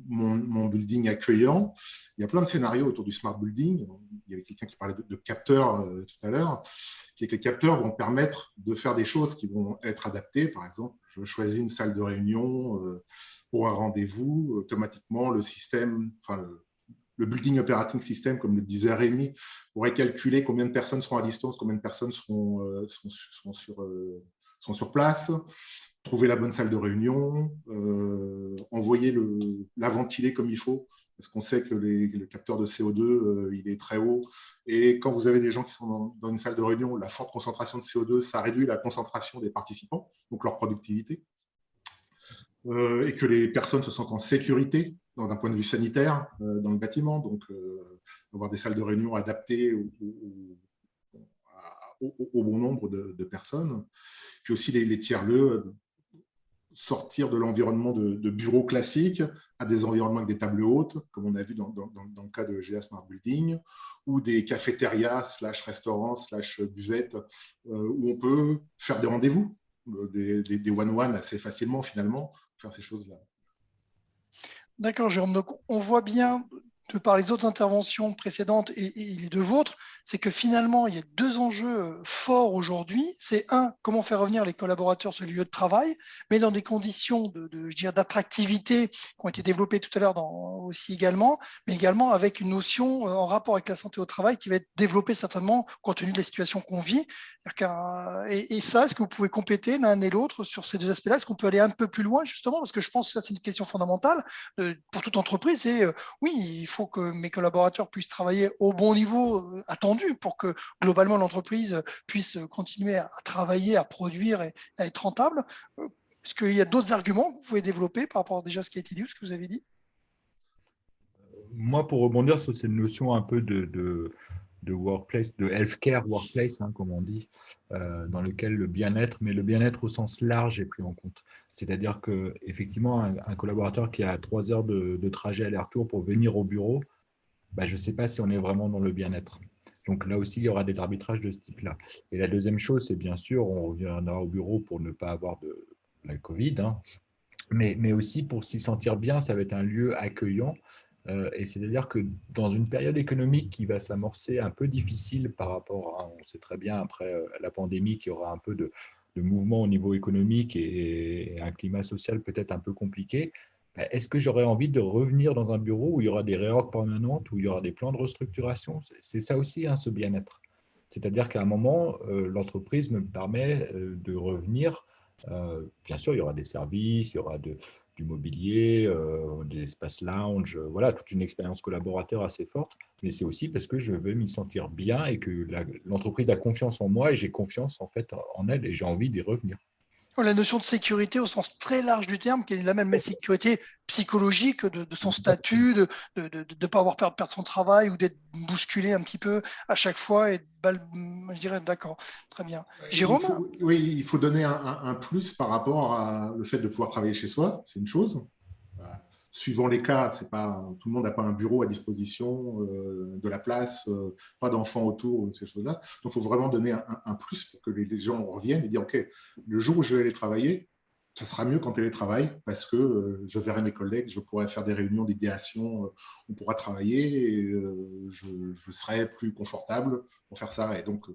mon building accueillant », il y a plein de scénarios autour du smart building. Il y avait quelqu'un qui parlait de capteurs tout à l'heure, qui est que les capteurs vont permettre de faire des choses qui vont être adaptées. Par exemple, je choisis une salle de réunion pour un rendez-vous, automatiquement le système, le building operating system, comme le disait Rémi, pourrait calculer combien de personnes seront à distance, combien de personnes seront sur place, trouver la bonne salle de réunion, envoyer la ventiler comme il faut, parce qu'on sait que le capteur de CO2, il est très haut. Et quand vous avez des gens qui sont dans une salle de réunion, la forte concentration de CO2, ça réduit la concentration des participants, donc leur productivité. Et que les personnes se sentent en sécurité d'un point de vue sanitaire dans le bâtiment, donc avoir des salles de réunion adaptées au bon nombre de personnes. Puis aussi les tiers-lieux, sortir de l'environnement de bureau classique à des environnements avec des tables hautes, comme on a vu dans le cas de GA Smart Building, ou des cafétérias / restaurants / buvettes, où on peut faire des rendez-vous, des one-one assez facilement finalement, faire ces choses-là. D'accord, Jérôme. Donc, on voit bien, de par les autres interventions précédentes et les deux vôtres, c'est que finalement, il y a deux enjeux forts aujourd'hui. C'est un, comment faire revenir les collaborateurs sur le lieu de travail, mais dans des conditions d'attractivité qui ont été développées tout à l'heure aussi également, mais également avec une notion en rapport avec la santé au travail qui va être développée certainement compte tenu de la situation qu'on vit. Et ça, est-ce que vous pouvez compléter l'un et l'autre sur ces deux aspects-là? Est-ce qu'on peut aller un peu plus loin justement? Parce que je pense que ça, c'est une question fondamentale pour toute entreprise. Et oui, il faut que mes collaborateurs puissent travailler au bon niveau attendu pour que globalement l'entreprise puisse continuer à travailler, à produire et à être rentable. Est-ce qu'il y a d'autres arguments que vous pouvez développer par rapport déjà à ce qui a été dit ou ce que vous avez dit? Moi, pour rebondir sur cette notion un peu de workplace, de healthcare workplace, hein, comme on dit, dans lequel le bien-être, mais le bien-être au sens large est pris en compte. C'est-à-dire qu'effectivement, un collaborateur qui a 3 heures de trajet aller-retour pour venir au bureau, je ne sais pas si on est vraiment dans le bien-être. Donc là aussi, il y aura des arbitrages de ce type-là. Et la deuxième chose, c'est bien sûr, on reviendra au bureau pour ne pas avoir de la Covid, hein, mais aussi pour s'y sentir bien, ça va être un lieu accueillant. Et c'est-à-dire que dans une période économique qui va s'amorcer un peu difficile par rapport à, on sait très bien après la pandémie qu'il y aura un peu de mouvement au niveau économique et un climat social peut-être un peu compliqué, est-ce que j'aurais envie de revenir dans un bureau où il y aura des réorgs permanentes, où il y aura des plans de restructuration? C'est ça aussi, hein, ce bien-être. C'est-à-dire qu'à un moment, l'entreprise me permet de revenir. Bien sûr, il y aura des services, il y aura du mobilier, des espaces lounge, voilà, toute une expérience collaborateur assez forte, mais c'est aussi parce que je veux m'y sentir bien et que l'entreprise a confiance en moi et j'ai confiance en fait en elle et j'ai envie d'y revenir. La notion de sécurité au sens très large du terme, qui est la même sécurité psychologique de son statut, de ne pas avoir peur de perdre son travail ou d'être bousculé un petit peu à chaque fois. Je dirais, d'accord, très bien. Jérôme? Il faut donner un plus par rapport à le fait de pouvoir travailler chez soi, c'est une chose. Suivant les cas, c'est pas, tout le monde n'a pas un bureau à disposition, de la place, pas d'enfants autour, ces choses-là. Donc, il faut vraiment donner un plus pour que les gens reviennent et dire, OK, le jour où je vais aller travailler, ça sera mieux qu'en télétravail parce que je verrai mes collègues, je pourrai faire des réunions d'idéation, on pourra travailler et je serai plus confortable pour faire ça. Et donc,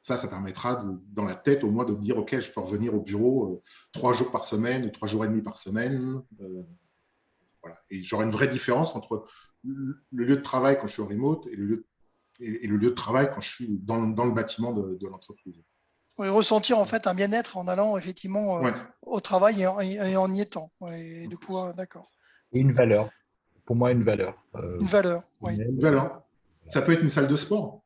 ça permettra dans la tête au moins de dire, OK, je peux revenir au bureau 3 jours par semaine, 3 jours et demi par semaine. Voilà. Et j'aurai une vraie différence entre le lieu de travail quand je suis en remote et le lieu de travail quand je suis dans le bâtiment de l'entreprise. Oui, ressentir en fait un bien-être en allant effectivement au travail et en y étant. Et de pouvoir, d'accord. Et une valeur. Pour moi, une valeur. Une valeur, oui. Une valeur. Ça peut être une salle de sport.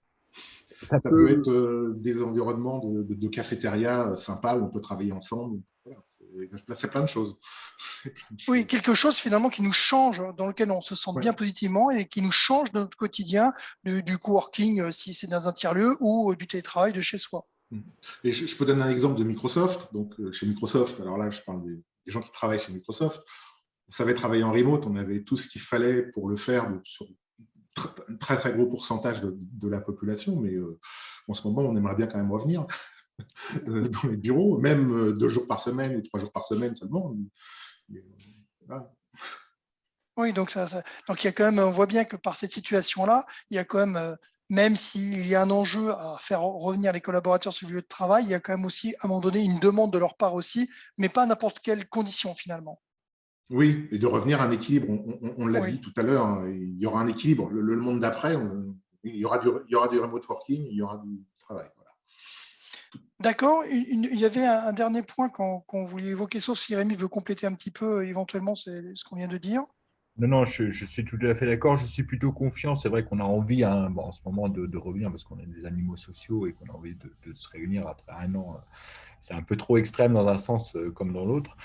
Ça peut être des environnements de cafétéria sympas où on peut travailler ensemble. Voilà. C'est plein de choses. Oui, quelque chose finalement qui nous change, dans lequel on se sent bien positivement et qui nous change de notre quotidien, du coworking si c'est dans un tiers-lieu ou du télétravail de chez soi. Et je peux donner un exemple de Microsoft. Donc, chez Microsoft, alors là, je parle des gens qui travaillent chez Microsoft. On savait travailler en remote, on avait tout ce qu'il fallait pour le faire sur un très, très gros pourcentage de la population, mais en ce moment, on aimerait bien quand même revenir dans les bureaux, même 2 jours par semaine ou 3 jours par semaine seulement. Voilà. Oui, donc donc il y a quand même, on voit bien que par cette situation-là, il y a quand même s'il y a un enjeu à faire revenir les collaborateurs sur le lieu de travail, il y a quand même aussi, à un moment donné, une demande de leur part aussi, mais pas à n'importe quelle condition finalement. Oui, et de revenir à un équilibre. On l'a dit tout à l'heure, hein, il y aura un équilibre. Le monde d'après, il y aura du remote working, il y aura du travail. Voilà. D'accord. Il y avait un dernier point qu'on voulait évoquer, sauf si Rémi veut compléter un petit peu éventuellement ce qu'on vient de dire. Non, je suis tout à fait d'accord. Je suis plutôt confiant. C'est vrai qu'on a envie en ce moment de revenir parce qu'on est des animaux sociaux et qu'on a envie de se réunir après un an. C'est un peu trop extrême dans un sens comme dans l'autre.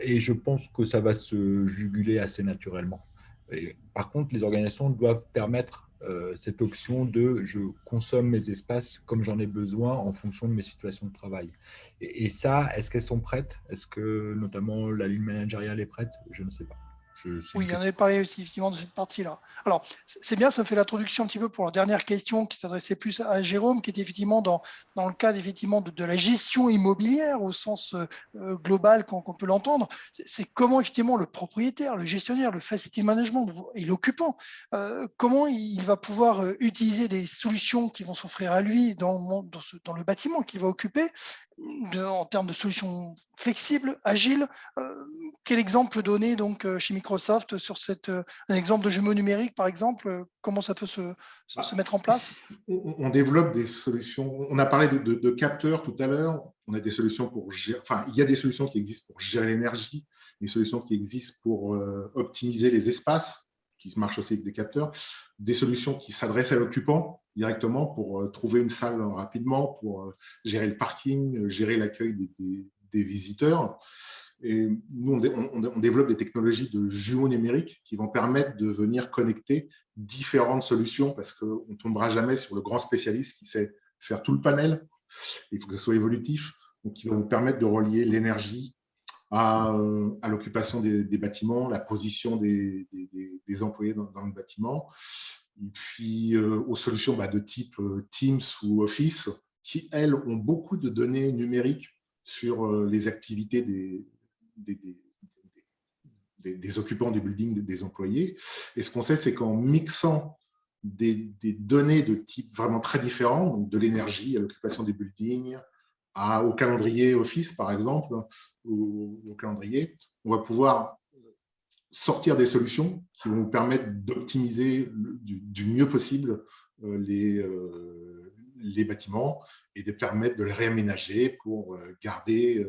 Et je pense que ça va se juguler assez naturellement. Et, par contre, les organisations doivent permettre cette option de je consomme mes espaces comme j'en ai besoin en fonction de mes situations de travail. Et ça, est-ce qu'elles sont prêtes? Est-ce que notamment la ligne managériale est prête? Je ne sais pas. Oui, on avait parlé aussi effectivement de cette partie-là. Alors, c'est bien, ça fait l'introduction un petit peu pour la dernière question qui s'adressait plus à Jérôme, qui était effectivement dans le cadre effectivement de la gestion immobilière au sens global qu'on peut l'entendre. C'est comment effectivement le propriétaire, le gestionnaire, le facility management et l'occupant, comment il va pouvoir utiliser des solutions qui vont s'offrir à lui dans le bâtiment qu'il va occuper, en termes de solutions flexibles, agiles. Quel exemple donner donc chez Microsoft sur un exemple de jumeau numérique, par exemple, comment ça peut se mettre en place? On développe des solutions. On a parlé de capteurs tout à l'heure. On a des solutions pour gérer. Enfin, il y a des solutions qui existent pour gérer l'énergie, des solutions qui existent pour optimiser les espaces, qui marchent aussi avec des capteurs, des solutions qui s'adressent à l'occupant directement pour trouver une salle rapidement, pour gérer le parking, gérer l'accueil des visiteurs. Et nous, on développe des technologies de jumeaux numériques qui vont permettre de venir connecter différentes solutions parce qu'on ne tombera jamais sur le grand spécialiste qui sait faire tout le panel. Il faut que ce soit évolutif. Donc, qui va vous permettre de relier l'énergie à l'occupation des bâtiments, la position des employés dans le bâtiment, et puis aux solutions de type Teams ou Office, qui, elles, ont beaucoup de données numériques sur les activités des occupants du building, des employés. Et ce qu'on sait, c'est qu'en mixant des données de type vraiment très différents, donc de l'énergie à l'occupation des buildings, au calendrier Office, par exemple, au calendrier, on va pouvoir sortir des solutions qui vont nous permettre d'optimiser du mieux possible les bâtiments et de permettre de les réaménager pour garder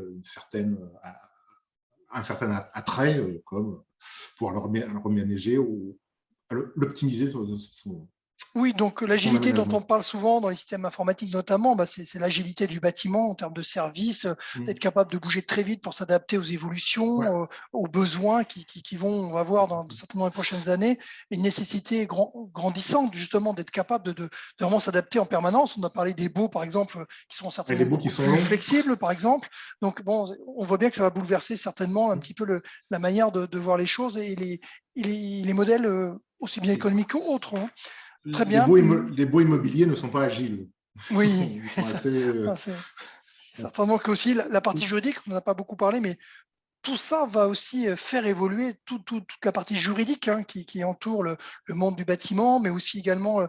un certain attrait, comme pouvoir le reménager ou l'optimiser Oui, donc l'agilité dont aménagement. on parle souvent dans les systèmes informatiques notamment, c'est l'agilité du bâtiment en termes de services, d'être capable de bouger très vite pour s'adapter aux évolutions, Ouais. aux besoins qui vont, on va voir certainement dans les prochaines années, une nécessité grandissante justement d'être capable de vraiment s'adapter en permanence. On a parlé des baux par exemple qui seront Et certainement les bouts qui beaucoup sont plus longs. flexibles par exemple. Donc bon, on voit bien que ça va bouleverser certainement un petit peu la manière de voir les choses et les modèles aussi bien économiques qu'autres. Hein. Très bien. Les baux immobiliers ne sont pas agiles. Oui, Ils sont assez. c'est certainement qu'aussi la partie juridique, on n'en a pas beaucoup parlé, mais tout ça va aussi faire évoluer toute la partie juridique qui entoure le monde du bâtiment, mais aussi également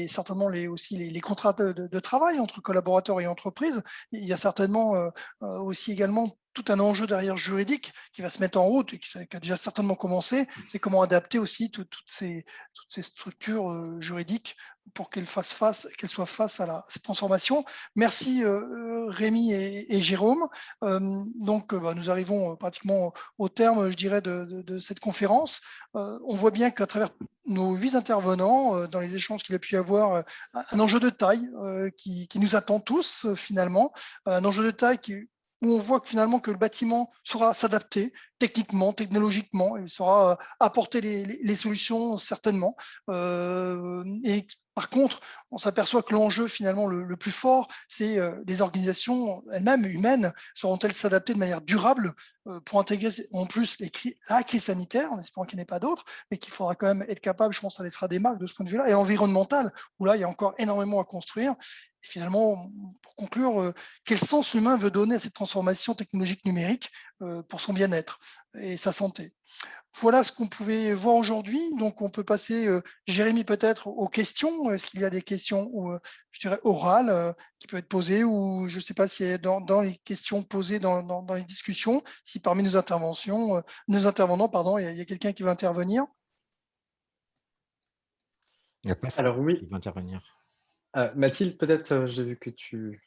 certainement aussi les contrats de travail entre collaborateurs et entreprises. Il y a certainement aussi également tout un enjeu derrière juridique qui va se mettre en route et qui a déjà certainement commencé. C'est comment adapter aussi toutes ces structures juridiques pour qu'elles soient face à cette transformation. Merci Rémi et Jérôme. Donc, nous arrivons pratiquement au terme, je dirais, de cette conférence. On voit bien qu'à travers nos 8 intervenants, dans les échanges qu'il a pu y avoir, un enjeu de taille qui nous attend tous, finalement. Un enjeu de taille où on voit que finalement que le bâtiment saura s'adapter techniquement, technologiquement, il saura apporter les solutions certainement. Et par contre, on s'aperçoit que l'enjeu finalement le plus fort, c'est les organisations elles-mêmes humaines, sauront-elles s'adapter de manière durable pour intégrer en plus la crise sanitaire, en espérant qu'il n'y en ait pas d'autres, mais qu'il faudra quand même être capable, je pense, ça laissera des marques de ce point de vue-là, et environnemental, où là, il y a encore énormément à construire. Et finalement, pour conclure, quel sens l'humain veut donner à cette transformation technologique numérique pour son bien-être et sa santé. Voilà ce qu'on pouvait voir aujourd'hui. Donc, on peut passer, Jérémy, peut-être aux questions. Est-ce qu'il y a des questions, je dirais, orales qui peuvent être posées ou je ne sais pas si dans les questions posées dans les discussions, si parmi nos intervenants, il y a quelqu'un qui veut intervenir. Il n'y a pas ça Alors oui. qui va intervenir. Mathilde, peut-être, j'ai vu que tu…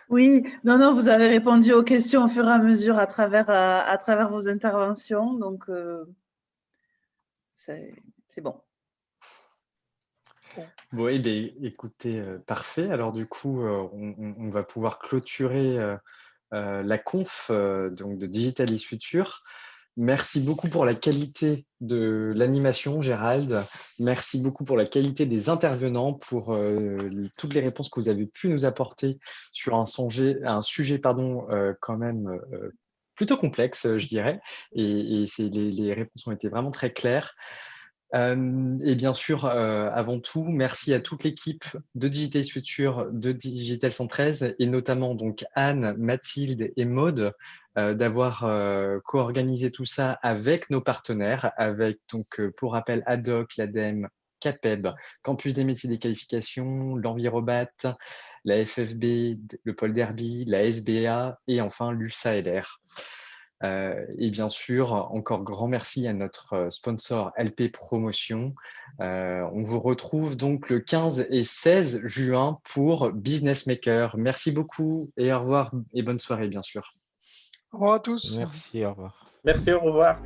Oui, non, vous avez répondu aux questions au fur et à mesure à travers vos interventions, donc c'est bon. Bon, eh bien, écoutez, parfait. Alors du coup, on va pouvoir clôturer la conf donc de Digitalis Future. Merci beaucoup pour la qualité de l'animation, Gérald. Merci beaucoup pour la qualité des intervenants, pour toutes les réponses que vous avez pu nous apporter sur un sujet quand même plutôt complexe, je dirais. Et les réponses ont été vraiment très claires. Et bien sûr, avant tout, merci à toute l'équipe de Digitalis Future, de Digital 113 et notamment donc Anne, Mathilde et Maude d'avoir co-organisé tout ça avec nos partenaires, avec donc pour rappel ADOC, l'ADEME, CAPEB, Campus des métiers des qualifications, l'Envirobat, la FFB, le Pôle Derby, la SBA et enfin l'USALR. Et bien sûr, encore grand merci à notre sponsor LP Promotion. On vous retrouve donc le 15 et 16 juin pour Business Maker. Merci beaucoup et au revoir et bonne soirée bien sûr. Au revoir à tous. Merci, au revoir. Merci, au revoir.